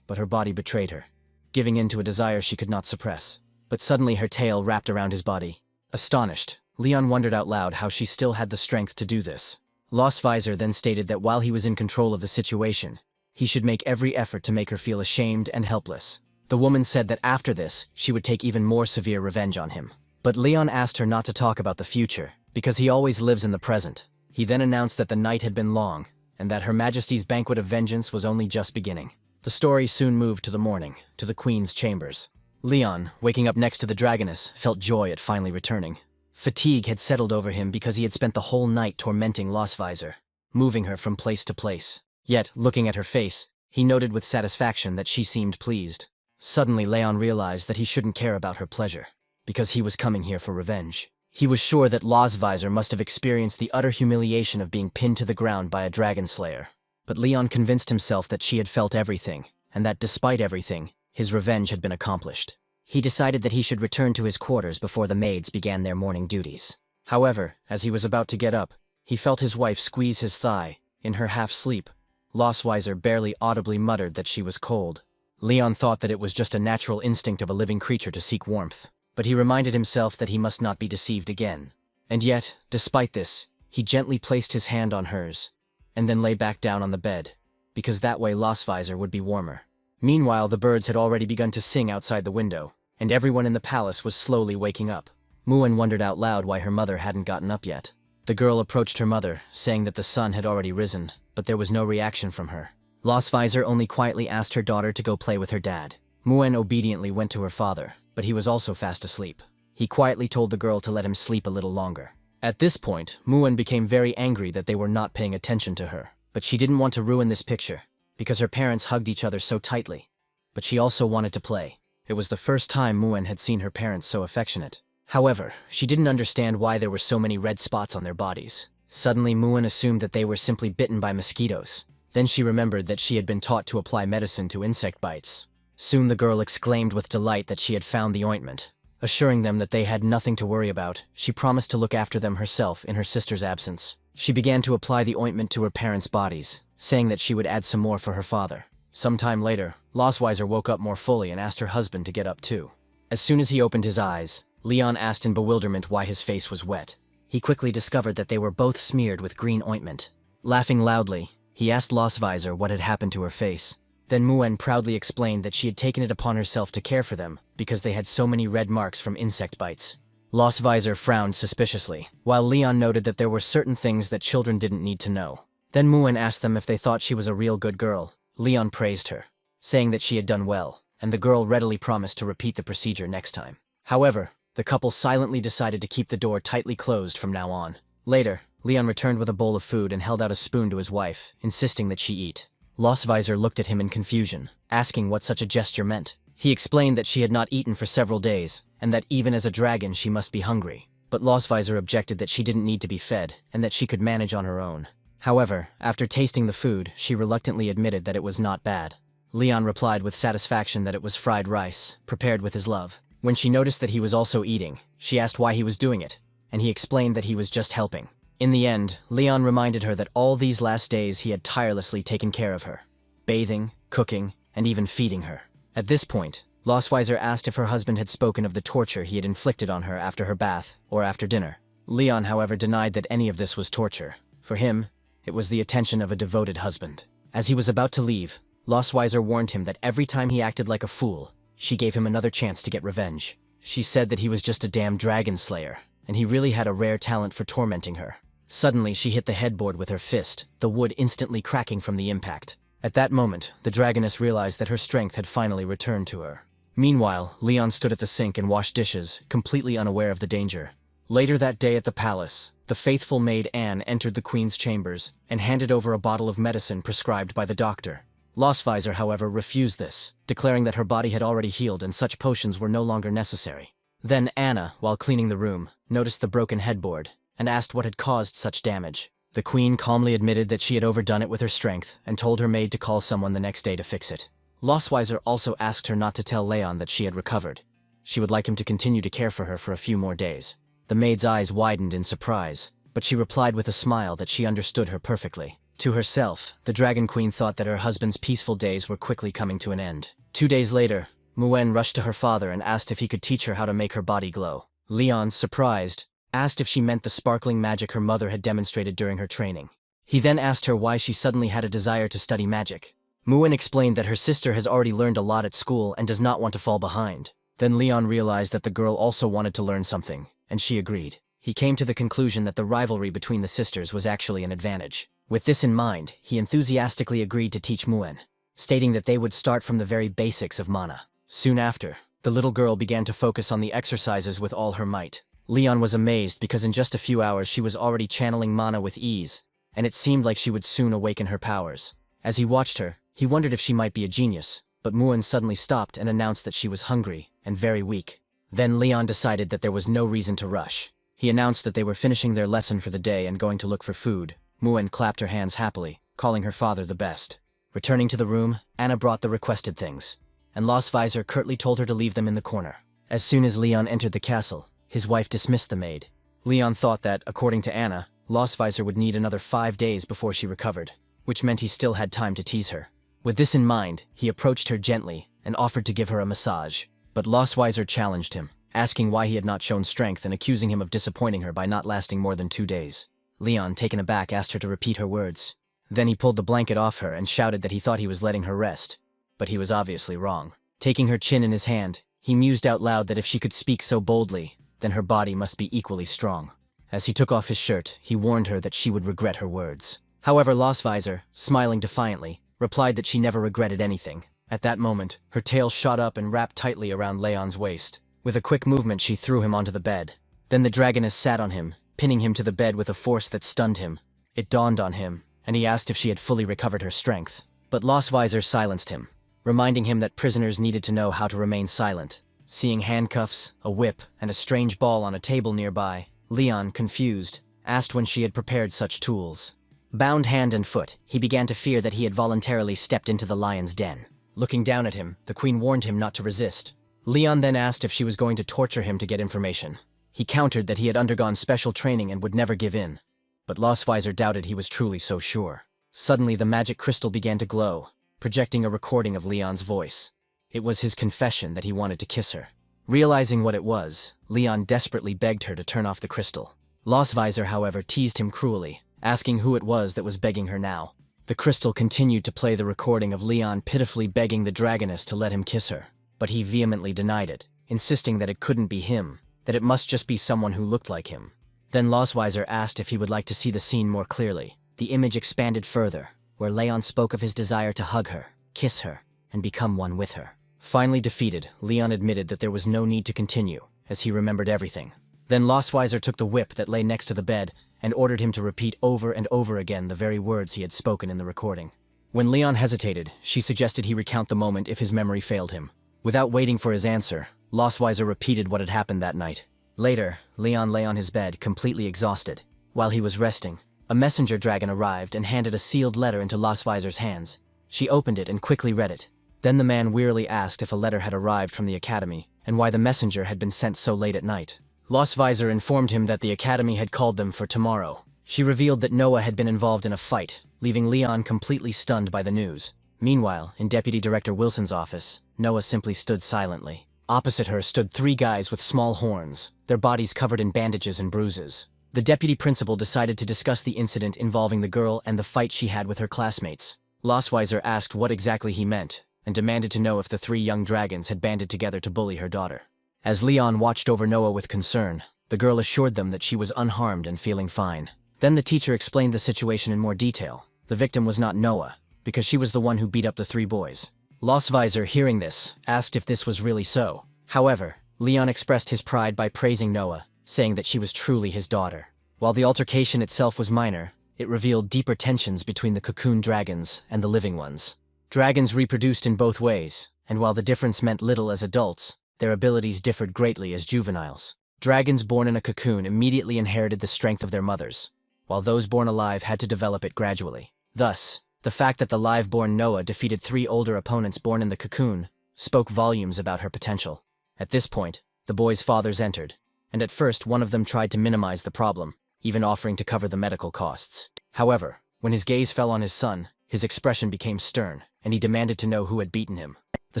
but her body betrayed her, giving in to a desire she could not suppress. But suddenly her tail wrapped around his body. Astonished, Leon wondered out loud how she still had the strength to do this. Losvisor then stated that while he was in control of the situation, he should make every effort to make her feel ashamed and helpless. The woman said that after this, she would take even more severe revenge on him. But Leon asked her not to talk about the future, because he always lives in the present. He then announced that the night had been long, and that Her Majesty's banquet of vengeance was only just beginning. The story soon moved to the morning, to the Queen's chambers. Leon, waking up next to the dragoness, felt joy at finally returning. Fatigue had settled over him because he had spent the whole night tormenting Losvisor, moving her from place to place. Yet, looking at her face, he noted with satisfaction that she seemed pleased. Suddenly, Leon realized that he shouldn't care about her pleasure, because he was coming here for revenge. He was sure that Losvisor must have experienced the utter humiliation of being pinned to the ground by a dragon slayer. But Leon convinced himself that she had felt everything, and that despite everything, his revenge had been accomplished. He decided that he should return to his quarters before the maids began their morning duties. However, as he was about to get up, he felt his wife squeeze his thigh. In her half-sleep, Losvisor barely audibly muttered that she was cold. Leon thought that it was just a natural instinct of a living creature to seek warmth, but he reminded himself that he must not be deceived again. And yet, despite this, he gently placed his hand on hers, and then lay back down on the bed, because that way Losvisor would be warmer. Meanwhile, the birds had already begun to sing outside the window, and everyone in the palace was slowly waking up. Muan wondered out loud why her mother hadn't gotten up yet. The girl approached her mother, saying that the sun had already risen, but there was no reaction from her. Losvisor only quietly asked her daughter to go play with her dad. Muan obediently went to her father, but he was also fast asleep. He quietly told the girl to let him sleep a little longer. At this point, Muan became very angry that they were not paying attention to her, but she didn't want to ruin this picture, because her parents hugged each other so tightly. But she also wanted to play. It was the first time Muan had seen her parents so affectionate. However, she didn't understand why there were so many red spots on their bodies. Suddenly, Muan assumed that they were simply bitten by mosquitoes. Then she remembered that she had been taught to apply medicine to insect bites. Soon the girl exclaimed with delight that she had found the ointment. Assuring them that they had nothing to worry about, she promised to look after them herself in her sister's absence. She began to apply the ointment to her parents' bodies, saying that she would add some more for her father. Sometime later, Losvisor woke up more fully and asked her husband to get up too. As soon as he opened his eyes, Leon asked in bewilderment why his face was wet. He quickly discovered that they were both smeared with green ointment. Laughing loudly, he asked Losvisor what had happened to her face. Then Muan proudly explained that she had taken it upon herself to care for them because they had so many red marks from insect bites. Losvisor frowned suspiciously, while Leon noted that there were certain things that children didn't need to know. Then Muan asked them if they thought she was a real good girl. Leon praised her, saying that she had done well, and the girl readily promised to repeat the procedure next time. However, the couple silently decided to keep the door tightly closed from now on. Later, Leon returned with a bowl of food and held out a spoon to his wife, insisting that she eat. Losvisor looked at him in confusion, asking what such a gesture meant. He explained that she had not eaten for several days, and that even as a dragon she must be hungry. But Losvisor objected that she didn't need to be fed, and that she could manage on her own. However, after tasting the food, she reluctantly admitted that it was not bad. Leon replied with satisfaction that it was fried rice, prepared with his love. When she noticed that he was also eating, she asked why he was doing it, and he explained that he was just helping. In the end, Leon reminded her that all these last days he had tirelessly taken care of her, bathing, cooking, and even feeding her. At this point, Losvisor asked if her husband had spoken of the torture he had inflicted on her after her bath or after dinner. Leon, however, denied that any of this was torture. For him, it was the attention of a devoted husband. As he was about to leave, Losvisor warned him that every time he acted like a fool, She gave him another chance to get revenge. She said that he was just a damn dragon slayer, and he really had a rare talent for tormenting her. Suddenly, she hit the headboard with her fist, the wood instantly cracking from the impact. At that moment, the dragoness realized that her strength had finally returned to her. Meanwhile, Leon stood at the sink and washed dishes, completely unaware of the danger. Later that day at the palace, the faithful maid Anne entered the queen's chambers and handed over a bottle of medicine prescribed by the doctor. Lostvisor, however, refused this, declaring that her body had already healed and such potions were no longer necessary. Then Anna, while cleaning the room, noticed the broken headboard and asked what had caused such damage. The queen calmly admitted that she had overdone it with her strength and told her maid to call someone the next day to fix it. Lostvisor also asked her not to tell Leon that she had recovered. She would like him to continue to care for her for a few more days. The maid's eyes widened in surprise, but she replied with a smile that she understood her perfectly. To herself, the Dragon Queen thought that her husband's peaceful days were quickly coming to an end. 2 days later, Muen rushed to her father and asked if he could teach her how to make her body glow. Leon, surprised, asked if she meant the sparkling magic her mother had demonstrated during her training. He then asked her why she suddenly had a desire to study magic. Muen explained that her sister has already learned a lot at school and does not want to fall behind. Then Leon realized that the girl also wanted to learn something, and she agreed. He came to the conclusion that the rivalry between the sisters was actually an advantage. With this in mind, he enthusiastically agreed to teach Muen, stating that they would start from the very basics of mana. Soon after, the little girl began to focus on the exercises with all her might. Leon was amazed because in just a few hours she was already channeling mana with ease, and it seemed like she would soon awaken her powers. As he watched her, he wondered if she might be a genius, but Muen suddenly stopped and announced that she was hungry and very weak. Then Leon decided that there was no reason to rush. He announced that they were finishing their lesson for the day and going to look for food. Muen clapped her hands happily, calling her father the best. Returning to the room, Anna brought the requested things, and Lostvisor curtly told her to leave them in the corner. As soon as Leon entered the castle, his wife dismissed the maid. Leon thought that, according to Anna, Lostvisor would need another 5 days before she recovered, which meant he still had time to tease her. With this in mind, he approached her gently and offered to give her a massage. But Lostvisor challenged him, asking why he had not shown strength and accusing him of disappointing her by not lasting more than 2 days. Leon, taken aback, asked her to repeat her words. Then he pulled the blanket off her and shouted that he thought he was letting her rest, but he was obviously wrong. Taking her chin in his hand, he mused out loud that if she could speak so boldly, then her body must be equally strong. As he took off his shirt, he warned her that she would regret her words. However, Lostvisor, smiling defiantly, replied that she never regretted anything. At that moment, her tail shot up and wrapped tightly around Leon's waist. With a quick movement, she threw him onto the bed. Then the dragoness sat on him, pinning him to the bed with a force that stunned him. It dawned on him, and he asked if she had fully recovered her strength. But Lostvisor silenced him, reminding him that prisoners needed to know how to remain silent. Seeing handcuffs, a whip, and a strange ball on a table nearby, Leon, confused, asked when she had prepared such tools. Bound hand and foot, he began to fear that he had voluntarily stepped into the lion's den. Looking down at him, the queen warned him not to resist. Leon then asked if she was going to torture him to get information. He countered that he had undergone special training and would never give in. But Lostvisor doubted he was truly so sure. Suddenly, the magic crystal began to glow, projecting a recording of Leon's voice. It was his confession that he wanted to kiss her. Realizing what it was, Leon desperately begged her to turn off the crystal. Lostvisor, however, teased him cruelly, asking who it was that was begging her now. The crystal continued to play the recording of Leon pitifully begging the dragoness to let him kiss her, but he vehemently denied it, insisting that it couldn't be him, that it must just be someone who looked like him. Then Lostvisor asked if he would like to see the scene more clearly. The image expanded further, where Leon spoke of his desire to hug her, kiss her, and become one with her. Finally defeated, Leon admitted that there was no need to continue, as he remembered everything. Then Lostvisor took the whip that lay next to the bed and ordered him to repeat over and over again the very words he had spoken in the recording. When Leon hesitated, she suggested he recount the moment if his memory failed him. Without waiting for his answer, Lostvisor repeated what had happened that night. Later, Leon lay on his bed, completely exhausted. While he was resting, a messenger dragon arrived and handed a sealed letter into Lostvisor's hands. She opened it and quickly read it. Then the man wearily asked if a letter had arrived from the academy, and why the messenger had been sent so late at night. Lostvisor informed him that the academy had called them for tomorrow. She revealed that Noah had been involved in a fight, leaving Leon completely stunned by the news. Meanwhile, in Deputy Director Wilson's office, Noah simply stood silently. Opposite her stood 3 guys with small horns, their bodies covered in bandages and bruises. The deputy principal decided to discuss the incident involving the girl and the fight she had with her classmates. Lostvisor asked what exactly he meant, and demanded to know if the three young dragons had banded together to bully her daughter. As Leon watched over Noah with concern, the girl assured them that she was unharmed and feeling fine. Then the teacher explained the situation in more detail. The victim was not Noah, because she was the one who beat up the three boys. Lostvisor, hearing this, asked if this was really so. However, Leon expressed his pride by praising Noah, saying that she was truly his daughter. While the altercation itself was minor, it revealed deeper tensions between the cocoon dragons and the living ones. Dragons reproduced in both ways, and while the difference meant little as adults, their abilities differed greatly as juveniles. Dragons born in a cocoon immediately inherited the strength of their mothers, while those born alive had to develop it gradually. Thus, the fact that the live-born Noah defeated three older opponents born in the cocoon spoke volumes about her potential. At this point, the boys' fathers entered, and at first one of them tried to minimize the problem, even offering to cover the medical costs. However, when his gaze fell on his son, his expression became stern, and he demanded to know who had beaten him. The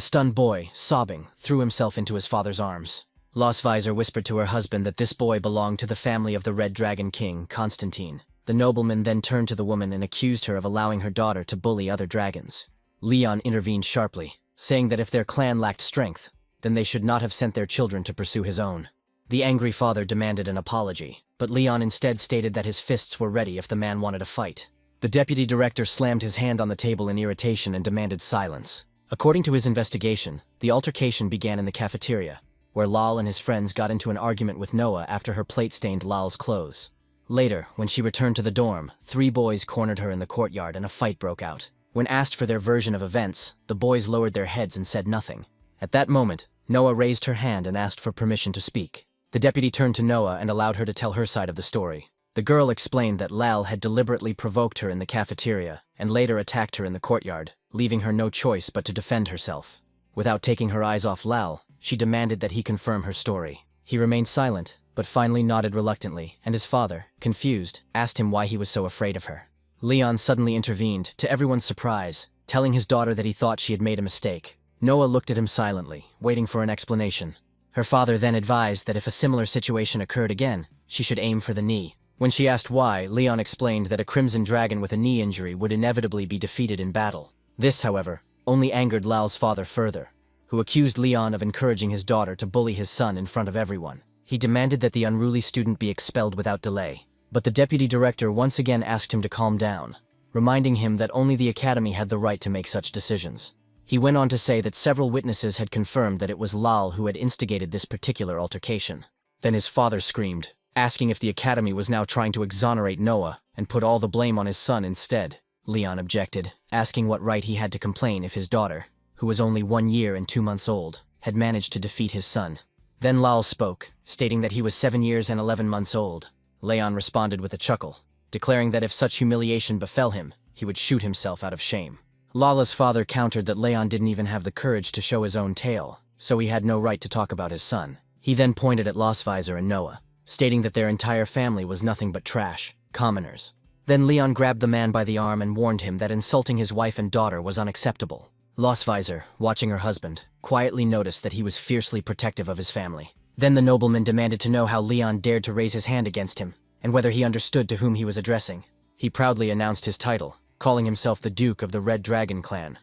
stunned boy, sobbing, threw himself into his father's arms. Lostvisor whispered to her husband that this boy belonged to the family of the Red Dragon King, Constantine. The nobleman then turned to the woman and accused her of allowing her daughter to bully other dragons. Leon intervened sharply, saying that if their clan lacked strength, then they should not have sent their children to pursue his own. The angry father demanded an apology, but Leon instead stated that his fists were ready if the man wanted a fight. The deputy director slammed his hand on the table in irritation and demanded silence. According to his investigation, the altercation began in the cafeteria, where Lal and his friends got into an argument with Noah after her plate stained Lal's clothes. Later, when she returned to the dorm, three boys cornered her in the courtyard and a fight broke out. When asked for their version of events, the boys lowered their heads and said nothing. At that moment, Noah raised her hand and asked for permission to speak. The deputy turned to Noah and allowed her to tell her side of the story. The girl explained that Lal had deliberately provoked her in the cafeteria and later attacked her in the courtyard, leaving her no choice but to defend herself. Without taking her eyes off Lal, she demanded that he confirm her story. He remained silent, but finally nodded reluctantly, and his father, confused, asked him why he was so afraid of her. Leon suddenly intervened, to everyone's surprise, telling his daughter that he thought she had made a mistake. Noah looked at him silently, waiting for an explanation. Her father then advised that if a similar situation occurred again, she should aim for the knee. When she asked why, Leon explained that a crimson dragon with a knee injury would inevitably be defeated in battle. This, however, only angered Lal's father further, who accused Leon of encouraging his daughter to bully his son in front of everyone. He demanded that the unruly student be expelled without delay, but the deputy director once again asked him to calm down, reminding him that only the academy had the right to make such decisions. He went on to say that several witnesses had confirmed that it was Lal who had instigated this particular altercation. Then his father screamed, asking if the academy was now trying to exonerate Noah and put all the blame on his son instead. Leon objected, asking what right he had to complain if his daughter, who was only 1 year and 2 months old, had managed to defeat his son. Then Lal spoke, stating that he was 7 years and 11 months old. Leon responded with a chuckle, declaring that if such humiliation befell him, he would shoot himself out of shame. Lala's father countered that Leon didn't even have the courage to show his own tale, so he had no right to talk about his son. He then pointed at Lostvisor and Noah, stating that their entire family was nothing but trash, commoners. Then Leon grabbed the man by the arm and warned him that insulting his wife and daughter was unacceptable. Lostvisor, watching her husband, quietly noticed that he was fiercely protective of his family. Then the nobleman demanded to know how Leon dared to raise his hand against him, and whether he understood to whom he was addressing. He proudly announced his title, calling himself the Duke of the Red Dragon Clan.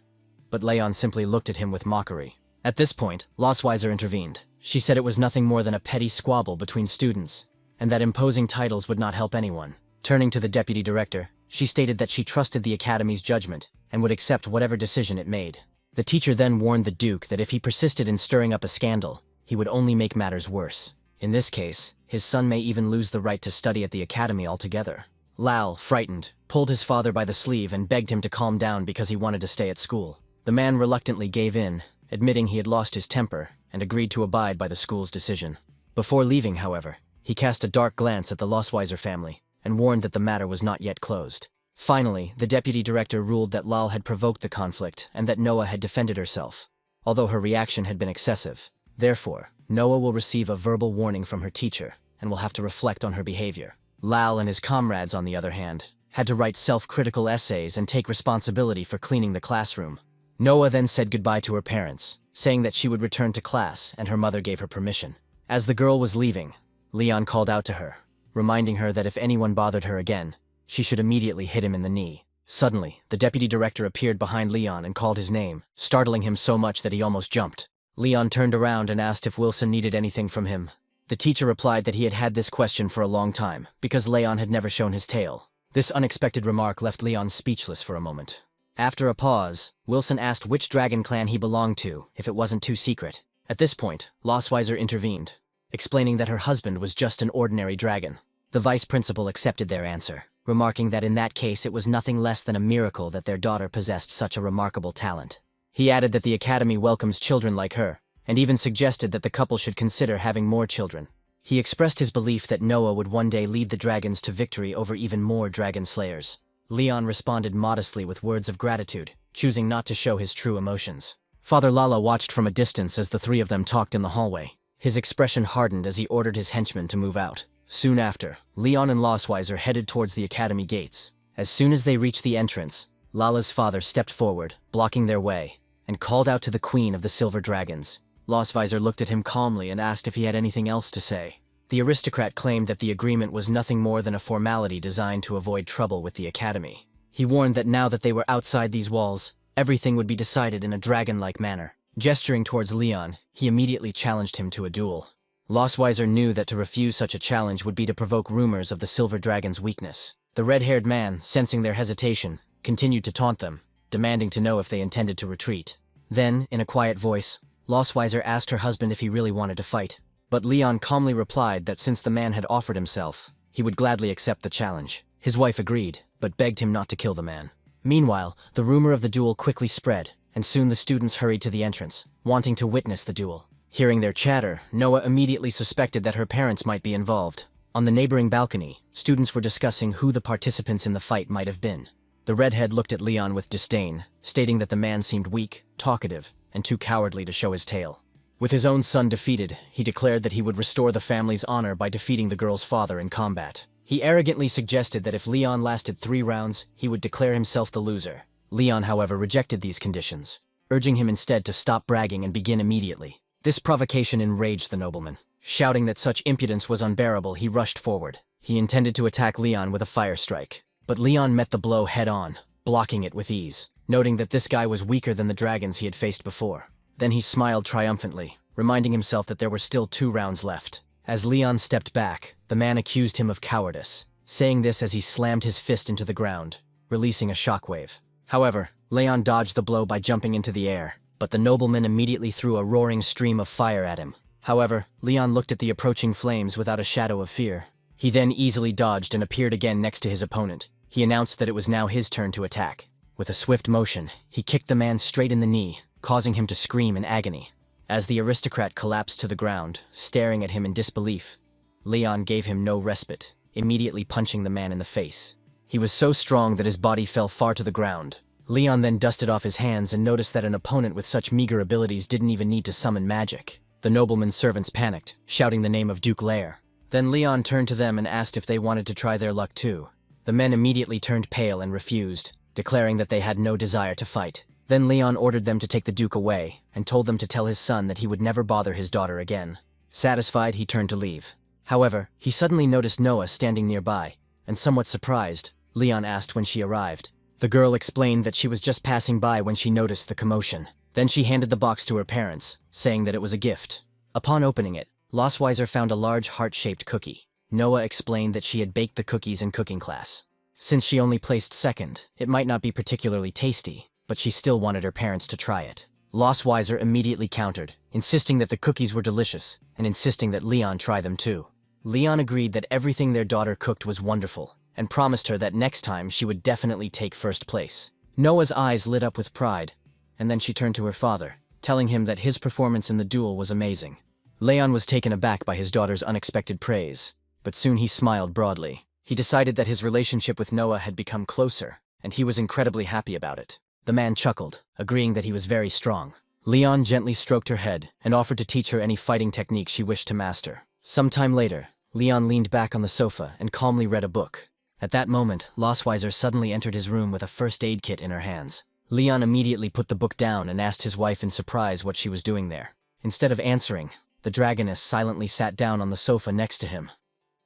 But Leon simply looked at him with mockery. At this point, Lostvisor intervened. She said it was nothing more than a petty squabble between students, and that imposing titles would not help anyone. Turning to the deputy director, she stated that she trusted the academy's judgment and would accept whatever decision it made. The teacher then warned the Duke that if he persisted in stirring up a scandal, he would only make matters worse. In this case, his son may even lose the right to study at the academy altogether. Lal, frightened, pulled his father by the sleeve and begged him to calm down because he wanted to stay at school. The man reluctantly gave in, admitting he had lost his temper, and agreed to abide by the school's decision. Before leaving, however, he cast a dark glance at the Lostvisor family and warned that the matter was not yet closed. Finally, the deputy director ruled that Lal had provoked the conflict and that Noah had defended herself, although her reaction had been excessive. Therefore, Noah will receive a verbal warning from her teacher and will have to reflect on her behavior. Lal and his comrades, on the other hand, had to write self-critical essays and take responsibility for cleaning the classroom. Noah then said goodbye to her parents, saying that she would return to class and her mother gave her permission. As the girl was leaving, Leon called out to her, reminding her that if anyone bothered her again, she should immediately hit him in the knee. Suddenly, the deputy director appeared behind Leon and called his name, startling him so much that he almost jumped. Leon turned around and asked if Wilson needed anything from him. The teacher replied that he had had this question for a long time, because Leon had never shown his tail. This unexpected remark left Leon speechless for a moment. After a pause, Wilson asked which dragon clan he belonged to, if it wasn't too secret. At this point, Losweiser intervened, explaining that her husband was just an ordinary dragon. The vice principal accepted their answer, remarking that in that case it was nothing less than a miracle that their daughter possessed such a remarkable talent. He added that the academy welcomes children like her, and even suggested that the couple should consider having more children. He expressed his belief that Noah would one day lead the dragons to victory over even more dragon slayers. Leon responded modestly with words of gratitude, choosing not to show his true emotions. Father Lala watched from a distance as the three of them talked in the hallway. His expression hardened as he ordered his henchmen to move out. Soon after, Leon and Losweiser headed towards the academy gates. As soon as they reached the entrance, Lala's father stepped forward, blocking their way, and called out to the queen of the silver dragons. Losweiser looked at him calmly and asked if he had anything else to say. The aristocrat claimed that the agreement was nothing more than a formality designed to avoid trouble with the academy. He warned that now that they were outside these walls, everything would be decided in a dragon-like manner. Gesturing towards Leon, he immediately challenged him to a duel. Losweiser knew that to refuse such a challenge would be to provoke rumors of the silver dragon's weakness. The red-haired man, sensing their hesitation, continued to taunt them, demanding to know if they intended to retreat. Then, in a quiet voice, Losweiser asked her husband if he really wanted to fight. But Leon calmly replied that since the man had offered himself, he would gladly accept the challenge. His wife agreed, but begged him not to kill the man. Meanwhile, the rumor of the duel quickly spread, and soon the students hurried to the entrance, wanting to witness the duel. Hearing their chatter, Noah immediately suspected that her parents might be involved. On the neighboring balcony, students were discussing who the participants in the fight might have been. The redhead looked at Leon with disdain, stating that the man seemed weak, talkative, and too cowardly to show his tail. With his own son defeated, he declared that he would restore the family's honor by defeating the girl's father in combat. He arrogantly suggested that if Leon lasted 3 rounds, he would declare himself the loser. Leon, however, rejected these conditions, urging him instead to stop bragging and begin immediately. This provocation enraged the nobleman. Shouting that such impudence was unbearable, he rushed forward. He intended to attack Leon with a fire strike, but Leon met the blow head-on, blocking it with ease, noting that this guy was weaker than the dragons he had faced before. Then he smiled triumphantly, reminding himself that there were still 2 rounds left. As Leon stepped back, the man accused him of cowardice, saying this as he slammed his fist into the ground, releasing a shockwave. However, Leon dodged the blow by jumping into the air, but the nobleman immediately threw a roaring stream of fire at him. However, Leon looked at the approaching flames without a shadow of fear. He then easily dodged and appeared again next to his opponent. He announced that it was now his turn to attack. With a swift motion, he kicked the man straight in the knee, causing him to scream in agony. As the aristocrat collapsed to the ground, staring at him in disbelief, Leon gave him no respite, immediately punching the man in the face. He was so strong that his body fell far to the ground. Leon then dusted off his hands and noticed that an opponent with such meager abilities didn't even need to summon magic. The nobleman's servants panicked, shouting the name of Duke Lair. Then Leon turned to them and asked if they wanted to try their luck too. The men immediately turned pale and refused, declaring that they had no desire to fight. Then Leon ordered them to take the Duke away, and told them to tell his son that he would never bother his daughter again. Satisfied, he turned to leave. However, he suddenly noticed Noah standing nearby, and somewhat surprised, Leon asked when she arrived. The girl explained that she was just passing by when she noticed the commotion. Then she handed the box to her parents, saying that it was a gift. Upon opening it, Losweiser found a large heart-shaped cookie. Noah explained that she had baked the cookies in cooking class. Since she only placed second, it might not be particularly tasty, but she still wanted her parents to try it. Losweiser immediately countered, insisting that the cookies were delicious, and insisting that Leon try them too. Leon agreed that everything their daughter cooked was wonderful, and promised her that next time she would definitely take first place. Noah's eyes lit up with pride, and then she turned to her father, telling him that his performance in the duel was amazing. Leon was taken aback by his daughter's unexpected praise, but soon he smiled broadly. He decided that his relationship with Noah had become closer, and he was incredibly happy about it. The man chuckled, agreeing that he was very strong. Leon gently stroked her head and offered to teach her any fighting technique she wished to master. Sometime later, Leon leaned back on the sofa and calmly read a book. At that moment, Losweiser suddenly entered his room with a first aid kit in her hands. Leon immediately put the book down and asked his wife in surprise what she was doing there. Instead of answering, the dragoness silently sat down on the sofa next to him,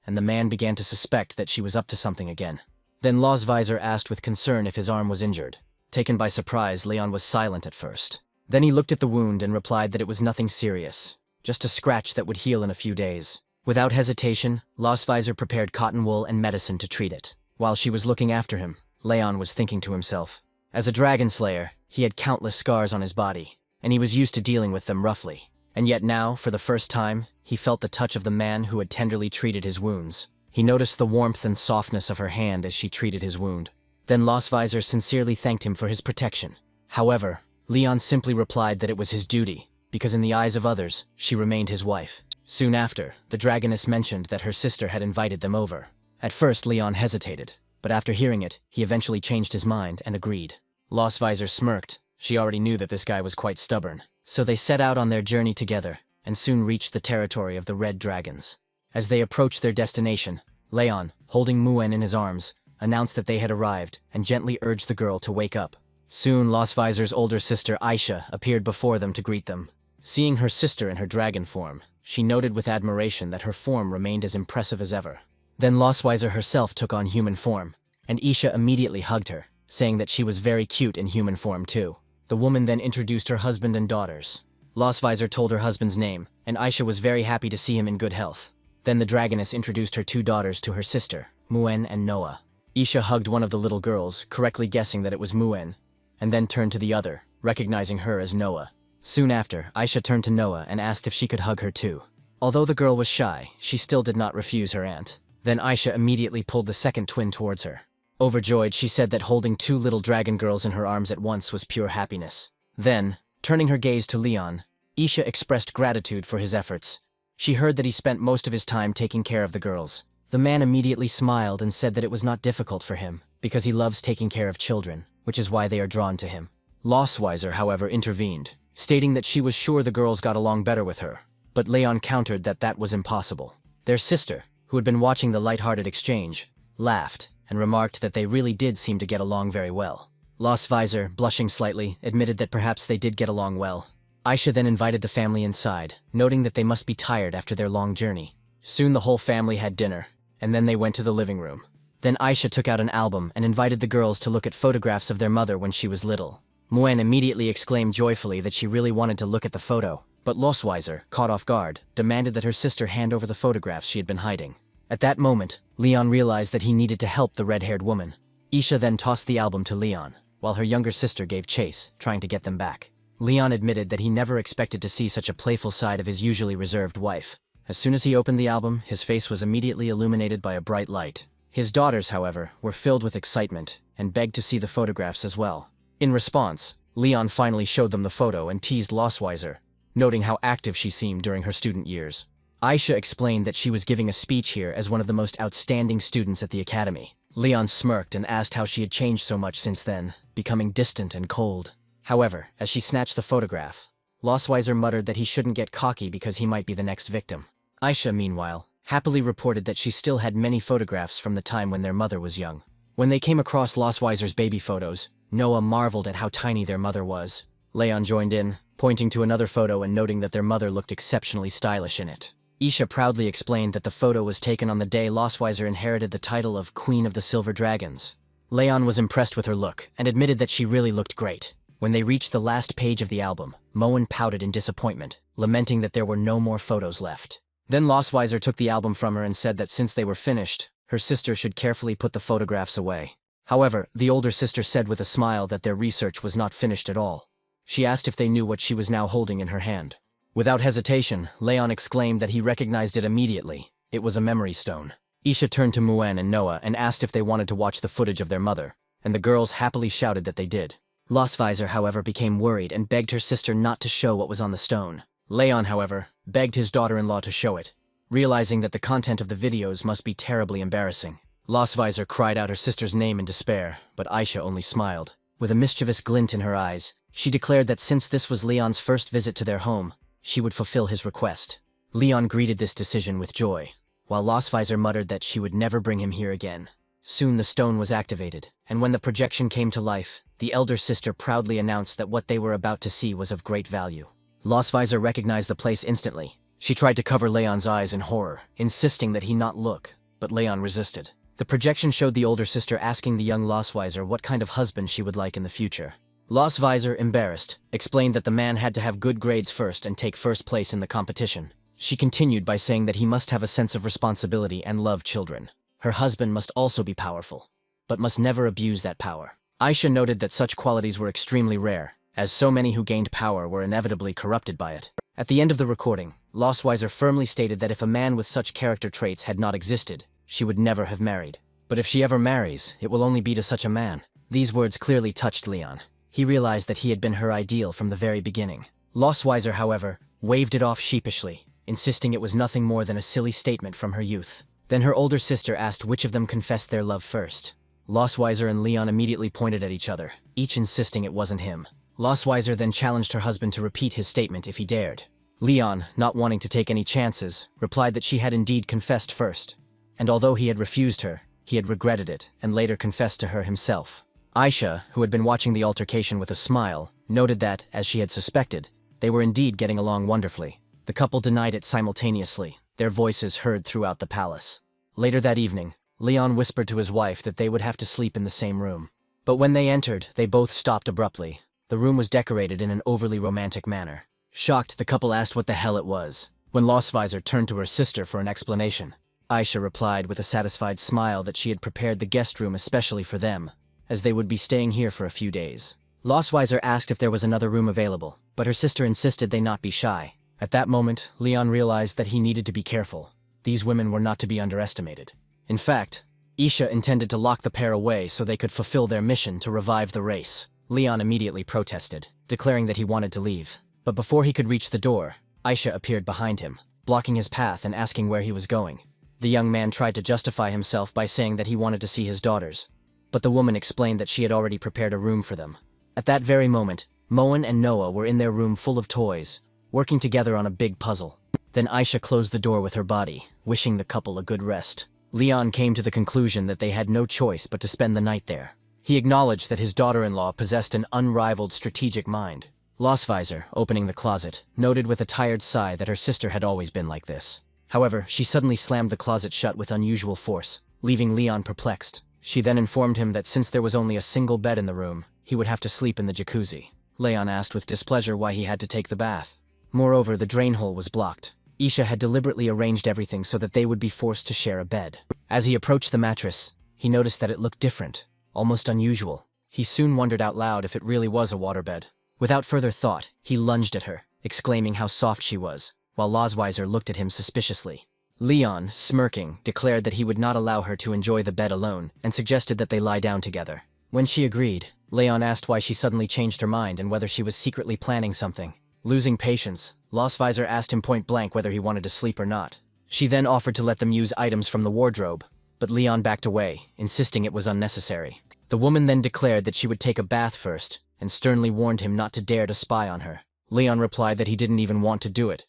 and the man began to suspect that she was up to something again. Then Lostvisor asked with concern if his arm was injured. Taken by surprise, Leon was silent at first. Then he looked at the wound and replied that it was nothing serious, just a scratch that would heal in a few days. Without hesitation, Lostvisor prepared cotton wool and medicine to treat it. While she was looking after him, Leon was thinking to himself. As a dragon slayer, he had countless scars on his body, and he was used to dealing with them roughly. And yet now, for the first time, he felt the touch of the man who had tenderly treated his wounds. He noticed the warmth and softness of her hand as she treated his wound. Then Lostvisor sincerely thanked him for his protection. However, Leon simply replied that it was his duty, because in the eyes of others, she remained his wife. Soon after, the dragoness mentioned that her sister had invited them over. At first, Leon hesitated, but after hearing it, he eventually changed his mind and agreed. Lostvisor smirked. She already knew that this guy was quite stubborn. So they set out on their journey together, and soon reached the territory of the Red Dragons. As they approached their destination, Leon, holding Muen in his arms, announced that they had arrived and gently urged the girl to wake up. Soon, Lostvisor's older sister Aisha appeared before them to greet them. Seeing her sister in her dragon form, she noted with admiration that her form remained as impressive as ever. Then Lostvisor herself took on human form, and Aisha immediately hugged her, saying that she was very cute in human form too. The woman then introduced her husband and daughters. Lostvisor told her husband's name, and Aisha was very happy to see him in good health. Then the dragoness introduced her two daughters to her sister, Muen and Noah. Aisha hugged one of the little girls, correctly guessing that it was Muen, and then turned to the other, recognizing her as Noah. Soon after, Aisha turned to Noah and asked if she could hug her too. Although the girl was shy, she still did not refuse her aunt. Then Aisha immediately pulled the second twin towards her. Overjoyed, she said that holding two little dragon girls in her arms at once was pure happiness. Then, turning her gaze to Leon, Aisha expressed gratitude for his efforts. She heard that he spent most of his time taking care of the girls. The man immediately smiled and said that it was not difficult for him, because he loves taking care of children, which is why they are drawn to him. Lostvisor, however, intervened, stating that she was sure the girls got along better with her, but Leon countered that that was impossible. Their sister, who had been watching the light-hearted exchange, laughed and remarked that they really did seem to get along very well. Lostvisor, blushing slightly, admitted that perhaps they did get along well. Aisha then invited the family inside, noting that they must be tired after their long journey. Soon the whole family had dinner, and then they went to the living room. Then Aisha took out an album and invited the girls to look at photographs of their mother when she was little. Muen immediately exclaimed joyfully that she really wanted to look at the photo, but Lostvisor, caught off guard, demanded that her sister hand over the photographs she had been hiding. At that moment, Leon realized that he needed to help the red-haired woman. Aisha then tossed the album to Leon, while her younger sister gave chase, trying to get them back. Leon admitted that he never expected to see such a playful side of his usually reserved wife. As soon as he opened the album, his face was immediately illuminated by a bright light. His daughters, however, were filled with excitement and begged to see the photographs as well. In response, Leon finally showed them the photo and teased Lostvisor, noting how active she seemed during her student years. Aisha explained that she was giving a speech here as one of the most outstanding students at the academy. Leon smirked and asked how she had changed so much since then, becoming distant and cold. However, as she snatched the photograph, Lostvisor muttered that he shouldn't get cocky because he might be the next victim. Aisha, meanwhile, happily reported that she still had many photographs from the time when their mother was young. When they came across Lostvisor's baby photos, Noah marveled at how tiny their mother was. Leon joined in, pointing to another photo and noting that their mother looked exceptionally stylish in it. Aisha proudly explained that the photo was taken on the day Lostvisor inherited the title of Queen of the Silver Dragons. Leon was impressed with her look and admitted that she really looked great. When they reached the last page of the album, Muen pouted in disappointment, lamenting that there were no more photos left. Then Lostvisor took the album from her and said that since they were finished, her sister should carefully put the photographs away. However, the older sister said with a smile that their research was not finished at all. She asked if they knew what she was now holding in her hand. Without hesitation, Leon exclaimed that he recognized it immediately. It was a memory stone. Aisha turned to Muen and Noah and asked if they wanted to watch the footage of their mother, and the girls happily shouted that they did. Lostvisor, however, became worried and begged her sister not to show what was on the stone. Leon, however, begged his daughter-in-law to show it, realizing that the content of the videos must be terribly embarrassing. Lostvisor cried out her sister's name in despair, but Aisha only smiled. With a mischievous glint in her eyes, she declared that since this was Leon's first visit to their home, she would fulfill his request. Leon greeted this decision with joy, while Lostvisor muttered that she would never bring him here again. Soon the stone was activated, and when the projection came to life, the elder sister proudly announced that what they were about to see was of great value. Lostvisor recognized the place instantly. She tried to cover Leon's eyes in horror, insisting that he not look, but Leon resisted. The projection showed the older sister asking the young Lostweiser what kind of husband she would like in the future. Lostweiser, embarrassed, explained that the man had to have good grades first and take first place in the competition. She continued by saying that he must have a sense of responsibility and love children. Her husband must also be powerful, but must never abuse that power. Aisha noted that such qualities were extremely rare, as so many who gained power were inevitably corrupted by it. At the end of the recording, Lostweiser firmly stated that if a man with such character traits had not existed, she would never have married. But if she ever marries, it will only be to such a man. These words clearly touched Leon. He realized that he had been her ideal from the very beginning. Lostweiser, however, waved it off sheepishly, insisting it was nothing more than a silly statement from her youth. Then her older sister asked which of them confessed their love first. Lostweiser and Leon immediately pointed at each other, each insisting it wasn't him. Lostweiser then challenged her husband to repeat his statement if he dared. Leon, not wanting to take any chances, replied that she had indeed confessed first, and although he had refused her, he had regretted it and later confessed to her himself. Aisha, who had been watching the altercation with a smile, noted that, as she had suspected, they were indeed getting along wonderfully. The couple denied it simultaneously, their voices heard throughout the palace. Later that evening, Leon whispered to his wife that they would have to sleep in the same room. But when they entered, they both stopped abruptly. The room was decorated in an overly romantic manner. Shocked, the couple asked what the hell it was. When Lostweiser turned to her sister for an explanation, Aisha replied with a satisfied smile that she had prepared the guest room especially for them, as they would be staying here for a few days. Lostweiser asked if there was another room available, but her sister insisted they not be shy. At that moment, Leon realized that he needed to be careful. These women were not to be underestimated. In fact, Aisha intended to lock the pair away so they could fulfill their mission to revive the race. Leon immediately protested, declaring that he wanted to leave. But before he could reach the door, Aisha appeared behind him, blocking his path and asking where he was going. The young man tried to justify himself by saying that he wanted to see his daughters, but the woman explained that she had already prepared a room for them. At that very moment, Moen and Noah were in their room full of toys, working together on a big puzzle. Then Aisha closed the door with her body, wishing the couple a good rest. Leon came to the conclusion that they had no choice but to spend the night there. He acknowledged that his daughter-in-law possessed an unrivaled strategic mind. Lostweiser, opening the closet, noted with a tired sigh that her sister had always been like this. However, she suddenly slammed the closet shut with unusual force, leaving Leon perplexed. She then informed him that since there was only a single bed in the room, he would have to sleep in the jacuzzi. Leon asked with displeasure why he had to take the bath. Moreover, the drain hole was blocked. Aisha had deliberately arranged everything so that they would be forced to share a bed. As he approached the mattress, he noticed that it looked different, almost unusual. He soon wondered out loud if it really was a waterbed. Without further thought, he lunged at her, exclaiming how soft she was, while Lostweiser looked at him suspiciously. Leon, smirking, declared that he would not allow her to enjoy the bed alone and suggested that they lie down together. When she agreed, Leon asked why she suddenly changed her mind and whether she was secretly planning something. Losing patience, Lostweiser asked him point-blank whether he wanted to sleep or not. She then offered to let them use items from the wardrobe, but Leon backed away, insisting it was unnecessary. The woman then declared that she would take a bath first, and sternly warned him not to dare to spy on her. Leon replied that he didn't even want to do it,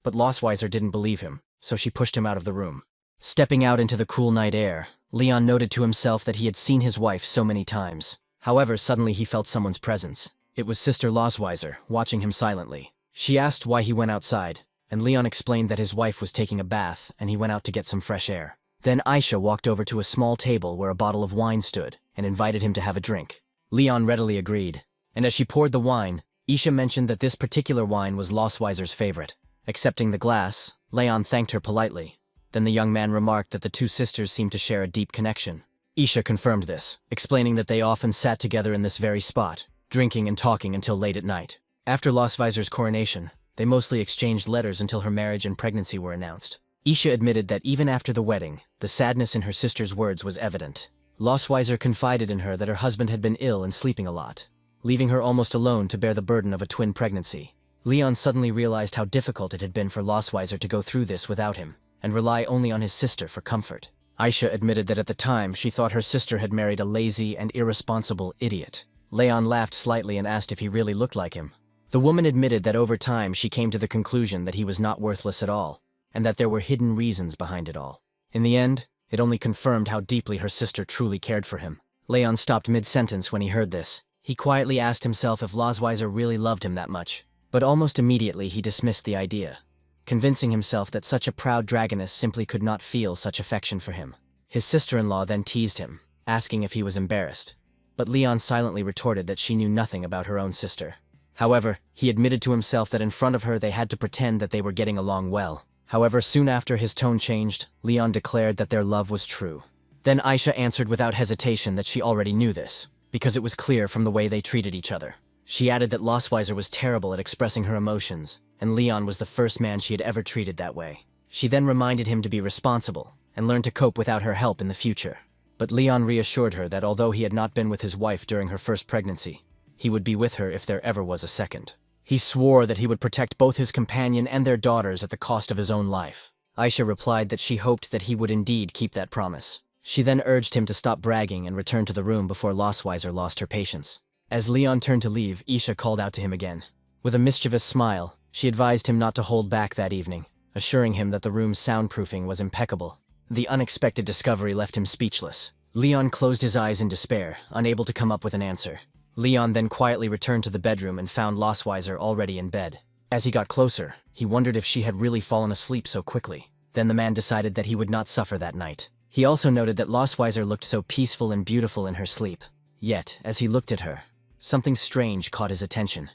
but Lostweiser didn't believe him, so she pushed him out of the room. Stepping out into the cool night air, Leon noted to himself that he had seen his wife so many times. However, suddenly he felt someone's presence. It was Sister Lostweiser, watching him silently. She asked why he went outside, and Leon explained that his wife was taking a bath and he went out to get some fresh air. Then Aisha walked over to a small table where a bottle of wine stood and invited him to have a drink. Leon readily agreed, and as she poured the wine, Aisha mentioned that this particular wine was Lostweiser's favorite. Accepting the glass, Leon thanked her politely. Then the young man remarked that the two sisters seemed to share a deep connection. Aisha confirmed this, explaining that they often sat together in this very spot, drinking and talking until late at night. After Lostweiser's coronation, they mostly exchanged letters until her marriage and pregnancy were announced. Aisha admitted that even after the wedding, the sadness in her sister's words was evident. Lostweiser confided in her that her husband had been ill and sleeping a lot, leaving her almost alone to bear the burden of a twin pregnancy. Leon suddenly realized how difficult it had been for Lostweiser to go through this without him, and rely only on his sister for comfort. Aisha admitted that at the time she thought her sister had married a lazy and irresponsible idiot. Leon laughed slightly and asked if he really looked like him. The woman admitted that over time she came to the conclusion that he was not worthless at all, and that there were hidden reasons behind it all. In the end, it only confirmed how deeply her sister truly cared for him. Leon stopped mid-sentence when he heard this. He quietly asked himself if Lostweiser really loved him that much, but almost immediately he dismissed the idea, convincing himself that such a proud dragoness simply could not feel such affection for him. His sister-in-law then teased him, asking if he was embarrassed. But Leon silently retorted that she knew nothing about her own sister. However, he admitted to himself that in front of her they had to pretend that they were getting along well. However, soon after his tone changed, Leon declared that their love was true. Then Aisha answered without hesitation that she already knew this, because it was clear from the way they treated each other. She added that Lostweiser was terrible at expressing her emotions, and Leon was the first man she had ever treated that way. She then reminded him to be responsible, and learn to cope without her help in the future. But Leon reassured her that although he had not been with his wife during her first pregnancy, he would be with her if there ever was a second. He swore that he would protect both his companion and their daughters at the cost of his own life. Aisha replied that she hoped that he would indeed keep that promise. She then urged him to stop bragging and return to the room before Lostweiser lost her patience. As Leon turned to leave, Aisha called out to him again. With a mischievous smile, she advised him not to hold back that evening, assuring him that the room's soundproofing was impeccable. The unexpected discovery left him speechless. Leon closed his eyes in despair, unable to come up with an answer. Leon then quietly returned to the bedroom and found Lostweiser already in bed. As he got closer, he wondered if she had really fallen asleep so quickly. Then the man decided that he would not suffer that night. He also noted that Lostweiser looked so peaceful and beautiful in her sleep. Yet, as he looked at her, something strange caught his attention.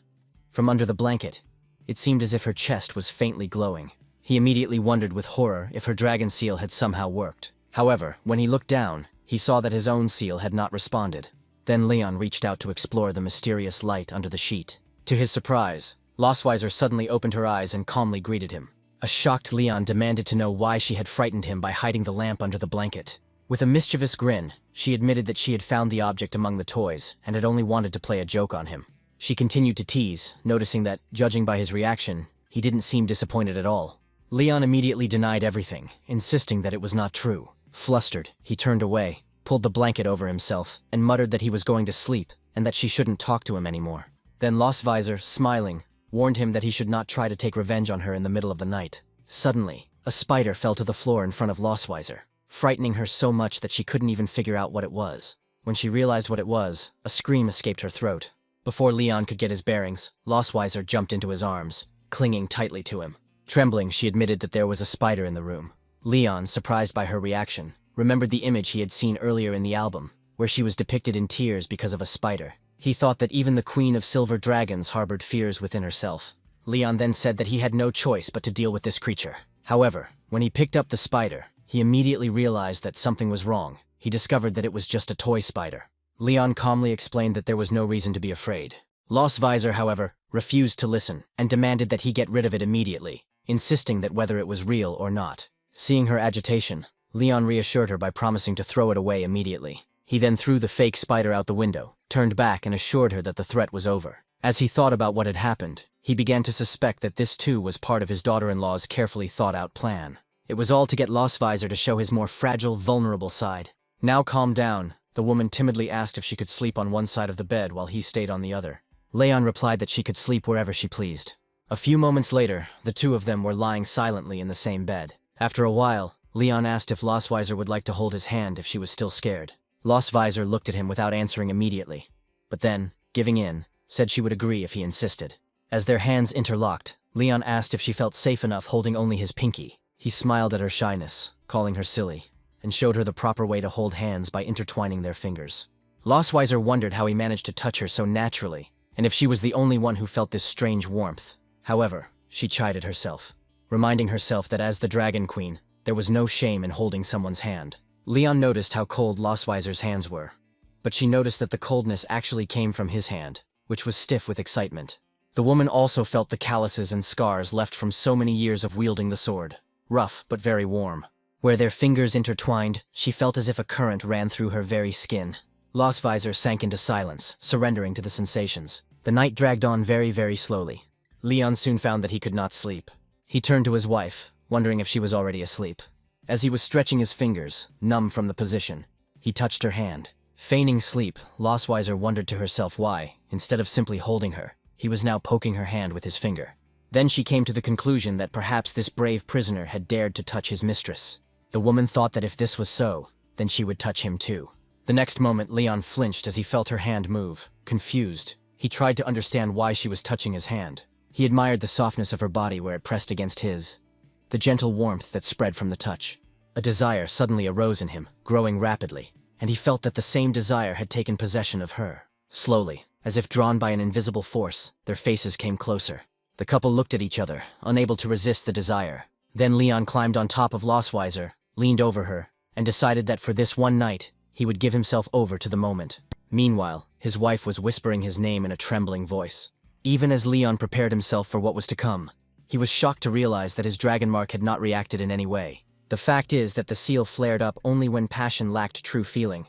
From under the blanket, it seemed as if her chest was faintly glowing. He immediately wondered with horror if her dragon seal had somehow worked. However, when he looked down, he saw that his own seal had not responded. Then Leon reached out to explore the mysterious light under the sheet. To his surprise, Lostweiser suddenly opened her eyes and calmly greeted him. A shocked Leon demanded to know why she had frightened him by hiding the lamp under the blanket. With a mischievous grin, she admitted that she had found the object among the toys and had only wanted to play a joke on him. She continued to tease, noticing that, judging by his reaction, he didn't seem disappointed at all. Leon immediately denied everything, insisting that it was not true. Flustered, he turned away, pulled the blanket over himself, and muttered that he was going to sleep and that she shouldn't talk to him anymore. Then Lostweiser, smiling, warned him that he should not try to take revenge on her in the middle of the night. Suddenly, a spider fell to the floor in front of Lostweiser, frightening her so much that she couldn't even figure out what it was. When she realized what it was, a scream escaped her throat. Before Leon could get his bearings, Lostweiser jumped into his arms, clinging tightly to him. Trembling, she admitted that there was a spider in the room. Leon, surprised by her reaction, remembered the image he had seen earlier in the album, where she was depicted in tears because of a spider. He thought that even the Queen of Silver Dragons harbored fears within herself. Leon then said that he had no choice but to deal with this creature. However, when he picked up the spider, he immediately realized that something was wrong. He discovered that it was just a toy spider. Leon calmly explained that there was no reason to be afraid. Lostweiser, however, refused to listen and demanded that he get rid of it immediately, insisting that whether it was real or not. Seeing her agitation, Leon reassured her by promising to throw it away immediately. He then threw the fake spider out the window, turned back and assured her that the threat was over. As he thought about what had happened, he began to suspect that this too was part of his daughter-in-law's carefully thought-out plan. It was all to get Lostweiser to show his more fragile, vulnerable side. Now calmed down, the woman timidly asked if she could sleep on one side of the bed while he stayed on the other. Leon replied that she could sleep wherever she pleased. A few moments later, the two of them were lying silently in the same bed. After a while, Leon asked if Lostweiser would like to hold his hand if she was still scared. Lostweiser looked at him without answering immediately, but then, giving in, said she would agree if he insisted. As their hands interlocked, Leon asked if she felt safe enough holding only his pinky. He smiled at her shyness, calling her silly, and showed her the proper way to hold hands by intertwining their fingers. Lostweiser wondered how he managed to touch her so naturally, and if she was the only one who felt this strange warmth. However, she chided herself, reminding herself that as the Dragon Queen, there was no shame in holding someone's hand. Leon noticed how cold Lostweiser's hands were, but she noticed that the coldness actually came from his hand, which was stiff with excitement. The woman also felt the calluses and scars left from so many years of wielding the sword, rough but very warm. Where their fingers intertwined, she felt as if a current ran through her very skin. Lostweiser sank into silence, surrendering to the sensations. The night dragged on very, very slowly. Leon soon found that he could not sleep. He turned to his wife, wondering if she was already asleep. As he was stretching his fingers, numb from the position, he touched her hand. Feigning sleep, Lostweiser wondered to herself why, instead of simply holding her, he was now poking her hand with his finger. Then she came to the conclusion that perhaps this brave prisoner had dared to touch his mistress. The woman thought that if this was so, then she would touch him too. The next moment, Leon flinched as he felt her hand move. Confused, he tried to understand why she was touching his hand. He admired the softness of her body where it pressed against his, the gentle warmth that spread from the touch. A desire suddenly arose in him, growing rapidly, and he felt that the same desire had taken possession of her. Slowly, as if drawn by an invisible force, their faces came closer. The couple looked at each other, unable to resist the desire. Then Leon climbed on top of Lostweiser, leaned over her, and decided that for this one night, he would give himself over to the moment. Meanwhile, his wife was whispering his name in a trembling voice. Even as Leon prepared himself for what was to come, he was shocked to realize that his dragon mark had not reacted in any way. The fact is that the seal flared up only when passion lacked true feeling.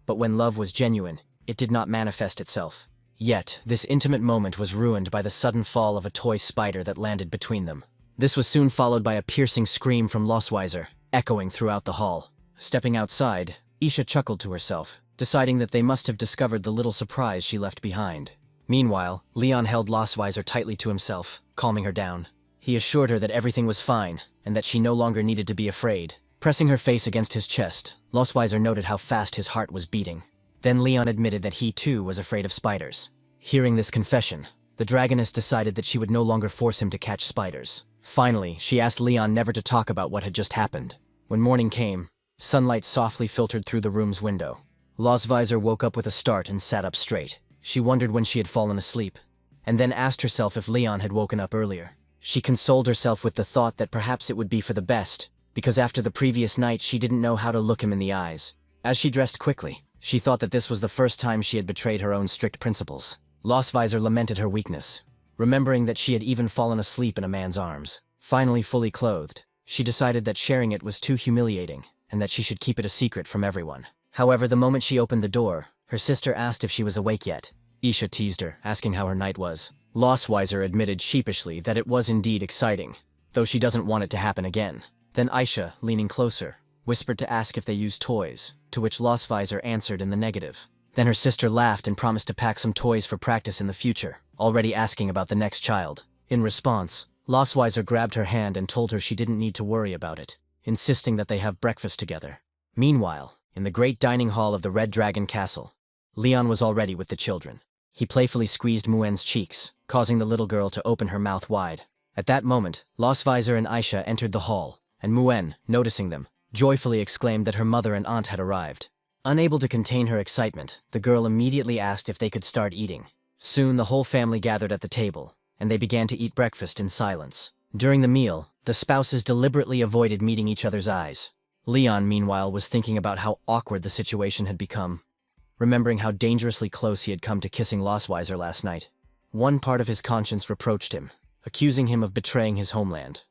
But when love was genuine, it did not manifest itself. Yet, this intimate moment was ruined by the sudden fall of a toy spider that landed between them. This was soon followed by a piercing scream from Lostweiser, echoing throughout the hall. Stepping outside, Isha chuckled to herself, deciding that they must have discovered the little surprise she left behind. Meanwhile, Leon held Lostweiser tightly to himself, calming her down. He assured her that everything was fine, and that she no longer needed to be afraid. Pressing her face against his chest, Lostweiser noted how fast his heart was beating. Then Leon admitted that he too was afraid of spiders. Hearing this confession, the dragoness decided that she would no longer force him to catch spiders. Finally, she asked Leon never to talk about what had just happened. When morning came, sunlight softly filtered through the room's window. Lostweiser woke up with a start and sat up straight. She wondered when she had fallen asleep, and then asked herself if Leon had woken up earlier. She consoled herself with the thought that perhaps it would be for the best, because after the previous night she didn't know how to look him in the eyes. As she dressed quickly, she thought that this was the first time she had betrayed her own strict principles. Lostweiser lamented her weakness, remembering that she had even fallen asleep in a man's arms. Finally fully clothed, she decided that sharing it was too humiliating, and that she should keep it a secret from everyone. However, the moment she opened the door, her sister asked if she was awake yet. Isha teased her, asking how her night was. Lostweiser admitted sheepishly that it was indeed exciting, though she doesn't want it to happen again. Then Isha, leaning closer, whispered to ask if they used toys, to which Lostweiser answered in the negative. Then her sister laughed and promised to pack some toys for practice in the future, already asking about the next child. In response, Lostweiser grabbed her hand and told her she didn't need to worry about it, insisting that they have breakfast together. Meanwhile, in the great dining hall of the Red Dragon Castle, Leon was already with the children. He playfully squeezed Muen's cheeks, causing the little girl to open her mouth wide. At that moment, Lostweiser and Aisha entered the hall, and Muen, noticing them, joyfully exclaimed that her mother and aunt had arrived. Unable to contain her excitement, the girl immediately asked if they could start eating. Soon the whole family gathered at the table, and they began to eat breakfast in silence. During the meal, the spouses deliberately avoided meeting each other's eyes. Leon, meanwhile, was thinking about how awkward the situation had become, remembering how dangerously close he had come to kissing Lostweiser last night. One part of his conscience reproached him, accusing him of betraying his homeland,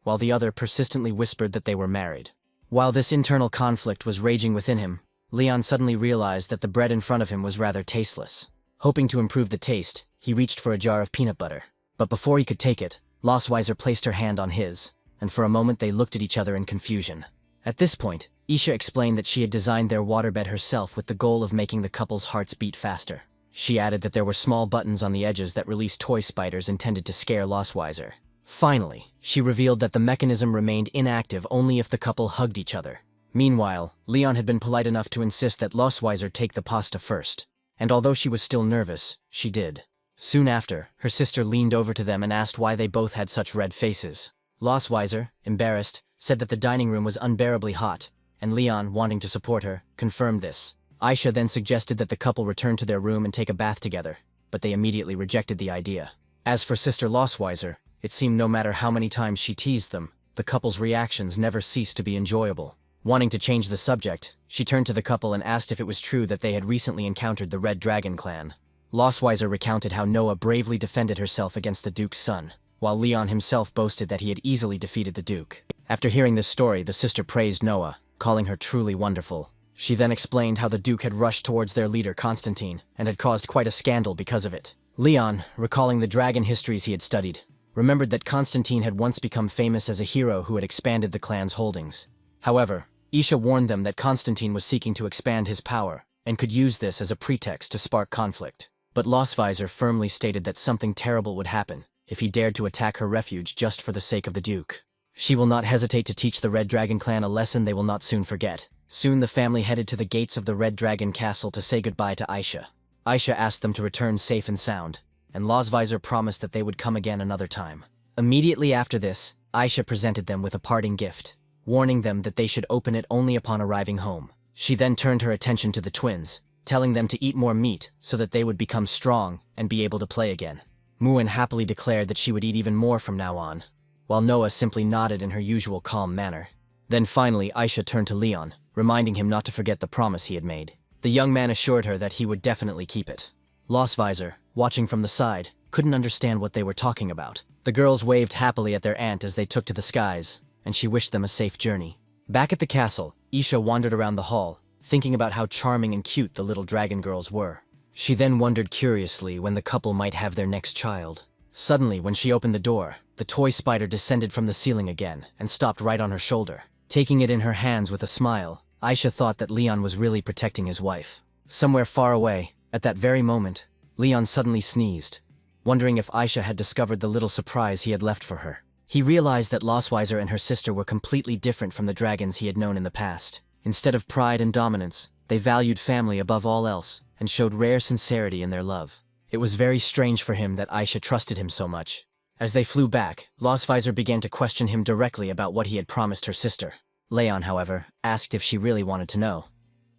while the other persistently whispered that they were married. While this internal conflict was raging within him, Leon suddenly realized that the bread in front of him was rather tasteless. Hoping to improve the taste, he reached for a jar of peanut butter. But before he could take it, Lostweiser placed her hand on his, and for a moment they looked at each other in confusion. At this point, Isha explained that she had designed their waterbed herself with the goal of making the couple's hearts beat faster. She added that there were small buttons on the edges that released toy spiders intended to scare Lostweiser. Finally, she revealed that the mechanism remained inactive only if the couple hugged each other. Meanwhile, Leon had been polite enough to insist that Lostweiser take the pasta first, and although she was still nervous, she did. Soon after, her sister leaned over to them and asked why they both had such red faces. Lostweiser, embarrassed, said that the dining room was unbearably hot, and Leon, wanting to support her, confirmed this. Aisha then suggested that the couple return to their room and take a bath together, but they immediately rejected the idea. As for Sister Lostweiser, it seemed no matter how many times she teased them, the couple's reactions never ceased to be enjoyable. Wanting to change the subject, she turned to the couple and asked if it was true that they had recently encountered the Red Dragon clan. Lostweiser recounted how Noah bravely defended herself against the Duke's son, while Leon himself boasted that he had easily defeated the Duke. After hearing this story, the sister praised Noah, calling her truly wonderful. She then explained how the Duke had rushed towards their leader Constantine, and had caused quite a scandal because of it. Leon, recalling the dragon histories he had studied, remembered that Constantine had once become famous as a hero who had expanded the clan's holdings. However, Isha warned them that Constantine was seeking to expand his power, and could use this as a pretext to spark conflict. But Lostweiser firmly stated that something terrible would happen if he dared to attack her refuge just for the sake of the Duke. She will not hesitate to teach the Red Dragon clan a lesson they will not soon forget. Soon the family headed to the gates of the Red Dragon Castle to say goodbye to Aisha. Aisha asked them to return safe and sound, and Lostweiser promised that they would come again another time. Immediately after this, Aisha presented them with a parting gift. warning them that they should open it only upon arriving home. She then turned her attention to the twins, telling them to eat more meat so that they would become strong and be able to play again. Muin happily declared that she would eat even more from now on, while Noah simply nodded in her usual calm manner. Then finally Aisha turned to Leon, reminding him not to forget the promise he had made. The young man assured her that he would definitely keep it. Lossvisor, watching from the side, couldn't understand what they were talking about. The girls waved happily at their aunt as they took to the skies, and she wished them a safe journey. Back at the castle, Isha wandered around the hall, thinking about how charming and cute the little dragon girls were. She then wondered curiously when the couple might have their next child. Suddenly, when she opened the door, the toy spider descended from the ceiling again and stopped right on her shoulder. Taking it in her hands with a smile, Aisha thought that Leon was really protecting his wife. Somewhere far away, at that very moment, Leon suddenly sneezed, wondering if Aisha had discovered the little surprise he had left for her. He realized that Losswisor and her sister were completely different from the dragons he had known in the past. Instead of pride and dominance, they valued family above all else and showed rare sincerity in their love. It was very strange for him that Aisha trusted him so much. As they flew back, Lossvisor began to question him directly about what he had promised her sister. Leon, however, asked if she really wanted to know,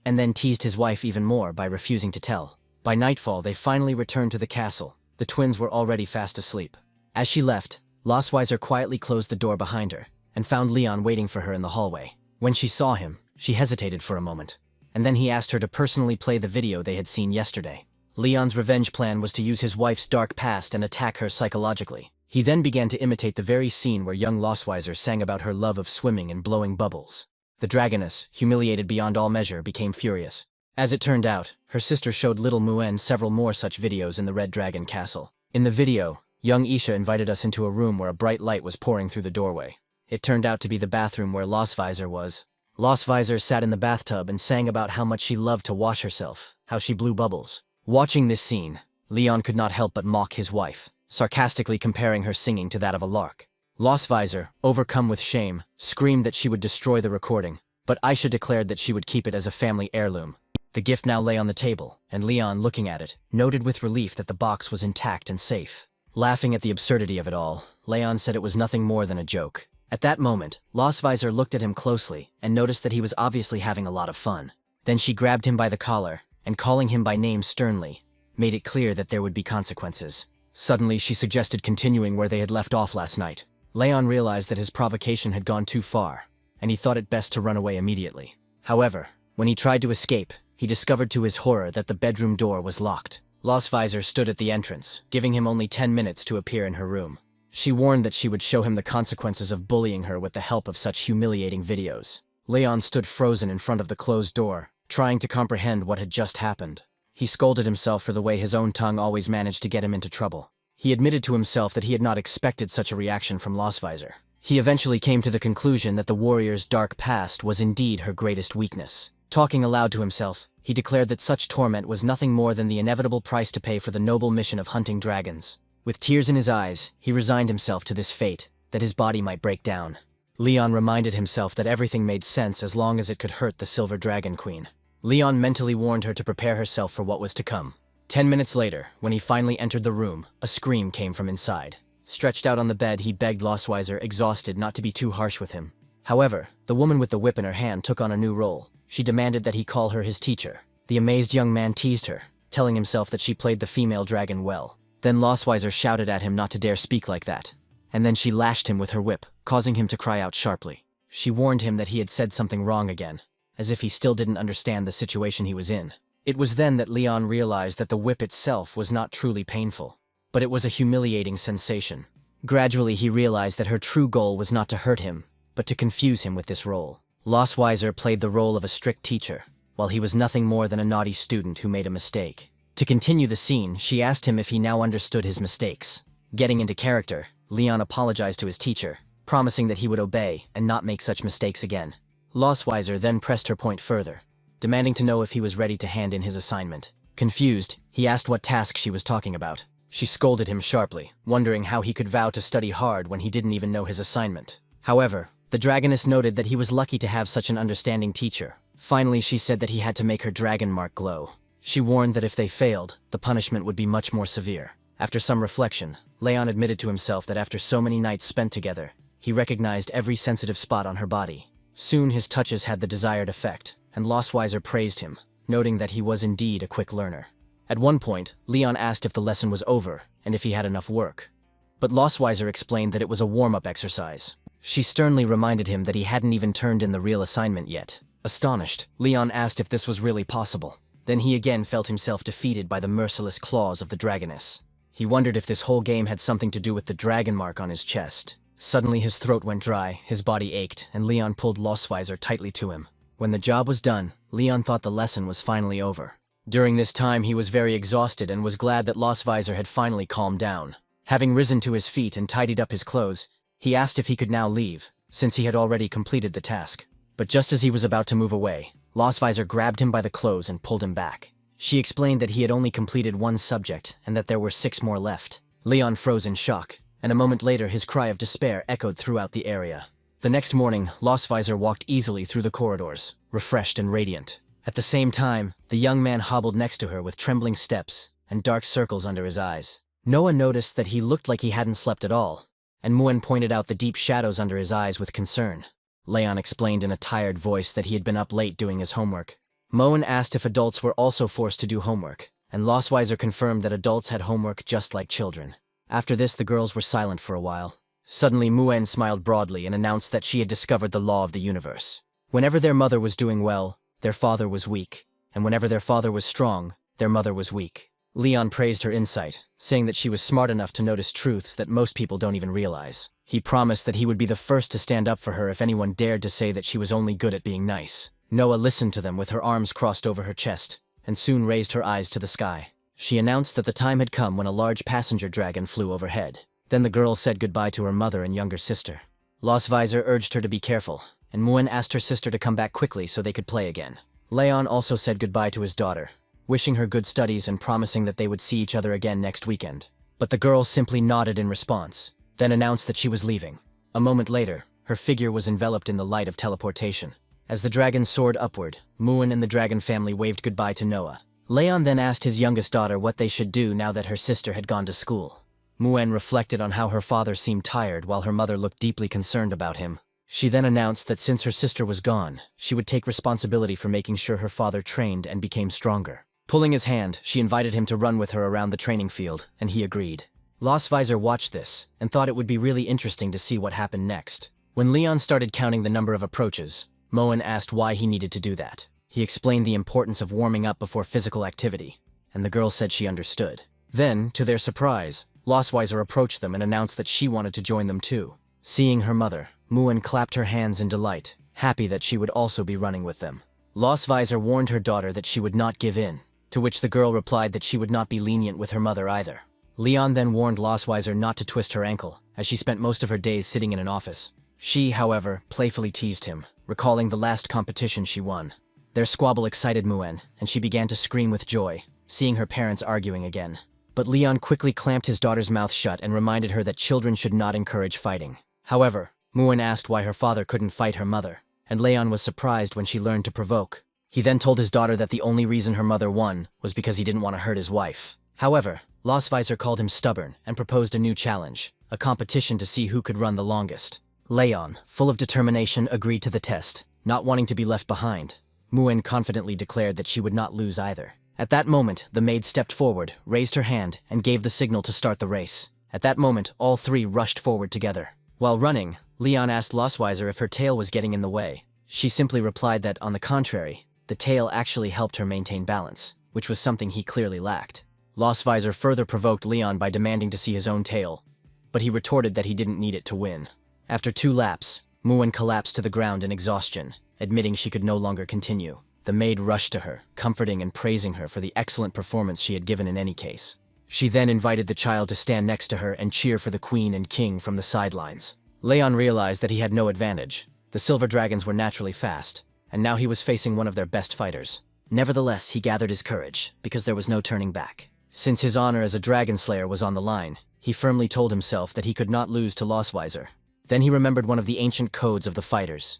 and then teased his wife even more by refusing to tell. By nightfall, they finally returned to the castle. The twins were already fast asleep. As she left, Losswisor quietly closed the door behind her and found Leon waiting for her in the hallway. When she saw him, she hesitated for a moment, and then he asked her to personally play the video they had seen yesterday. Leon's revenge plan was to use his wife's dark past and attack her psychologically. He then began to imitate the very scene where young Losswisor sang about her love of swimming and blowing bubbles. The dragoness, humiliated beyond all measure, became furious. As it turned out, her sister showed little Muen several more such videos in the Red Dragon Castle. In the video, young Isha invited us into a room where a bright light was pouring through the doorway. It turned out to be the bathroom where Lossvisor was. Lossvisor sat in the bathtub and sang about how much she loved to wash herself, how she blew bubbles. Watching this scene, Leon could not help but mock his wife, sarcastically comparing her singing to that of a lark. Lossvisor, overcome with shame, screamed that she would destroy the recording, but Aisha declared that she would keep it as a family heirloom. The gift now lay on the table, and Leon, looking at it, noted with relief that the box was intact and safe. Laughing at the absurdity of it all, Leon said it was nothing more than a joke. At that moment, Lossvisor looked at him closely and noticed that he was obviously having a lot of fun. Then she grabbed him by the collar and, calling him by name sternly, made it clear that there would be consequences. Suddenly, she suggested continuing where they had left off last night. Leon realized that his provocation had gone too far, and he thought it best to run away immediately. However, when he tried to escape, he discovered to his horror that the bedroom door was locked. Lossvisor stood at the entrance, giving him only 10 minutes to appear in her room. She warned that she would show him the consequences of bullying her with the help of such humiliating videos. Leon stood frozen in front of the closed door, trying to comprehend what had just happened. He scolded himself for the way his own tongue always managed to get him into trouble. He admitted to himself that he had not expected such a reaction from Lossvisor. He eventually came to the conclusion that the warrior's dark past was indeed her greatest weakness. Talking aloud to himself, he declared that such torment was nothing more than the inevitable price to pay for the noble mission of hunting dragons. With tears in his eyes, he resigned himself to this fate, that his body might break down. Leon reminded himself that everything made sense as long as it could hurt the Silver Dragon Queen. Leon mentally warned her to prepare herself for what was to come. 10 minutes later, when he finally entered the room, a scream came from inside. Stretched out on the bed, he begged Losswisor, exhausted, not to be too harsh with him. However, the woman with the whip in her hand took on a new role. She demanded that he call her his teacher. The amazed young man teased her, telling himself that she played the female dragon well. Then Losswisor shouted at him not to dare speak like that. And then she lashed him with her whip, causing him to cry out sharply. She warned him that he had said something wrong again, as if he still didn't understand the situation he was in. It was then that Leon realized that the whip itself was not truly painful, but it was a humiliating sensation. Gradually, he realized that her true goal was not to hurt him, but to confuse him with this role. Losswisor played the role of a strict teacher, while he was nothing more than a naughty student who made a mistake. To continue the scene, she asked him if he now understood his mistakes. Getting into character, Leon apologized to his teacher, promising that he would obey and not make such mistakes again. Losswisor then pressed her point further, demanding to know if he was ready to hand in his assignment. Confused, he asked what task she was talking about. She scolded him sharply, wondering how he could vow to study hard when he didn't even know his assignment. However, the dragoness noted that he was lucky to have such an understanding teacher. Finally, she said that he had to make her dragon mark glow. She warned that if they failed, the punishment would be much more severe. After some reflection, Leon admitted to himself that after so many nights spent together, he recognized every sensitive spot on her body. Soon his touches had the desired effect, and Lossweiser praised him, noting that he was indeed a quick learner. At one point, Leon asked if the lesson was over, and if he had enough work. But Lossweiser explained that it was a warm-up exercise. She sternly reminded him that he hadn't even turned in the real assignment yet. Astonished, Leon asked if this was really possible. Then he again felt himself defeated by the merciless claws of the dragoness. He wondered if this whole game had something to do with the dragon mark on his chest. Suddenly his throat went dry, his body ached, and Leon pulled Lossweiser tightly to him. When the job was done, Leon thought the lesson was finally over. During this time he was very exhausted and was glad that Lossweiser had finally calmed down. Having risen to his feet and tidied up his clothes, he asked if he could now leave, since he had already completed the task. But just as he was about to move away, Lossweiser grabbed him by the clothes and pulled him back. She explained that he had only completed one subject and that there were 6 more left. Leon froze in shock, and a moment later his cry of despair echoed throughout the area. The next morning, Lossweiser walked easily through the corridors, refreshed and radiant. At the same time, the young man hobbled next to her with trembling steps and dark circles under his eyes. Noah noticed that he looked like he hadn't slept at all, and Muen pointed out the deep shadows under his eyes with concern. Leon explained in a tired voice that he had been up late doing his homework. Moen asked if adults were also forced to do homework, and Lossweiser confirmed that adults had homework just like children. After this, the girls were silent for a while. Suddenly, Muen smiled broadly and announced that she had discovered the law of the universe. Whenever their mother was doing well, their father was weak, and whenever their father was strong, their mother was weak. Leon praised her insight, saying that she was smart enough to notice truths that most people don't even realize. He promised that he would be the first to stand up for her if anyone dared to say that she was only good at being nice. Noah listened to them with her arms crossed over her chest, and soon raised her eyes to the sky. She announced that the time had come when a large passenger dragon flew overhead. Then the girl said goodbye to her mother and younger sister. Lossweiser urged her to be careful, and Muen asked her sister to come back quickly so they could play again. Leon also said goodbye to his daughter, wishing her good studies and promising that they would see each other again next weekend. But the girl simply nodded in response, then announced that she was leaving. A moment later, her figure was enveloped in the light of teleportation. As the dragon soared upward, Muen and the dragon family waved goodbye to Noah. Leon then asked his youngest daughter what they should do now that her sister had gone to school. Muen reflected on how her father seemed tired while her mother looked deeply concerned about him. She then announced that since her sister was gone, she would take responsibility for making sure her father trained and became stronger. Pulling his hand, she invited him to run with her around the training field, and he agreed. Lossweiser watched this and thought it would be really interesting to see what happened next. When Leon started counting the number of approaches, Moen asked why he needed to do that. He explained the importance of warming up before physical activity, and the girl said she understood. Then, to their surprise, Lossweiser approached them and announced that she wanted to join them too. Seeing her mother, Muen clapped her hands in delight, happy that she would also be running with them. Lossweiser warned her daughter that she would not give in, to which the girl replied that she would not be lenient with her mother either. Leon then warned Lossweiser not to twist her ankle, as she spent most of her days sitting in an office. She, however, playfully teased him, recalling the last competition she won. Their squabble excited Muen, and she began to scream with joy, seeing her parents arguing again. But Leon quickly clamped his daughter's mouth shut and reminded her that children should not encourage fighting. However, Muen asked why her father couldn't fight her mother, and Leon was surprised when she learned to provoke. He then told his daughter that the only reason her mother won was because he didn't want to hurt his wife. However, Lossweiser called him stubborn and proposed a new challenge, a competition to see who could run the longest. Leon, full of determination, agreed to the test, not wanting to be left behind. Muen confidently declared that she would not lose either. At that moment, the maid stepped forward, raised her hand, and gave the signal to start the race. At that moment, all three rushed forward together. While running, Leon asked Lossweiser if her tail was getting in the way. She simply replied that, on the contrary, the tail actually helped her maintain balance, which was something he clearly lacked. Lossweiser further provoked Leon by demanding to see his own tail, but he retorted that he didn't need it to win. After 2 laps, Muen collapsed to the ground in exhaustion, admitting she could no longer continue. The maid rushed to her, comforting and praising her for the excellent performance she had given in any case. She then invited the child to stand next to her and cheer for the queen and king from the sidelines. Leon realized that he had no advantage. The silver dragons were naturally fast, and now he was facing one of their best fighters. Nevertheless, he gathered his courage, because there was no turning back. Since his honor as a dragon slayer was on the line, he firmly told himself that he could not lose to Lossweiser. Then he remembered one of the ancient codes of the fighters.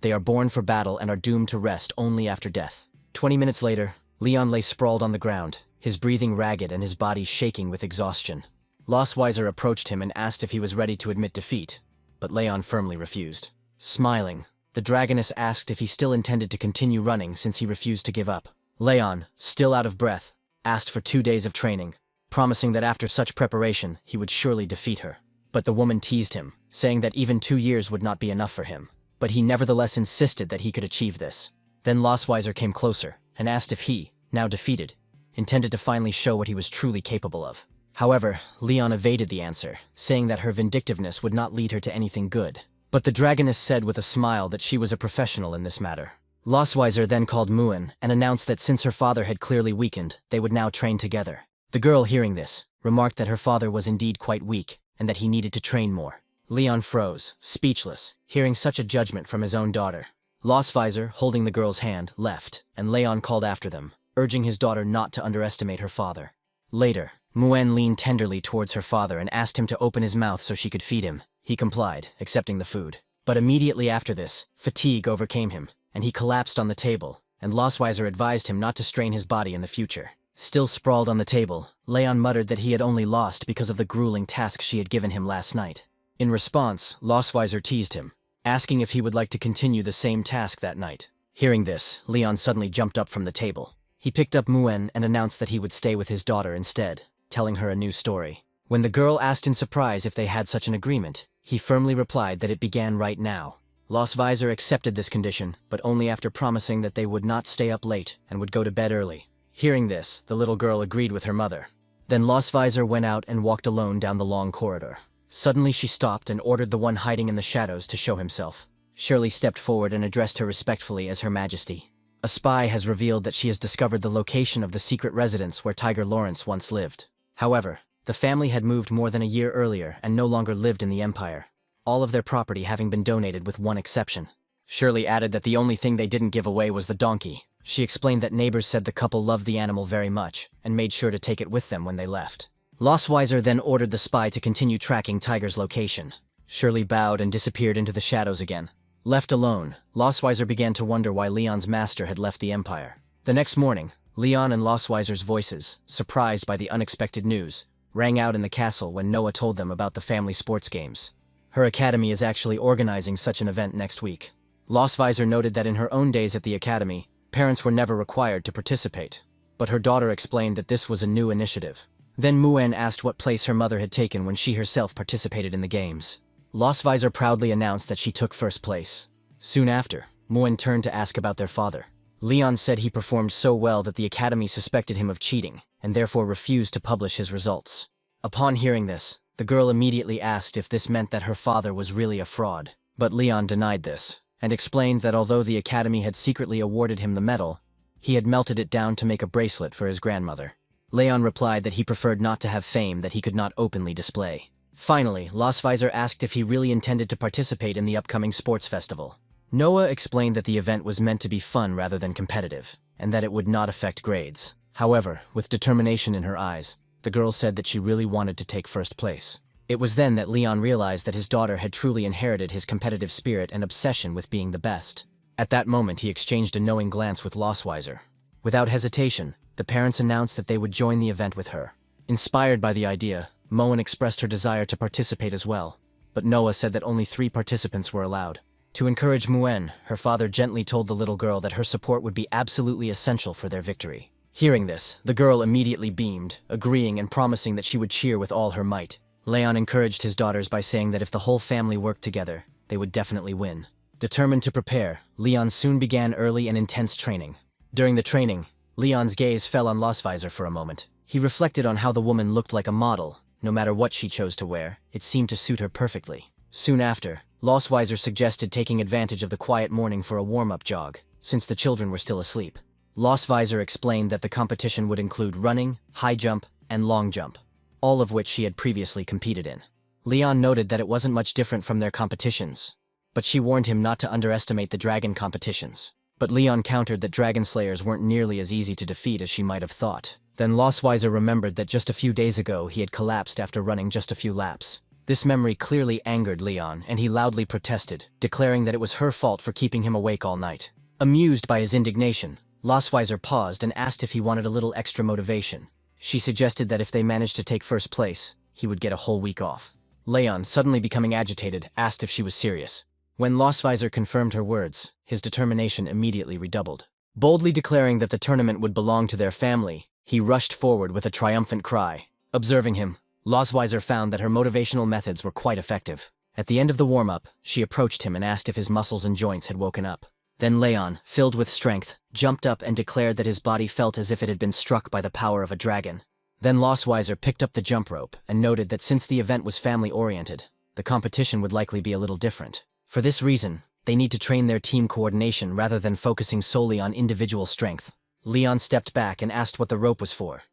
They are born for battle and are doomed to rest only after death. 20 minutes later, Leon lay sprawled on the ground, his breathing ragged and his body shaking with exhaustion. Lossweiser approached him and asked if he was ready to admit defeat, but Leon firmly refused. Smiling, the dragoness asked if he still intended to continue running since he refused to give up. Leon, still out of breath, asked for 2 days of training, promising that after such preparation, he would surely defeat her. But the woman teased him, saying that even 2 years would not be enough for him. But he nevertheless insisted that he could achieve this. Then Lostweiser came closer and asked if he, now defeated, intended to finally show what he was truly capable of. However, Leon evaded the answer, saying that her vindictiveness would not lead her to anything good. But the dragoness said with a smile that she was a professional in this matter. Lostweiser then called Muen and announced that since her father had clearly weakened, they would now train together. The girl, hearing this, remarked that her father was indeed quite weak and that he needed to train more. Leon froze, speechless, hearing such a judgment from his own daughter. Lostweiser, holding the girl's hand, left, and Leon called after them, urging his daughter not to underestimate her father. Later, Muen leaned tenderly towards her father and asked him to open his mouth so she could feed him. He complied, accepting the food. But immediately after this, fatigue overcame him, and he collapsed on the table, and Lostweiser advised him not to strain his body in the future. Still sprawled on the table, Leon muttered that he had only lost because of the grueling task she had given him last night. In response, Lostweiser teased him, asking if he would like to continue the same task that night. Hearing this, Leon suddenly jumped up from the table. He picked up Muen and announced that he would stay with his daughter instead, telling her a new story. When the girl asked in surprise if they had such an agreement, he firmly replied that it began right now. Lostweiser accepted this condition, but only after promising that they would not stay up late and would go to bed early. Hearing this, the little girl agreed with her mother. Then Lostweiser went out and walked alone down the long corridor. Suddenly she stopped and ordered the one hiding in the shadows to show himself. Shirley stepped forward and addressed her respectfully as Her Majesty. A spy has revealed that she has discovered the location of the secret residence where Tiger Lawrence once lived. However, the family had moved more than a year earlier and no longer lived in the Empire, all of their property having been donated with one exception. Shirley added that the only thing they didn't give away was the donkey. She explained that neighbors said the couple loved the animal very much and made sure to take it with them when they left. Lostweiser then ordered the spy to continue tracking Tiger's location. Shirley bowed and disappeared into the shadows again. Left alone, Lostweiser began to wonder why Leon's master had left the Empire. The next morning, Leon and Lostweiser's voices, surprised by the unexpected news, rang out in the castle when Noah told them about the family sports games. Her academy is actually organizing such an event next week. Lostweiser noted that in her own days at the academy, parents were never required to participate, but her daughter explained that this was a new initiative. Then Muen asked what place her mother had taken when she herself participated in the games. Lostweiser proudly announced that she took first place. Soon after, Muen turned to ask about their father. Leon said he performed so well that the academy suspected him of cheating, and therefore refused to publish his results. Upon hearing this, the girl immediately asked if this meant that her father was really a fraud. But Leon denied this, and explained that although the academy had secretly awarded him the medal, he had melted it down to make a bracelet for his grandmother. Leon replied that he preferred not to have fame that he could not openly display. Finally, Lostweiser asked if he really intended to participate in the upcoming sports festival. Noah explained that the event was meant to be fun rather than competitive, and that it would not affect grades. However, with determination in her eyes, the girl said that she really wanted to take first place. It was then that Leon realized that his daughter had truly inherited his competitive spirit and obsession with being the best. At that moment, he exchanged a knowing glance with Lostweiser. Without hesitation, the parents announced that they would join the event with her. Inspired by the idea, Moen expressed her desire to participate as well, but Noah said that only 3 participants were allowed. To encourage Muen, her father gently told the little girl that her support would be absolutely essential for their victory. Hearing this, the girl immediately beamed, agreeing and promising that she would cheer with all her might. Leon encouraged his daughters by saying that if the whole family worked together, they would definitely win. Determined to prepare, Leon soon began early and intense training. During the training, Leon's gaze fell on Lostweiser for a moment. He reflected on how the woman looked like a model. No matter what she chose to wear, it seemed to suit her perfectly. Soon after, Lostweiser suggested taking advantage of the quiet morning for a warm-up jog, since the children were still asleep. Lostweiser explained that the competition would include running, high jump, and long jump, all of which she had previously competed in. Leon noted that it wasn't much different from their competitions, but she warned him not to underestimate the dragon competitions. But Leon countered that dragon slayers weren't nearly as easy to defeat as she might have thought. Then Lostweiser remembered that just a few days ago he had collapsed after running just a few laps. This memory clearly angered Leon, and he loudly protested, declaring that it was her fault for keeping him awake all night. Amused by his indignation, Lostweiser paused and asked if he wanted a little extra motivation. She suggested that if they managed to take first place, he would get a whole week off. Leon, suddenly becoming agitated, asked if she was serious. When Lostvisor confirmed her words, his determination immediately redoubled. Boldly declaring that the tournament would belong to their family, he rushed forward with a triumphant cry. Observing him, Lostvisor found that her motivational methods were quite effective. At the end of the warm-up, she approached him and asked if his muscles and joints had woken up. Then Leon, filled with strength, jumped up and declared that his body felt as if it had been struck by the power of a dragon. Then Lostvisor picked up the jump rope and noted that since the event was family-oriented, the competition would likely be a little different. For this reason, they need to train their team coordination rather than focusing solely on individual strength. Leon stepped back and asked what the rope was for,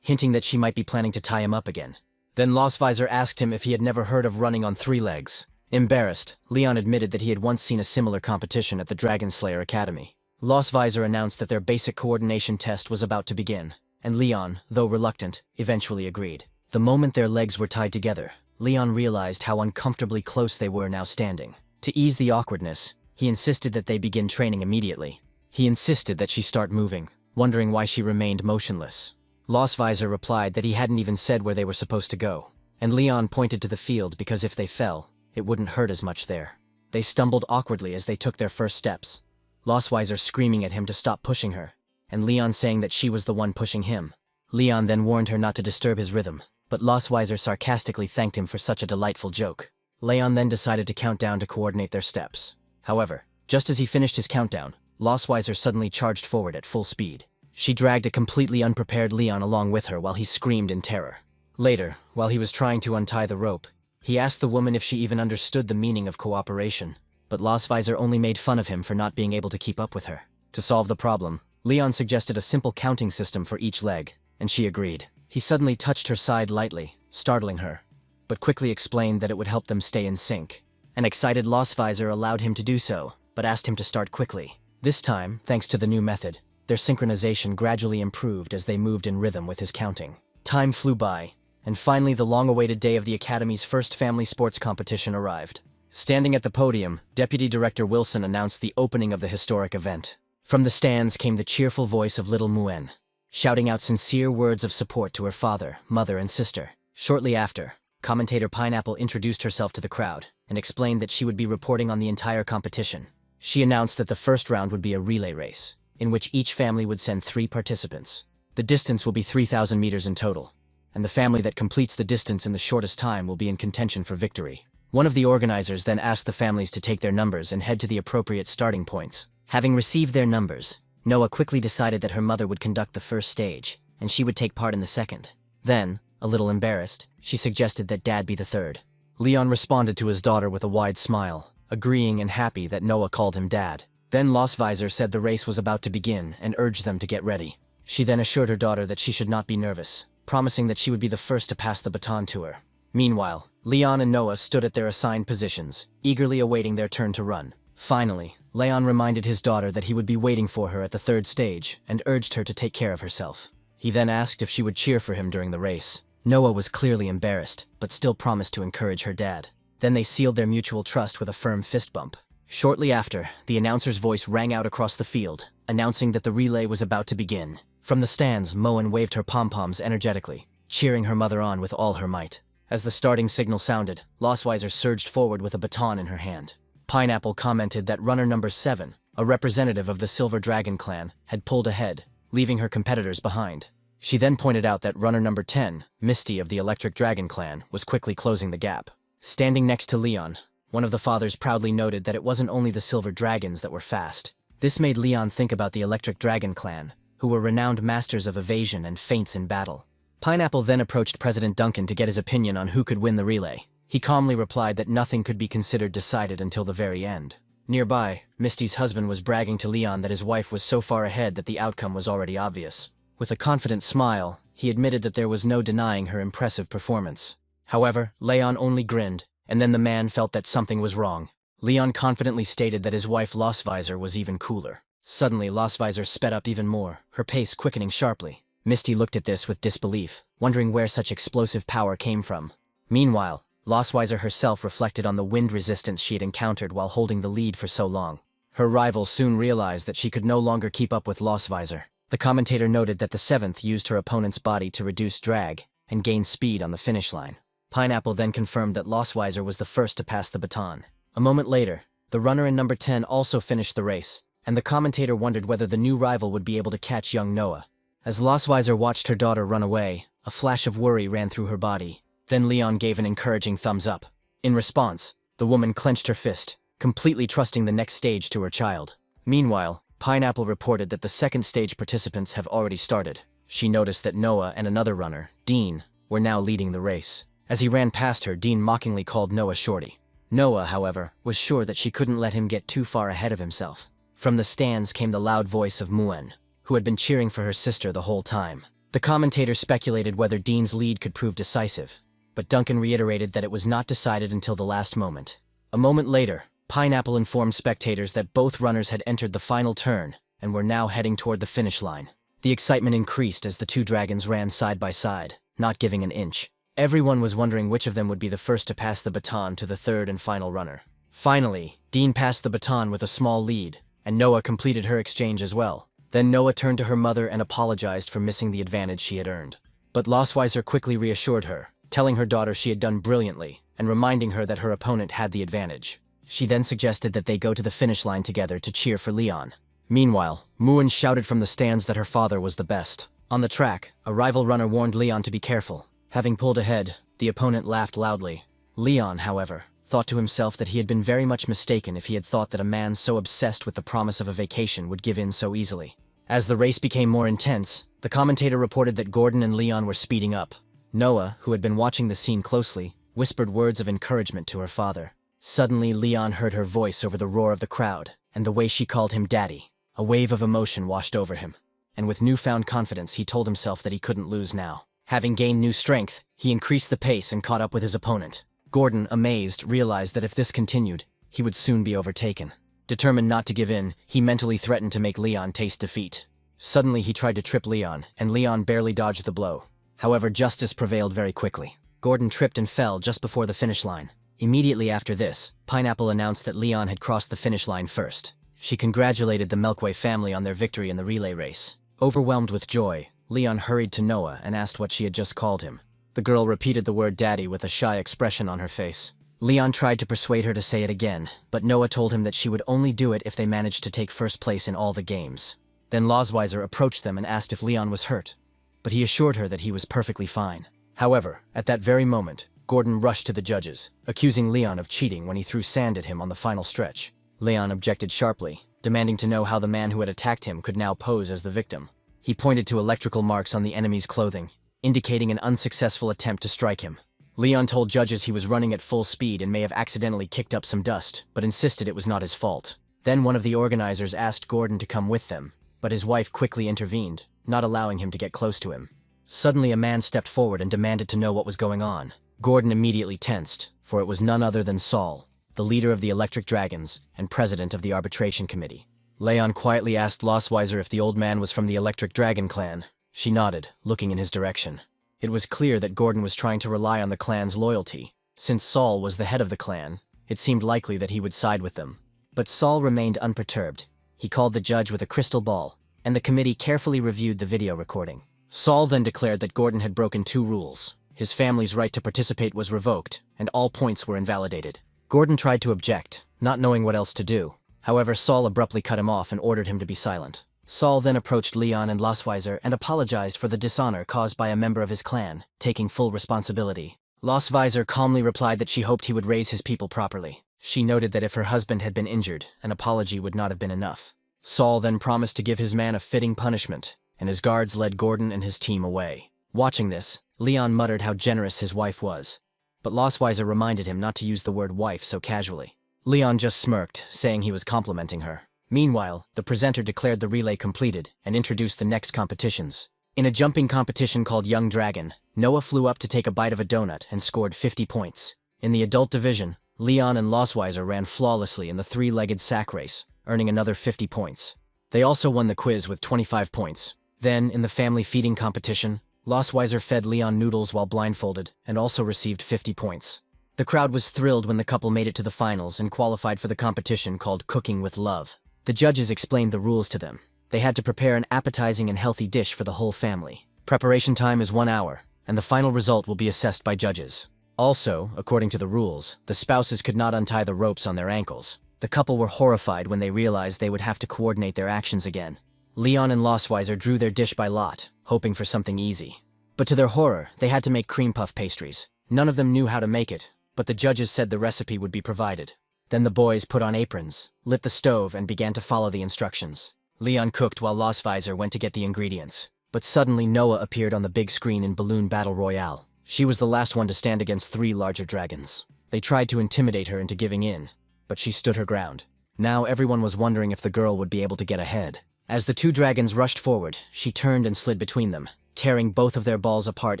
hinting that she might be planning to tie him up again. Then Lostvisor asked him if he had never heard of running on 3 legs. Embarrassed, Leon admitted that he had once seen a similar competition at the Dragon Slayer Academy. Lostvisor announced that their basic coordination test was about to begin, and Leon, though reluctant, eventually agreed. The moment their legs were tied together, Leon realized how uncomfortably close they were now standing. To ease the awkwardness, he insisted that they begin training immediately. He insisted that she start moving, wondering why she remained motionless. Lostvisor replied that he hadn't even said where they were supposed to go, and Leon pointed to the field because if they fell, it wouldn't hurt as much there. They stumbled awkwardly as they took their first steps, Lostvisor screaming at him to stop pushing her, and Leon saying that she was the one pushing him. Leon then warned her not to disturb his rhythm, but Lostvisor sarcastically thanked him for such a delightful joke. Leon then decided to count down to coordinate their steps. However, just as he finished his countdown, Lostvisor suddenly charged forward at full speed. She dragged a completely unprepared Leon along with her while he screamed in terror. Later, while he was trying to untie the rope, he asked the woman if she even understood the meaning of cooperation, but Lostvisor only made fun of him for not being able to keep up with her. To solve the problem, Leon suggested a simple counting system for each leg, and she agreed. He suddenly touched her side lightly, startling her, but quickly explained that it would help them stay in sync. An excited Lostvisor allowed him to do so, but asked him to start quickly. This time, thanks to the new method, their synchronization gradually improved as they moved in rhythm with his counting. Time flew by, and finally the long-awaited day of the Academy's first family sports competition arrived. Standing at the podium, Deputy Director Wilson announced the opening of the historic event. From the stands came the cheerful voice of little Muen, shouting out sincere words of support to her father, mother, and sister. Shortly after, commentator Pineapple introduced herself to the crowd and explained that she would be reporting on the entire competition. She announced that the first round would be a relay race, in which each family would send 3 participants. The distance will be 3,000 meters in total, and the family that completes the distance in the shortest time will be in contention for victory. One of the organizers then asked the families to take their numbers and head to the appropriate starting points. Having received their numbers, Noah quickly decided that her mother would conduct the first stage, and she would take part in the second. Then, a little embarrassed, she suggested that Dad be the third. Leon responded to his daughter with a wide smile, agreeing and happy that Noah called him Dad. Then Lostvisor said the race was about to begin and urged them to get ready. She then assured her daughter that she should not be nervous, promising that she would be the first to pass the baton to her. Meanwhile, Leon and Noah stood at their assigned positions, eagerly awaiting their turn to run. Finally, Leon reminded his daughter that he would be waiting for her at the third stage and urged her to take care of herself. He then asked if she would cheer for him during the race. Noah was clearly embarrassed, but still promised to encourage her dad. Then they sealed their mutual trust with a firm fist bump. Shortly after, the announcer's voice rang out across the field, announcing that the relay was about to begin. From the stands, Moen waved her pom-poms energetically, cheering her mother on with all her might. As the starting signal sounded, Lostvisor surged forward with a baton in her hand. Pineapple commented that runner number 7, a representative of the Silver Dragon clan, had pulled ahead, leaving her competitors behind. She then pointed out that runner number 10, Misty of the Electric Dragon clan, was quickly closing the gap. Standing next to Leon, one of the fathers proudly noted that it wasn't only the Silver Dragons that were fast. This made Leon think about the Electric Dragon clan, who were renowned masters of evasion and feints in battle. Pineapple then approached President Duncan to get his opinion on who could win the relay. He calmly replied that nothing could be considered decided until the very end. Nearby, Misty's husband was bragging to Leon that his wife was so far ahead that the outcome was already obvious. With a confident smile, he admitted that there was no denying her impressive performance. However, Leon only grinned, and then the man felt that something was wrong. Leon confidently stated that his wife Lostvisor was even cooler. Suddenly, Lostvisor sped up even more, her pace quickening sharply. Misty looked at this with disbelief, wondering where such explosive power came from. Meanwhile, Lostvisor herself reflected on the wind resistance she had encountered while holding the lead for so long. Her rival soon realized that she could no longer keep up with Lostvisor. The commentator noted that the 7th used her opponent's body to reduce drag and gain speed on the finish line. Pineapple then confirmed that Lostvisor was the first to pass the baton. A moment later, The runner in number 10 also finished the race, and the commentator wondered whether the new rival would be able to catch young Noah. As Losweiser watched her daughter run away, a flash of worry ran through her body. Then Leon gave an encouraging thumbs up. In response, the woman clenched her fist, completely trusting the next stage to her child. Meanwhile, Pineapple reported that the second stage participants have already started. She noticed that Noah and another runner, Dean, were now leading the race. As he ran past her, Dean mockingly called Noah shorty. Noah, however, was sure that she couldn't let him get too far ahead of himself. From the stands came the loud voice of Muen, who had been cheering for her sister the whole time. The commentator speculated whether Dean's lead could prove decisive, but Duncan reiterated that it was not decided until the last moment. A moment later, Pineapple informed spectators that both runners had entered the final turn and were now heading toward the finish line. The excitement increased as the two dragons ran side by side, not giving an inch. Everyone was wondering which of them would be the first to pass the baton to the third and final runner. Finally, Dean passed the baton with a small lead, and Noah completed her exchange as well. Then Noah turned to her mother and apologized for missing the advantage she had earned. But Losweiser quickly reassured her, telling her daughter she had done brilliantly and reminding her that her opponent had the advantage. She then suggested that they go to the finish line together to cheer for Leon. Meanwhile, Muen shouted from the stands that her father was the best. On the track, a rival runner warned Leon to be careful. Having pulled ahead, the opponent laughed loudly. Leon, however, thought to himself that he had been very much mistaken if he had thought that a man so obsessed with the promise of a vacation would give in so easily. As the race became more intense, the commentator reported that Gordon and Leon were speeding up. Noah, who had been watching the scene closely, whispered words of encouragement to her father. Suddenly, Leon heard her voice over the roar of the crowd, and the way she called him Daddy. A wave of emotion washed over him, and with newfound confidence he told himself that he couldn't lose now. Having gained new strength, he increased the pace and caught up with his opponent. Gordon, amazed, realized that if this continued, he would soon be overtaken. Determined not to give in, he mentally threatened to make Leon taste defeat. Suddenly he tried to trip Leon, and Leon barely dodged the blow. However, justice prevailed very quickly. Gordon tripped and fell just before the finish line. Immediately after this, Pineapple announced that Leon had crossed the finish line first. She congratulated the Milkway family on their victory in the relay race. Overwhelmed with joy, Leon hurried to Noah and asked what she had just called him. The girl repeated the word daddy with a shy expression on her face. Leon tried to persuade her to say it again, but Noah told him that she would only do it if they managed to take first place in all the games. Then Losweiser approached them and asked if Leon was hurt, but he assured her that he was perfectly fine. However, at that very moment, Gordon rushed to the judges, accusing Leon of cheating when he threw sand at him on the final stretch. Leon objected sharply, demanding to know how the man who had attacked him could now pose as the victim. He pointed to electrical marks on the enemy's clothing, indicating an unsuccessful attempt to strike him. Leon told judges he was running at full speed and may have accidentally kicked up some dust, but insisted it was not his fault. Then one of the organizers asked Gordon to come with them, but his wife quickly intervened, not allowing him to get close to him. Suddenly a man stepped forward and demanded to know what was going on. Gordon immediately tensed, for it was none other than Saul, the leader of the Electric Dragons and president of the arbitration committee. Leon quietly asked Losweiser if the old man was from the Electric Dragon clan. She nodded, looking in his direction. It was clear that Gordon was trying to rely on the clan's loyalty. Since Saul was the head of the clan, it seemed likely that he would side with them. But Saul remained unperturbed. He called the judge with a crystal ball, and the committee carefully reviewed the video recording. Saul then declared that Gordon had broken 2 rules. His family's right to participate was revoked, and all points were invalidated. Gordon tried to object, not knowing what else to do. However, Saul abruptly cut him off and ordered him to be silent. Saul then approached Leon and Losweiser and apologized for the dishonor caused by a member of his clan, taking full responsibility. Losweiser calmly replied that she hoped he would raise his people properly. She noted that if her husband had been injured, an apology would not have been enough. Saul then promised to give his man a fitting punishment, and his guards led Gordon and his team away. Watching this, Leon muttered how generous his wife was, but Losweiser reminded him not to use the word wife so casually. Leon just smirked, saying he was complimenting her. Meanwhile, the presenter declared the relay completed and introduced the next competitions. In a jumping competition called Young Dragon, Noah flew up to take a bite of a donut and scored 50 points. In the adult division, Leon and Losweiser ran flawlessly in the 3-legged sack race, earning another 50 points. They also won the quiz with 25 points. Then, in the family feeding competition, Losweiser fed Leon noodles while blindfolded and also received 50 points. The crowd was thrilled when the couple made it to the finals and qualified for the competition called Cooking with Love. The judges explained the rules to them. They had to prepare an appetizing and healthy dish for the whole family. Preparation time is 1 hour, and the final result will be assessed by judges. Also, according to the rules, the spouses could not untie the ropes on their ankles. The couple were horrified when they realized they would have to coordinate their actions again. Leon and Lostweiser drew their dish by lot, hoping for something easy. But to their horror, they had to make cream puff pastries. None of them knew how to make it, but the judges said the recipe would be provided. Then the boys put on aprons, lit the stove, and began to follow the instructions. Leon cooked while Lostweiser went to get the ingredients. But suddenly Noah appeared on the big screen in Balloon Battle Royale. She was the last one to stand against 3 larger dragons. They tried to intimidate her into giving in, but she stood her ground. Now everyone was wondering if the girl would be able to get ahead. As the 2 dragons rushed forward, she turned and slid between them, tearing both of their balls apart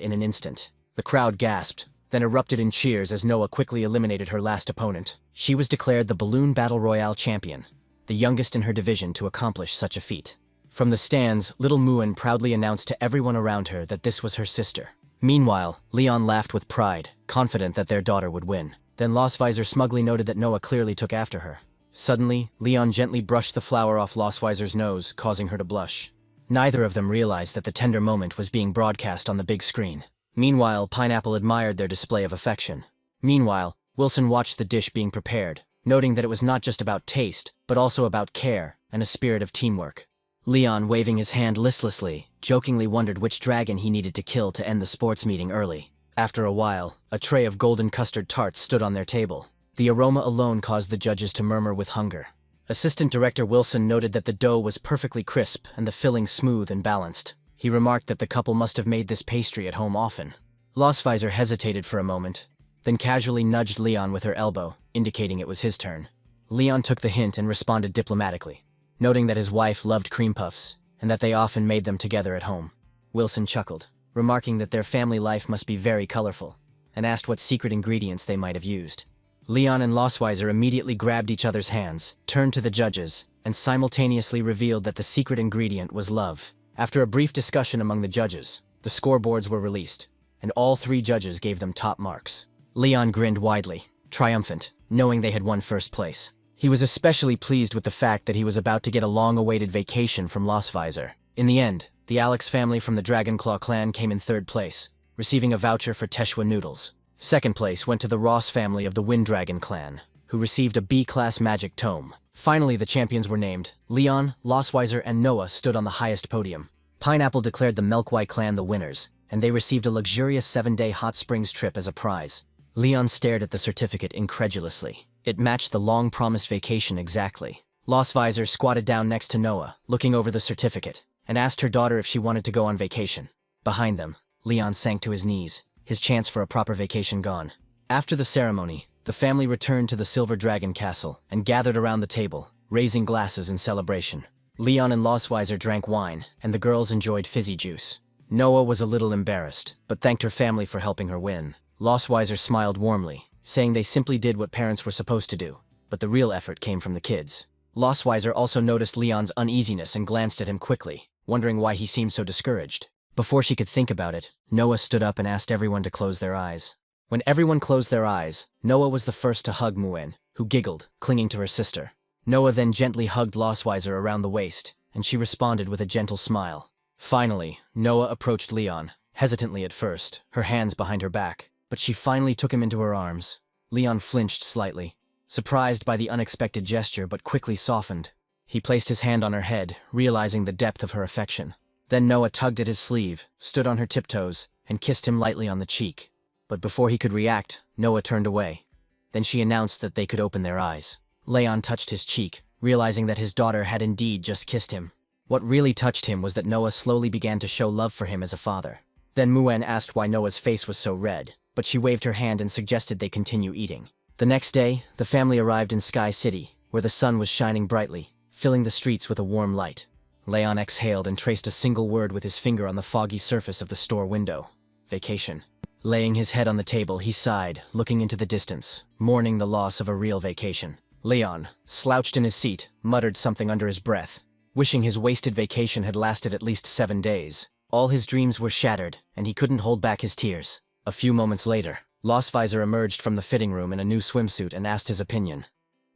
in an instant. The crowd gasped, then erupted in cheers as Noah quickly eliminated her last opponent. She was declared the Balloon Battle Royale champion, the youngest in her division to accomplish such a feat. From the stands, little Muan proudly announced to everyone around her that this was her sister. Meanwhile, Leon laughed with pride, confident that their daughter would win. Then Lostweiser smugly noted that Noah clearly took after her. Suddenly, Leon gently brushed the flour off Lostweiser's nose, causing her to blush. Neither of them realized that the tender moment was being broadcast on the big screen. Meanwhile, Pineapple admired their display of affection. Meanwhile, Wilson watched the dish being prepared, noting that it was not just about taste, but also about care and a spirit of teamwork. Leon, waving his hand listlessly, jokingly wondered which dragon he needed to kill to end the sports meeting early. After a while, a tray of golden custard tarts stood on their table. The aroma alone caused the judges to murmur with hunger. Assistant Director Wilson noted that the dough was perfectly crisp and the filling smooth and balanced. He remarked that the couple must have made this pastry at home often. Lostweiser hesitated for a moment, then casually nudged Leon with her elbow, indicating it was his turn. Leon took the hint and responded diplomatically, noting that his wife loved cream puffs and that they often made them together at home. Wilson chuckled, remarking that their family life must be very colorful, and asked what secret ingredients they might have used. Leon and Lostweiser immediately grabbed each other's hands, turned to the judges, and simultaneously revealed that the secret ingredient was love. After a brief discussion among the judges, the scoreboards were released, and all 3 judges gave them top marks. Leon grinned widely, triumphant, knowing they had won first place. He was especially pleased with the fact that he was about to get a long-awaited vacation from Lostweiser. In the end, the Alex family from the Dragonclaw clan came in 3rd place, receiving a voucher for Teshwa noodles. 2nd place went to the Ross family of the Winddragon clan, who received a B-class magic tome. Finally, the champions were named. Leon, Lostweiser, and Noah stood on the highest podium. Pineapple declared the Melkwai clan the winners, and they received a luxurious 7-day hot springs trip as a prize. Leon stared at the certificate incredulously. It matched the long-promised vacation exactly. Lostweiser squatted down next to Noah, looking over the certificate, and asked her daughter if she wanted to go on vacation. Behind them, Leon sank to his knees, his chance for a proper vacation gone. After the ceremony, the family returned to the Silver Dragon Castle and gathered around the table, raising glasses in celebration. Leon and Lostweiser drank wine, and the girls enjoyed fizzy juice. Noah was a little embarrassed, but thanked her family for helping her win. Lostweiser smiled warmly, saying they simply did what parents were supposed to do, but the real effort came from the kids. Lostweiser also noticed Leon's uneasiness and glanced at him quickly, wondering why he seemed so discouraged. Before she could think about it, Noah stood up and asked everyone to close their eyes. When everyone closed their eyes, Noah was the first to hug Muan, who giggled, clinging to her sister. Noah then gently hugged Lostweiser around the waist, and she responded with a gentle smile. Finally, Noah approached Leon, hesitantly at first, her hands behind her back, but she finally took him into her arms. Leon flinched slightly, surprised by the unexpected gesture, but quickly softened. He placed his hand on her head, realizing the depth of her affection. Then Noah tugged at his sleeve, stood on her tiptoes, and kissed him lightly on the cheek. But before he could react, Noah turned away. Then she announced that they could open their eyes. Leon touched his cheek, realizing that his daughter had indeed just kissed him. What really touched him was that Noah slowly began to show love for him as a father. Then Muan asked why Noah's face was so red, but she waved her hand and suggested they continue eating. The next day, the family arrived in Sky City, where the sun was shining brightly, filling the streets with a warm light. Leon exhaled and traced a single word with his finger on the foggy surface of the store window. Vacation. Laying his head on the table, he sighed, looking into the distance, mourning the loss of a real vacation. Leon, slouched in his seat, muttered something under his breath, wishing his wasted vacation had lasted at least 7 days. All his dreams were shattered, and he couldn't hold back his tears. A few moments later, Lostweiser emerged from the fitting room in a new swimsuit and asked his opinion.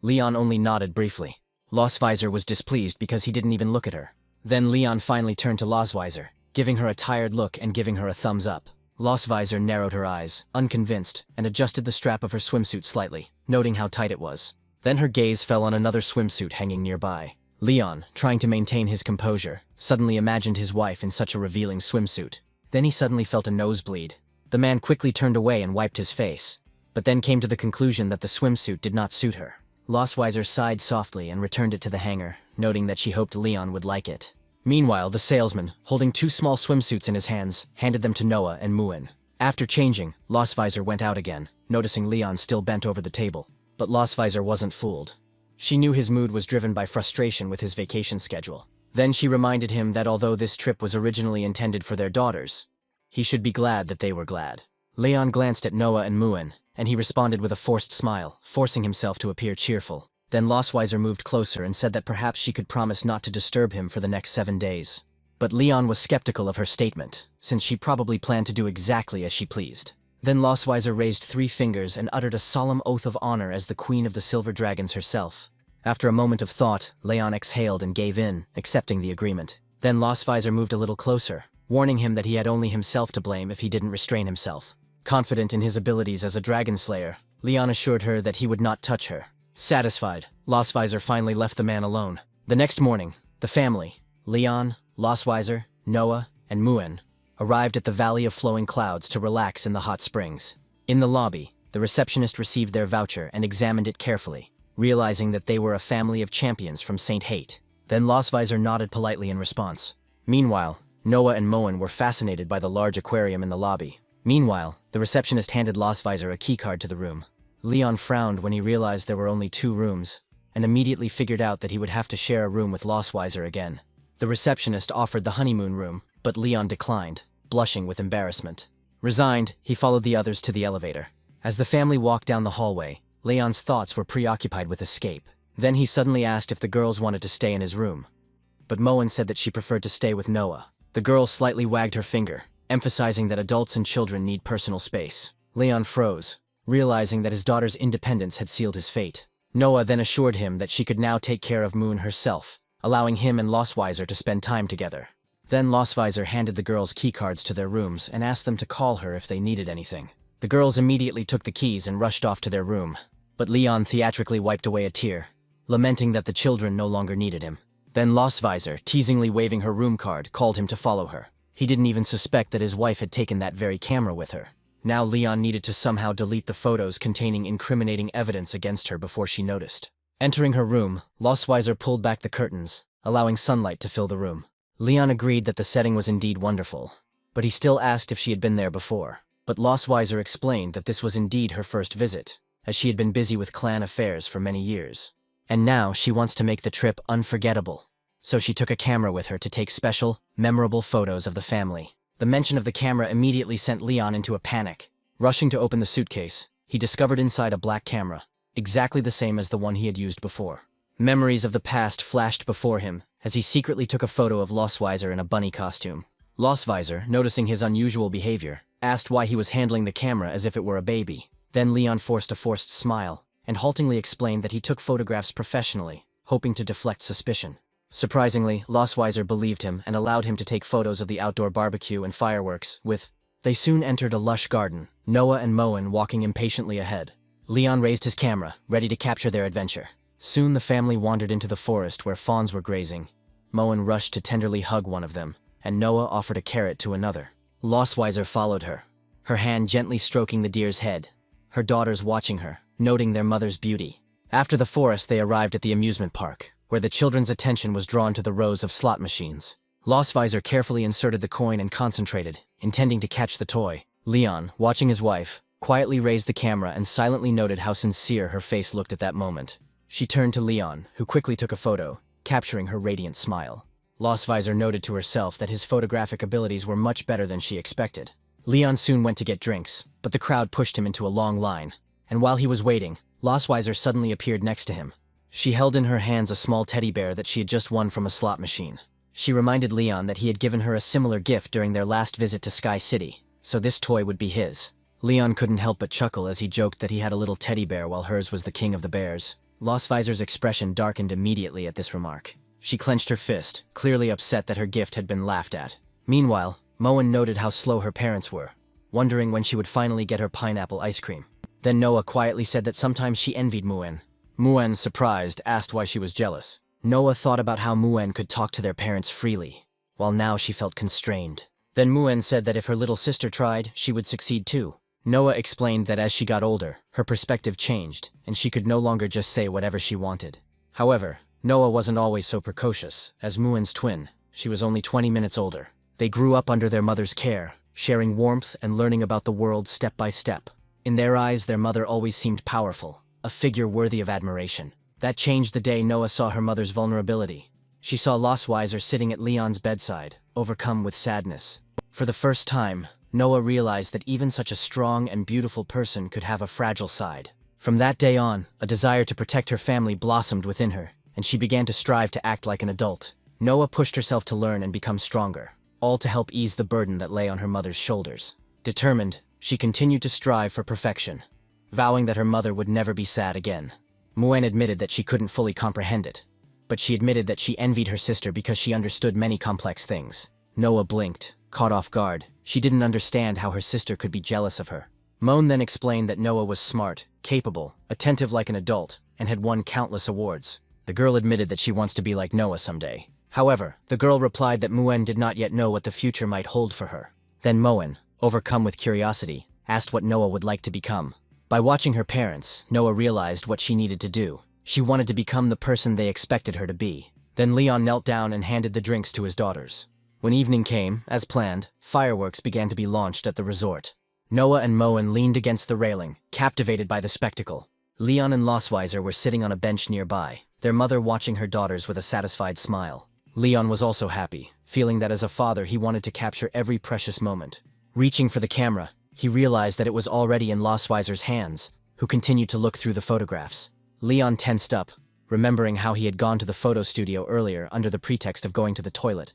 Leon only nodded briefly. Lostweiser was displeased because he didn't even look at her. Then Leon finally turned to Lostweiser, giving her a tired look and giving her a thumbs up. Lostweiser narrowed her eyes, unconvinced, and adjusted the strap of her swimsuit slightly, noting how tight it was. Then her gaze fell on another swimsuit hanging nearby. Leon, trying to maintain his composure, suddenly imagined his wife in such a revealing swimsuit. Then he suddenly felt a nosebleed. The man quickly turned away and wiped his face, but then came to the conclusion that the swimsuit did not suit her. Lostweiser sighed softly and returned it to the hanger, noting that she hoped Leon would like it. Meanwhile, the salesman, holding 2 small swimsuits in his hands, handed them to Noah and Muin. After changing, Lostweiser went out again, noticing Leon still bent over the table. But Lostweiser wasn't fooled. She knew his mood was driven by frustration with his vacation schedule. Then she reminded him that although this trip was originally intended for their daughters, he should be glad that they were glad. Leon glanced at Noah and Muin, and he responded with a forced smile, forcing himself to appear cheerful. Then Lostweiser moved closer and said that perhaps she could promise not to disturb him for the next 7 days. But Leon was skeptical of her statement, since she probably planned to do exactly as she pleased. Then Lostweiser raised 3 fingers and uttered a solemn oath of honor as the queen of the Silver Dragons herself. After a moment of thought, Leon exhaled and gave in, accepting the agreement. Then Lostweiser moved a little closer, warning him that he had only himself to blame if he didn't restrain himself. Confident in his abilities as a dragon slayer, Leon assured her that he would not touch her. Satisfied, Lostweiser finally left the man alone. The next morning, the family, Leon, Lostweiser, Noah, and Muin, arrived at the Valley of Flowing Clouds to relax in the hot springs. In the lobby, the receptionist received their voucher and examined it carefully, realizing that they were a family of champions from St. Hate. Then Lostweiser nodded politely in response. Meanwhile, Noah and Muin were fascinated by the large aquarium in the lobby. Meanwhile, the receptionist handed Lostweiser a keycard to the room. Leon frowned when he realized there were only 2 rooms, and immediately figured out that he would have to share a room with Lostweiser again. The receptionist offered the honeymoon room, but Leon declined, blushing with embarrassment. Resigned, he followed the others to the elevator. As the family walked down the hallway, Leon's thoughts were preoccupied with escape. Then he suddenly asked if the girls wanted to stay in his room. But Muin said that she preferred to stay with Noah. The girl slightly wagged her finger, emphasizing that adults and children need personal space. Leon froze, realizing that his daughter's independence had sealed his fate. Noah then assured him that she could now take care of Muin herself, allowing him and Lostweiser to spend time together. Then Lostweiser handed the girls keycards to their rooms and asked them to call her if they needed anything. The girls immediately took the keys and rushed off to their room, but Leon theatrically wiped away a tear, lamenting that the children no longer needed him. Then Lostweiser, teasingly waving her room card, called him to follow her. He didn't even suspect that his wife had taken that very camera with her. Now Leon needed to somehow delete the photos containing incriminating evidence against her before she noticed. Entering her room, Lostweiser pulled back the curtains, allowing sunlight to fill the room. Leon agreed that the setting was indeed wonderful, but he still asked if she had been there before. But Lostweiser explained that this was indeed her first visit, as she had been busy with clan affairs for many years. And now she wants to make the trip unforgettable. So she took a camera with her to take special, memorable photos of the family. The mention of the camera immediately sent Leon into a panic. Rushing to open the suitcase, he discovered inside a black camera, exactly the same as the one he had used before. Memories of the past flashed before him as he secretly took a photo of Lostweiser in a bunny costume. Lostweiser, noticing his unusual behavior, asked why he was handling the camera as if it were a baby. Then Leon forced a forced smile and haltingly explained that he took photographs professionally, hoping to deflect suspicion. Surprisingly, Lostweiser believed him and allowed him to take photos of the outdoor barbecue and fireworks with. They soon entered a lush garden, Noah and Muin walking impatiently ahead. Leon raised his camera, ready to capture their adventure. Soon the family wandered into the forest where fawns were grazing. Muin rushed to tenderly hug one of them, and Noah offered a carrot to another. Lostweiser followed her, her hand gently stroking the deer's head, her daughters watching her, noting their mother's beauty. After the forest, they arrived at the amusement park, where the children's attention was drawn to the rows of slot machines. Lostweiser carefully inserted the coin and concentrated, intending to catch the toy. Leon, watching his wife, quietly raised the camera and silently noted how sincere her face looked at that moment. She turned to Leon, who quickly took a photo, capturing her radiant smile. Lostweiser noted to herself that his photographic abilities were much better than she expected. Leon soon went to get drinks, but the crowd pushed him into a long line, and while he was waiting, Lostweiser suddenly appeared next to him. She held in her hands a small teddy bear that she had just won from a slot machine. She reminded Leon that he had given her a similar gift during their last visit to Sky City, so this toy would be his. Leon couldn't help but chuckle as he joked that he had a little teddy bear while hers was the king of the bears. Lostweiser's expression darkened immediately at this remark. She clenched her fist, clearly upset that her gift had been laughed at. Meanwhile, Muin noted how slow her parents were, wondering when she would finally get her pineapple ice cream. Then Noah quietly said that sometimes she envied Muin, Muen, surprised, asked why she was jealous. Noah thought about how Muen could talk to their parents freely, while now she felt constrained. Then Muen said that if her little sister tried, she would succeed too. Noah explained that as she got older, her perspective changed, and she could no longer just say whatever she wanted. However, Noah wasn't always so precocious. As Muen's twin, she was only 20 minutes older. They grew up under their mother's care, sharing warmth and learning about the world step by step. In their eyes, their mother always seemed powerful, a figure worthy of admiration. That changed the day Noah saw her mother's vulnerability. She saw Lostweiser sitting at Leon's bedside, overcome with sadness. For the first time, Noah realized that even such a strong and beautiful person could have a fragile side. From that day on, a desire to protect her family blossomed within her, and she began to strive to act like an adult. Noah pushed herself to learn and become stronger, all to help ease the burden that lay on her mother's shoulders. Determined, she continued to strive for perfection, vowing that her mother would never be sad again. Muen admitted that she couldn't fully comprehend it, but she admitted that she envied her sister because she understood many complex things. Noah blinked, caught off guard. She didn't understand how her sister could be jealous of her. Moan then explained that Noah was smart, capable, attentive like an adult, and had won countless awards. The girl admitted that she wants to be like Noah someday. However, the girl replied that Muen did not yet know what the future might hold for her. Then Moen, overcome with curiosity, asked what Noah would like to become. By watching her parents, Noah realized what she needed to do. She wanted to become the person they expected her to be. Then Leon knelt down and handed the drinks to his daughters. When evening came, as planned, fireworks began to be launched at the resort. Noah and Moen leaned against the railing, captivated by the spectacle. Leon and Lostweiser were sitting on a bench nearby, their mother watching her daughters with a satisfied smile. Leon was also happy, feeling that as a father he wanted to capture every precious moment. Reaching for the camera, he realized that it was already in Lostweiser's hands, who continued to look through the photographs. Leon tensed up, remembering how he had gone to the photo studio earlier under the pretext of going to the toilet.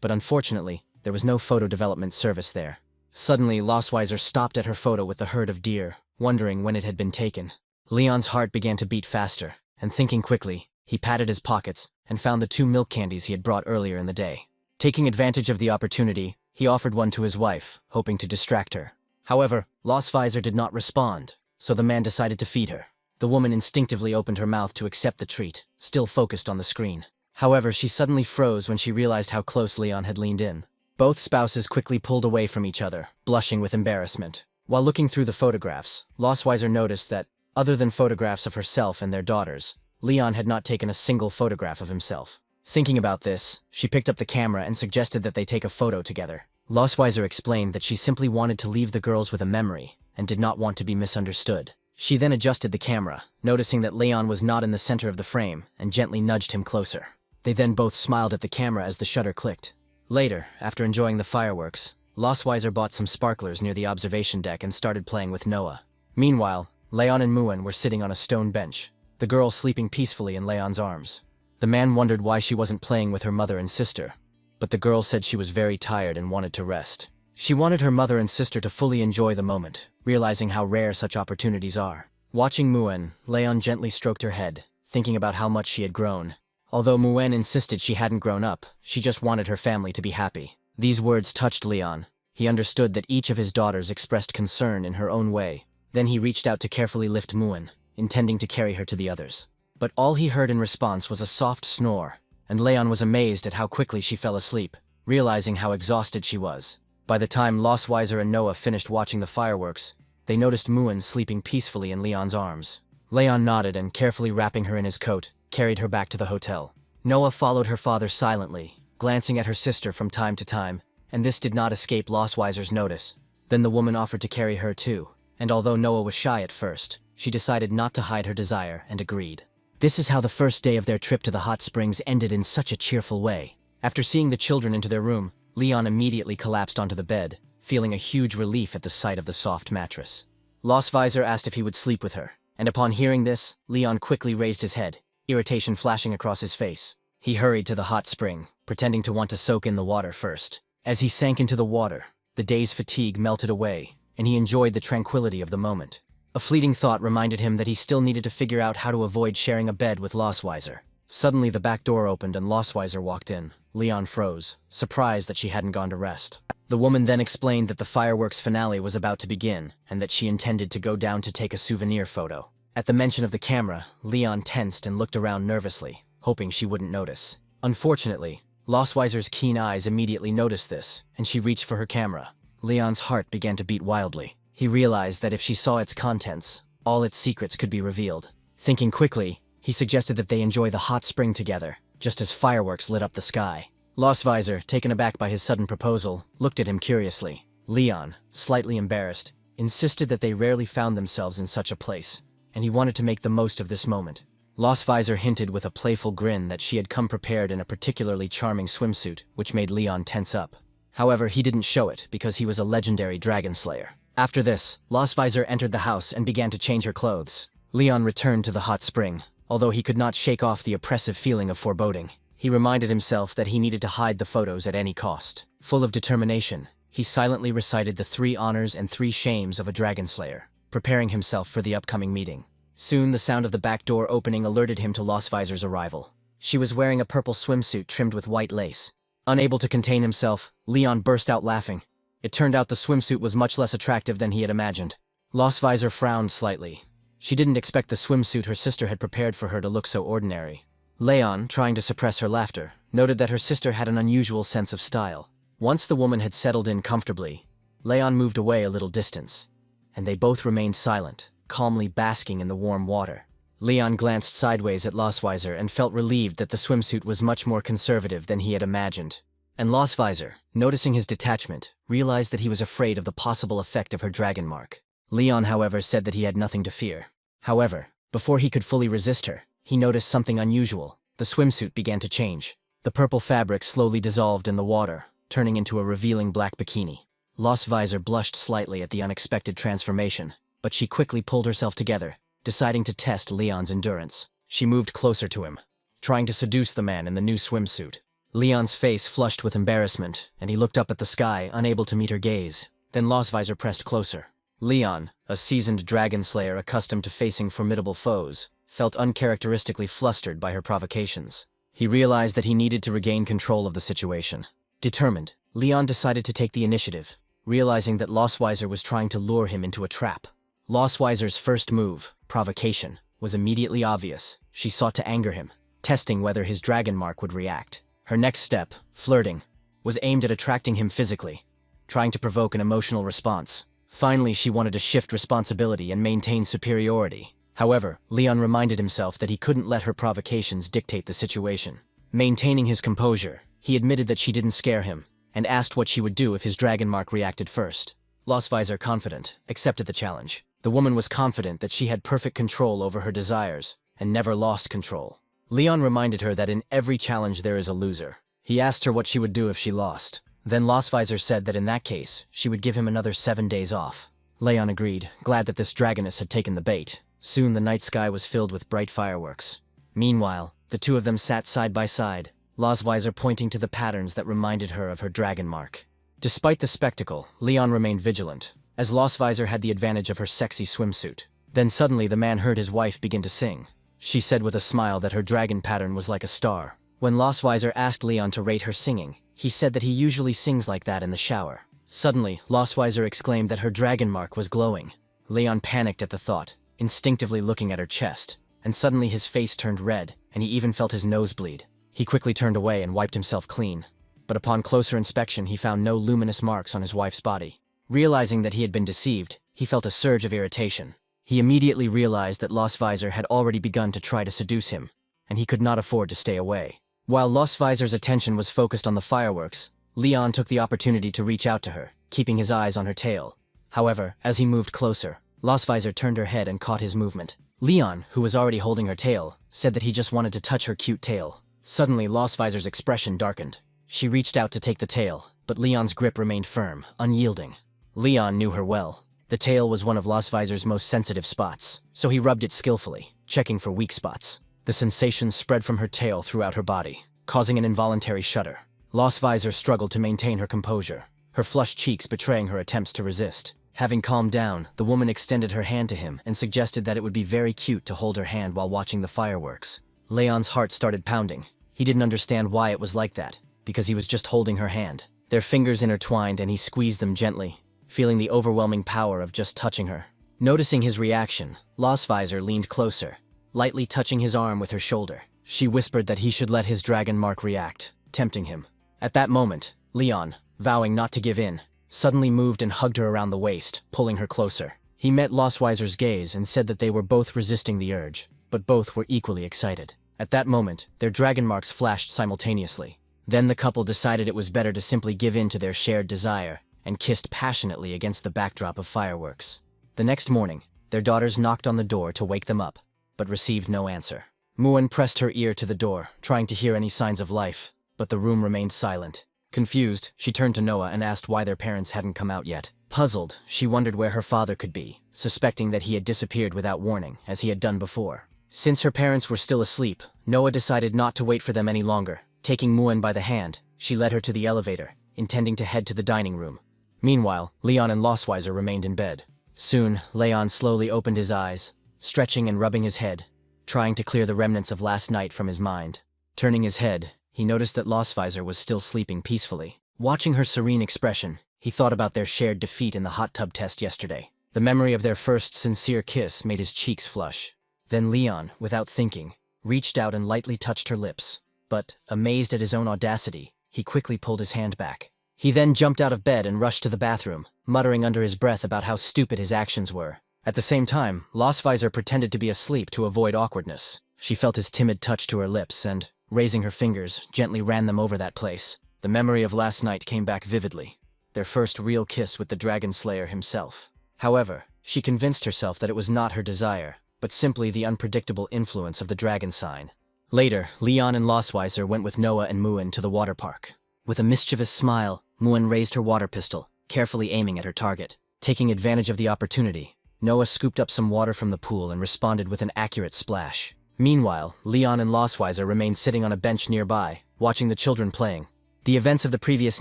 But unfortunately, there was no photo development service there. Suddenly, Lostweiser stopped at her photo with the herd of deer, wondering when it had been taken. Leon's heart began to beat faster, and thinking quickly, he patted his pockets and found the 2 milk candies he had brought earlier in the day. Taking advantage of the opportunity, he offered one to his wife, hoping to distract her. However, Lostweiser did not respond, so the man decided to feed her. The woman instinctively opened her mouth to accept the treat, still focused on the screen. However, she suddenly froze when she realized how close Leon had leaned in. Both spouses quickly pulled away from each other, blushing with embarrassment. While looking through the photographs, Lostweiser noticed that, other than photographs of herself and their daughters, Leon had not taken a single photograph of himself. Thinking about this, she picked up the camera and suggested that they take a photo together. Lostweiser explained that she simply wanted to leave the girls with a memory and did not want to be misunderstood. She then adjusted the camera, noticing that Leon was not in the center of the frame, and gently nudged him closer. They then both smiled at the camera as the shutter clicked. Later, after enjoying the fireworks, Lostweiser bought some sparklers near the observation deck and started playing with Noah. Meanwhile, Leon and Muen were sitting on a stone bench, the girl sleeping peacefully in Leon's arms. The man wondered why she wasn't playing with her mother and sister, but the girl said she was very tired and wanted to rest. She wanted her mother and sister to fully enjoy the moment, realizing how rare such opportunities are. Watching Muen, Leon gently stroked her head, thinking about how much she had grown. Although Muen insisted she hadn't grown up, she just wanted her family to be happy. These words touched Leon. He understood that each of his daughters expressed concern in her own way. Then he reached out to carefully lift Muen, intending to carry her to the others. But all he heard in response was a soft snore, and Leon was amazed at how quickly she fell asleep, realizing how exhausted she was. By the time Lostweiser and Noah finished watching the fireworks, they noticed Muen sleeping peacefully in Leon's arms. Leon nodded and, carefully wrapping her in his coat, carried her back to the hotel. Noah followed her father silently, glancing at her sister from time to time, and this did not escape Lostweiser's notice. Then the woman offered to carry her too, and although Noah was shy at first, she decided not to hide her desire and agreed. This is how the first day of their trip to the hot springs ended in such a cheerful way. After seeing the children into their room, Leon immediately collapsed onto the bed, feeling a huge relief at the sight of the soft mattress. Lostweiser asked if he would sleep with her, and upon hearing this, Leon quickly raised his head, irritation flashing across his face. He hurried to the hot spring, pretending to want to soak in the water first. As he sank into the water, the day's fatigue melted away, and he enjoyed the tranquility of the moment. A fleeting thought reminded him that he still needed to figure out how to avoid sharing a bed with Lostweiser. Suddenly the back door opened and Lostweiser walked in. Leon froze, surprised that she hadn't gone to rest. The woman then explained that the fireworks finale was about to begin, and that she intended to go down to take a souvenir photo. At the mention of the camera, Leon tensed and looked around nervously, hoping she wouldn't notice. Unfortunately, Lostweiser's keen eyes immediately noticed this, and she reached for her camera. Leon's heart began to beat wildly. He realized that if she saw its contents, all its secrets could be revealed. Thinking quickly, he suggested that they enjoy the hot spring together, just as fireworks lit up the sky. Lostweiser, taken aback by his sudden proposal, looked at him curiously. Leon, slightly embarrassed, insisted that they rarely found themselves in such a place, and he wanted to make the most of this moment. Lostweiser hinted with a playful grin that she had come prepared in a particularly charming swimsuit, which made Leon tense up. However, he didn't show it because he was a legendary dragon slayer. After this, Lostweiser entered the house and began to change her clothes. Leon returned to the hot spring, although he could not shake off the oppressive feeling of foreboding. He reminded himself that he needed to hide the photos at any cost. Full of determination, he silently recited the 3 honors and 3 shames of a dragon slayer, preparing himself for the upcoming meeting. Soon the sound of the back door opening alerted him to Lostweiser's arrival. She was wearing a purple swimsuit trimmed with white lace. Unable to contain himself, Leon burst out laughing. It turned out the swimsuit was much less attractive than he had imagined. Lostweiser frowned slightly. She didn't expect the swimsuit her sister had prepared for her to look so ordinary. Leon, trying to suppress her laughter, noted that her sister had an unusual sense of style. Once the woman had settled in comfortably, Leon moved away a little distance, and they both remained silent, calmly basking in the warm water. Leon glanced sideways at Lostweiser and felt relieved that the swimsuit was much more conservative than he had imagined. And Lostweiser, noticing his detachment, realized that he was afraid of the possible effect of her dragon mark. Leon, however, said that he had nothing to fear. However, before he could fully resist her, he noticed something unusual. The swimsuit began to change. The purple fabric slowly dissolved in the water, turning into a revealing black bikini. Lostweiser blushed slightly at the unexpected transformation, but she quickly pulled herself together, deciding to test Leon's endurance. She moved closer to him, trying to seduce the man in the new swimsuit. Leon's face flushed with embarrassment, and he looked up at the sky, unable to meet her gaze. Then Lostweiser pressed closer. Leon, a seasoned dragon slayer accustomed to facing formidable foes, felt uncharacteristically flustered by her provocations. He realized that he needed to regain control of the situation. Determined, Leon decided to take the initiative, realizing that Lostweiser was trying to lure him into a trap. Lostweiser's first move, provocation, was immediately obvious. She sought to anger him, testing whether his dragon mark would react. Her next step, flirting, was aimed at attracting him physically, trying to provoke an emotional response. Finally, she wanted to shift responsibility and maintain superiority. However, Leon reminded himself that he couldn't let her provocations dictate the situation. Maintaining his composure, he admitted that she didn't scare him, and asked what she would do if his dragon mark reacted first. Lostweiser, confident, accepted the challenge. The woman was confident that she had perfect control over her desires, and never lost control. Leon reminded her that in every challenge there is a loser. He asked her what she would do if she lost. Then Lostweiser said that in that case, she would give him another 7 days off. Leon agreed, glad that this dragoness had taken the bait. Soon the night sky was filled with bright fireworks. Meanwhile, the two of them sat side by side, Lostweiser pointing to the patterns that reminded her of her dragon mark. Despite the spectacle, Leon remained vigilant, as Lostweiser had the advantage of her sexy swimsuit. Then suddenly the man heard his wife begin to sing. She said with a smile that her dragon pattern was like a star. When Lostweiser asked Leon to rate her singing, he said that he usually sings like that in the shower. Suddenly, Lostweiser exclaimed that her dragon mark was glowing. Leon panicked at the thought, instinctively looking at her chest, and suddenly his face turned red, and he even felt his nose bleed. He quickly turned away and wiped himself clean, but upon closer inspection he found no luminous marks on his wife's body. Realizing that he had been deceived, he felt a surge of irritation. He immediately realized that Lostweiser had already begun to try to seduce him, and he could not afford to stay away. While Lostweiser's attention was focused on the fireworks, Leon took the opportunity to reach out to her, keeping his eyes on her tail. However, as he moved closer, Lostweiser turned her head and caught his movement. Leon, who was already holding her tail, said that he just wanted to touch her cute tail. Suddenly, Lostweiser's expression darkened. She reached out to take the tail, but Leon's grip remained firm, unyielding. Leon knew her well. The tail was one of Lostweiser's most sensitive spots, so he rubbed it skillfully, checking for weak spots. The sensation spread from her tail throughout her body, causing an involuntary shudder. Lostweiser struggled to maintain her composure, her flushed cheeks betraying her attempts to resist. Having calmed down, the woman extended her hand to him and suggested that it would be very cute to hold her hand while watching the fireworks. Leon's heart started pounding. He didn't understand why it was like that, because he was just holding her hand. Their fingers intertwined and he squeezed them gently, feeling the overwhelming power of just touching her. Noticing his reaction, Lostvisor leaned closer, lightly touching his arm with her shoulder. She whispered that he should let his dragon mark react, tempting him. At that moment, Leon, vowing not to give in, suddenly moved and hugged her around the waist, pulling her closer. He met Lostvisor's gaze and said that they were both resisting the urge, but both were equally excited. At that moment, their dragon marks flashed simultaneously. Then the couple decided it was better to simply give in to their shared desire, and kissed passionately against the backdrop of fireworks. The next morning, their daughters knocked on the door to wake them up, but received no answer. Muan pressed her ear to the door, trying to hear any signs of life, but the room remained silent. Confused, she turned to Noah and asked why their parents hadn't come out yet. Puzzled, she wondered where her father could be, suspecting that he had disappeared without warning, as he had done before. Since her parents were still asleep, Noah decided not to wait for them any longer. Taking Muan by the hand, she led her to the elevator, intending to head to the dining room. Meanwhile, Leon and Lostvisor remained in bed. Soon, Leon slowly opened his eyes, stretching and rubbing his head, trying to clear the remnants of last night from his mind. Turning his head, he noticed that Lostvisor was still sleeping peacefully. Watching her serene expression, he thought about their shared defeat in the hot tub test yesterday. The memory of their first sincere kiss made his cheeks flush. Then Leon, without thinking, reached out and lightly touched her lips. But, amazed at his own audacity, he quickly pulled his hand back. He then jumped out of bed and rushed to the bathroom, muttering under his breath about how stupid his actions were. At the same time, Lostvisor pretended to be asleep to avoid awkwardness. She felt his timid touch to her lips and, raising her fingers, gently ran them over that place. The memory of last night came back vividly. Their first real kiss with the Dragon Slayer himself. However, she convinced herself that it was not her desire, but simply the unpredictable influence of the dragon sign. Later, Leon and Lostvisor went with Noah and Muan to the water park. With a mischievous smile, Muan raised her water pistol, carefully aiming at her target. Taking advantage of the opportunity, Noah scooped up some water from the pool and responded with an accurate splash. Meanwhile, Leon and Lostvisor remained sitting on a bench nearby, watching the children playing. The events of the previous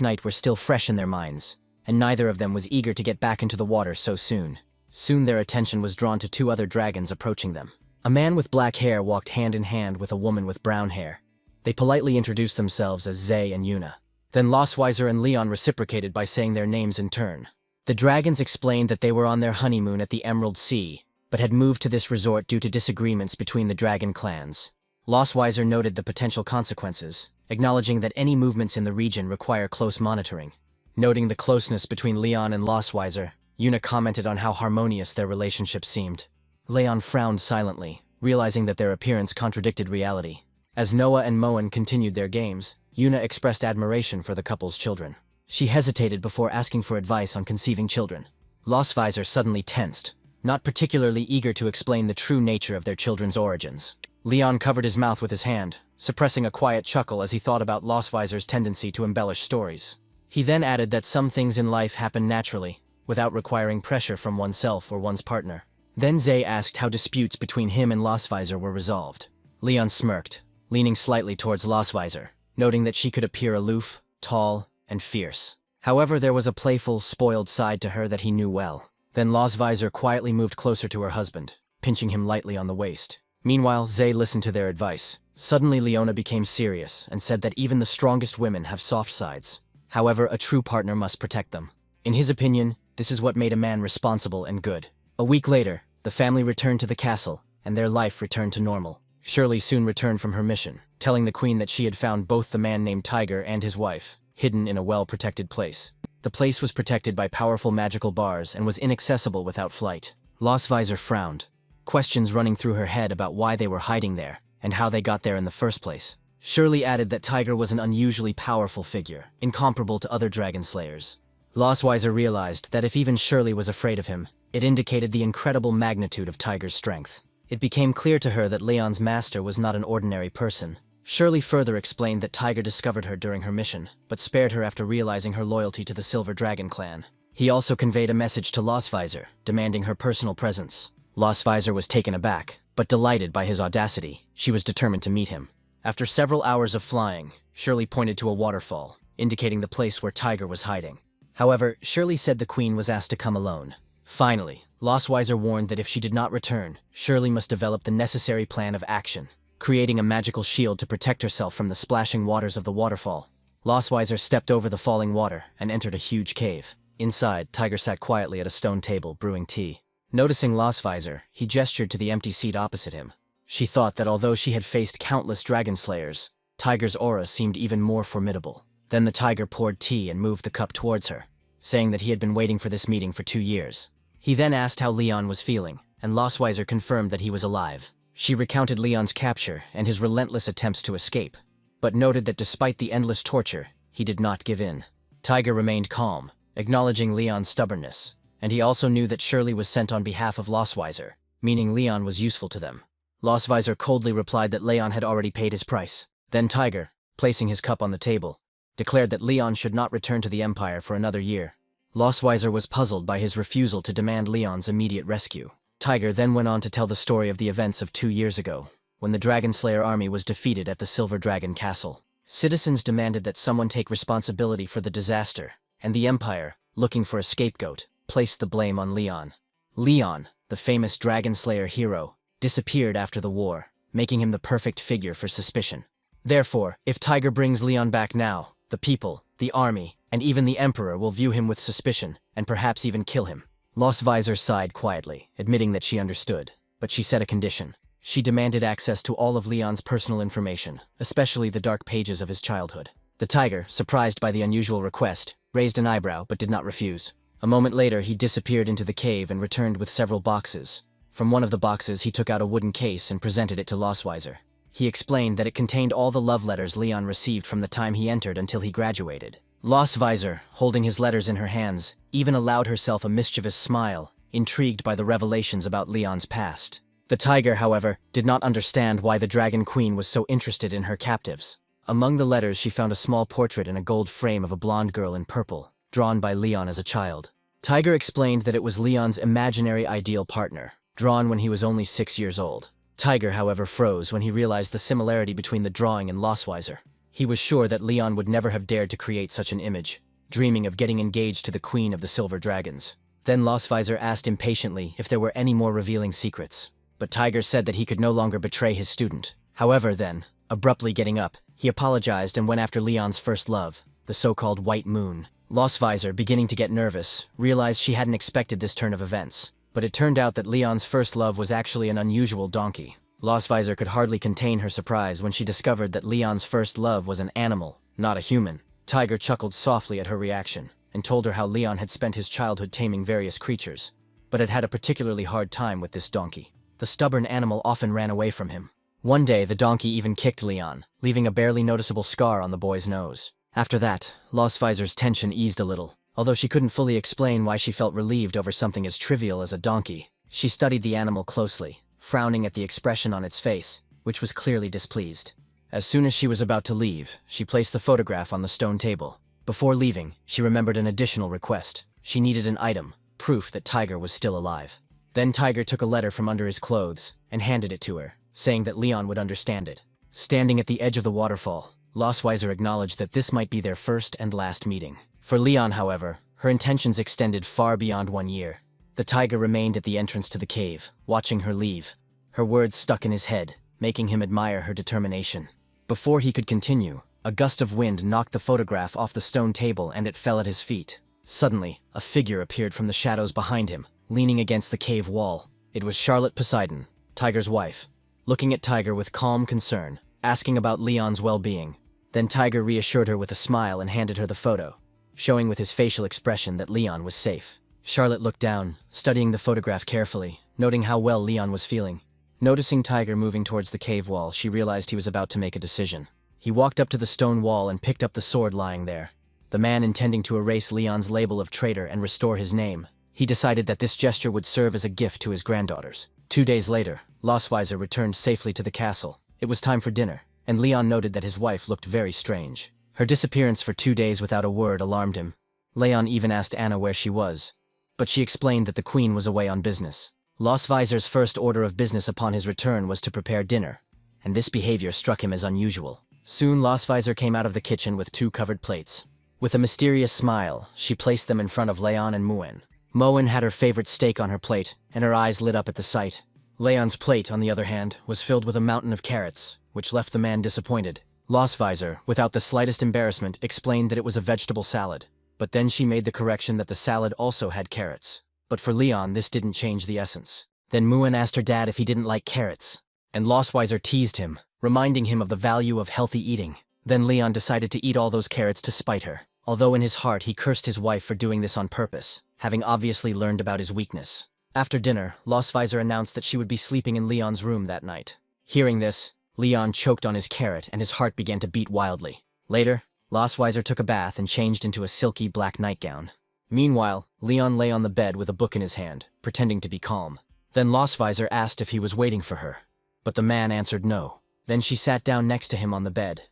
night were still fresh in their minds, and neither of them was eager to get back into the water so soon. Soon their attention was drawn to two other dragons approaching them. A man with black hair walked hand in hand with a woman with brown hair. They politely introduced themselves as Zay and Yuna. Then Lostvisor and Leon reciprocated by saying their names in turn. The dragons explained that they were on their honeymoon at the Emerald Sea, but had moved to this resort due to disagreements between the dragon clans. Lostvisor noted the potential consequences, acknowledging that any movements in the region require close monitoring. Noting the closeness between Leon and Lostvisor, Yuna commented on how harmonious their relationship seemed. Leon frowned silently, realizing that their appearance contradicted reality. As Noah and Moen continued their games, Yuna expressed admiration for the couple's children. She hesitated before asking for advice on conceiving children. Lostvisor suddenly tensed, not particularly eager to explain the true nature of their children's origins. Leon covered his mouth with his hand, suppressing a quiet chuckle as he thought about Lostvisor's tendency to embellish stories. He then added that some things in life happen naturally, without requiring pressure from oneself or one's partner. Then Zay asked how disputes between him and Lostvisor were resolved. Leon smirked, leaning slightly towards Lostvisor, noting that she could appear aloof, tall, and fierce. However, there was a playful, spoiled side to her that he knew well. Then Lostvisor quietly moved closer to her husband, pinching him lightly on the waist. Meanwhile, Zay listened to their advice. Suddenly Leona became serious and said that even the strongest women have soft sides. However, a true partner must protect them. In his opinion, this is what made a man responsible and good. A week later, the family returned to the castle, and their life returned to normal. Shirley soon returned from her mission, telling the queen that she had found both the man named Tiger and his wife, hidden in a well-protected place. The place was protected by powerful magical bars and was inaccessible without flight. Lostvisor frowned, questions running through her head about why they were hiding there, and how they got there in the first place. Shirley added that Tiger was an unusually powerful figure, incomparable to other dragon slayers. Lostvisor realized that if even Shirley was afraid of him, it indicated the incredible magnitude of Tiger's strength. It became clear to her that Leon's master was not an ordinary person. Shirley further explained that Tiger discovered her during her mission, but spared her after realizing her loyalty to the Silver Dragon clan. He also conveyed a message to Lostvisor, demanding her personal presence. Lostvisor was taken aback, but delighted by his audacity. She was determined to meet him. After several hours of flying, Shirley pointed to a waterfall, indicating the place where Tiger was hiding. However, Shirley said the queen was asked to come alone. Finally, Lostvisor warned that if she did not return, Shirley must develop the necessary plan of action, creating a magical shield to protect herself from the splashing waters of the waterfall. Lostvisor stepped over the falling water and entered a huge cave. Inside, Tiger sat quietly at a stone table, brewing tea. Noticing Visor, he gestured to the empty seat opposite him. She thought that although she had faced countless dragon slayers, Tiger's aura seemed even more formidable. Then the tiger poured tea and moved the cup towards her, saying that he had been waiting for this meeting for 2 years. He then asked how Leon was feeling, and Visor confirmed that he was alive. She recounted Leon's capture and his relentless attempts to escape, but noted that despite the endless torture, he did not give in. Tiger remained calm, acknowledging Leon's stubbornness, and he also knew that Shirley was sent on behalf of Visor, meaning Leon was useful to them. Visor coldly replied that Leon had already paid his price. Then Tiger, placing his cup on the table, declared that Leon should not return to the Empire for another year. Visor was puzzled by his refusal to demand Leon's immediate rescue. Tiger then went on to tell the story of the events of 2 years ago, when the Dragon Slayer army was defeated at the Silver Dragon Castle. Citizens demanded that someone take responsibility for the disaster, and the Empire, looking for a scapegoat, placed the blame on Leon. Leon, the famous Dragon Slayer hero, disappeared after the war, making him the perfect figure for suspicion. Therefore, if Tiger brings Leon back now, the people, the army, and even the Emperor will view him with suspicion, and perhaps even kill him. Visor sighed quietly, admitting that she understood, but she set a condition. She demanded access to all of Leon's personal information, especially the dark pages of his childhood. The tiger, surprised by the unusual request, raised an eyebrow but did not refuse. A moment later, he disappeared into the cave and returned with several boxes. From one of the boxes, he took out a wooden case and presented it to Visor. He explained that it contained all the love letters Leon received from the time he entered until he graduated. Visor, holding his letters in her hands, even allowed herself a mischievous smile, intrigued by the revelations about Leon's past. The tiger, however, did not understand why the Dragon Queen was so interested in her captives. Among the letters, she found a small portrait in a gold frame of a blonde girl in purple, drawn by Leon as a child. Tiger explained that it was Leon's imaginary ideal partner, drawn when he was only 6 years old. Tiger, however, froze when he realized the similarity between the drawing and Visor. He was sure that Leon would never have dared to create such an image, dreaming of getting engaged to the Queen of the Silver Dragons. Then Visor asked impatiently if there were any more revealing secrets, but Tiger said that he could no longer betray his student. However, then, abruptly getting up, he apologized and went after Leon's first love, the so-called White Moon. Visor, beginning to get nervous, realized she hadn't expected this turn of events, but it turned out that Leon's first love was actually an unusual donkey. Visor could hardly contain her surprise when she discovered that Leon's first love was an animal, not a human. Tiger chuckled softly at her reaction, and told her how Leon had spent his childhood taming various creatures, but had had a particularly hard time with this donkey. The stubborn animal often ran away from him. One day, the donkey even kicked Leon, leaving a barely noticeable scar on the boy's nose. After that, Visor's tension eased a little. Although she couldn't fully explain why she felt relieved over something as trivial as a donkey, she studied the animal closely, frowning at the expression on its face, which was clearly displeased. As soon as she was about to leave, she placed the photograph on the stone table. Before leaving, she remembered an additional request. She needed an item, proof that Tiger was still alive. Then Tiger took a letter from under his clothes and handed it to her, saying that Leon would understand it. Standing at the edge of the waterfall, Visor acknowledged that this might be their first and last meeting. For Leon, however, her intentions extended far beyond 1 year. The tiger remained at the entrance to the cave, watching her leave. Her words stuck in his head, making him admire her determination. Before he could continue, a gust of wind knocked the photograph off the stone table and it fell at his feet. Suddenly, a figure appeared from the shadows behind him, leaning against the cave wall. It was Charlotte Poseidon, Tiger's wife, looking at Tiger with calm concern, asking about Leon's well-being. Then Tiger reassured her with a smile and handed her the photo, showing with his facial expression that Leon was safe. Charlotte looked down, studying the photograph carefully, noting how well Leon was feeling. Noticing Tiger moving towards the cave wall, she realized he was about to make a decision. He walked up to the stone wall and picked up the sword lying there. The man intending to erase Leon's label of traitor and restore his name. He decided that this gesture would serve as a gift to his granddaughters. 2 days later, Visor returned safely to the castle. It was time for dinner, and Leon noted that his wife looked very strange. Her disappearance for 2 days without a word alarmed him. Leon even asked Anna where she was, but she explained that the queen was away on business. Visor's first order of business upon his return was to prepare dinner, and this behavior struck him as unusual. Soon Visor came out of the kitchen with 2 covered plates. With a mysterious smile, she placed them in front of Leon and Muen. Moen had her favorite steak on her plate, and her eyes lit up at the sight. Leon's plate, on the other hand, was filled with a mountain of carrots, which left the man disappointed. Visor, without the slightest embarrassment, explained that it was a vegetable salad, but then she made the correction that the salad also had carrots. But for Leon, this didn't change the essence. Then Muan asked her dad if he didn't like carrots, and Lostweiser teased him, reminding him of the value of healthy eating. Then Leon decided to eat all those carrots to spite her, although in his heart he cursed his wife for doing this on purpose, having obviously learned about his weakness. After dinner, Lostweiser announced that she would be sleeping in Leon's room that night. Hearing this, Leon choked on his carrot and his heart began to beat wildly. Later, Lostweiser took a bath and changed into a silky black nightgown. Meanwhile, Leon lay on the bed with a book in his hand, pretending to be calm. Then Lostweiser asked if he was waiting for her, but the man answered no. Then she sat down next to him on the bed.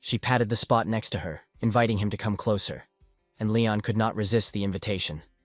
She patted the spot next to her, inviting him to come closer, and Leon could not resist the invitation.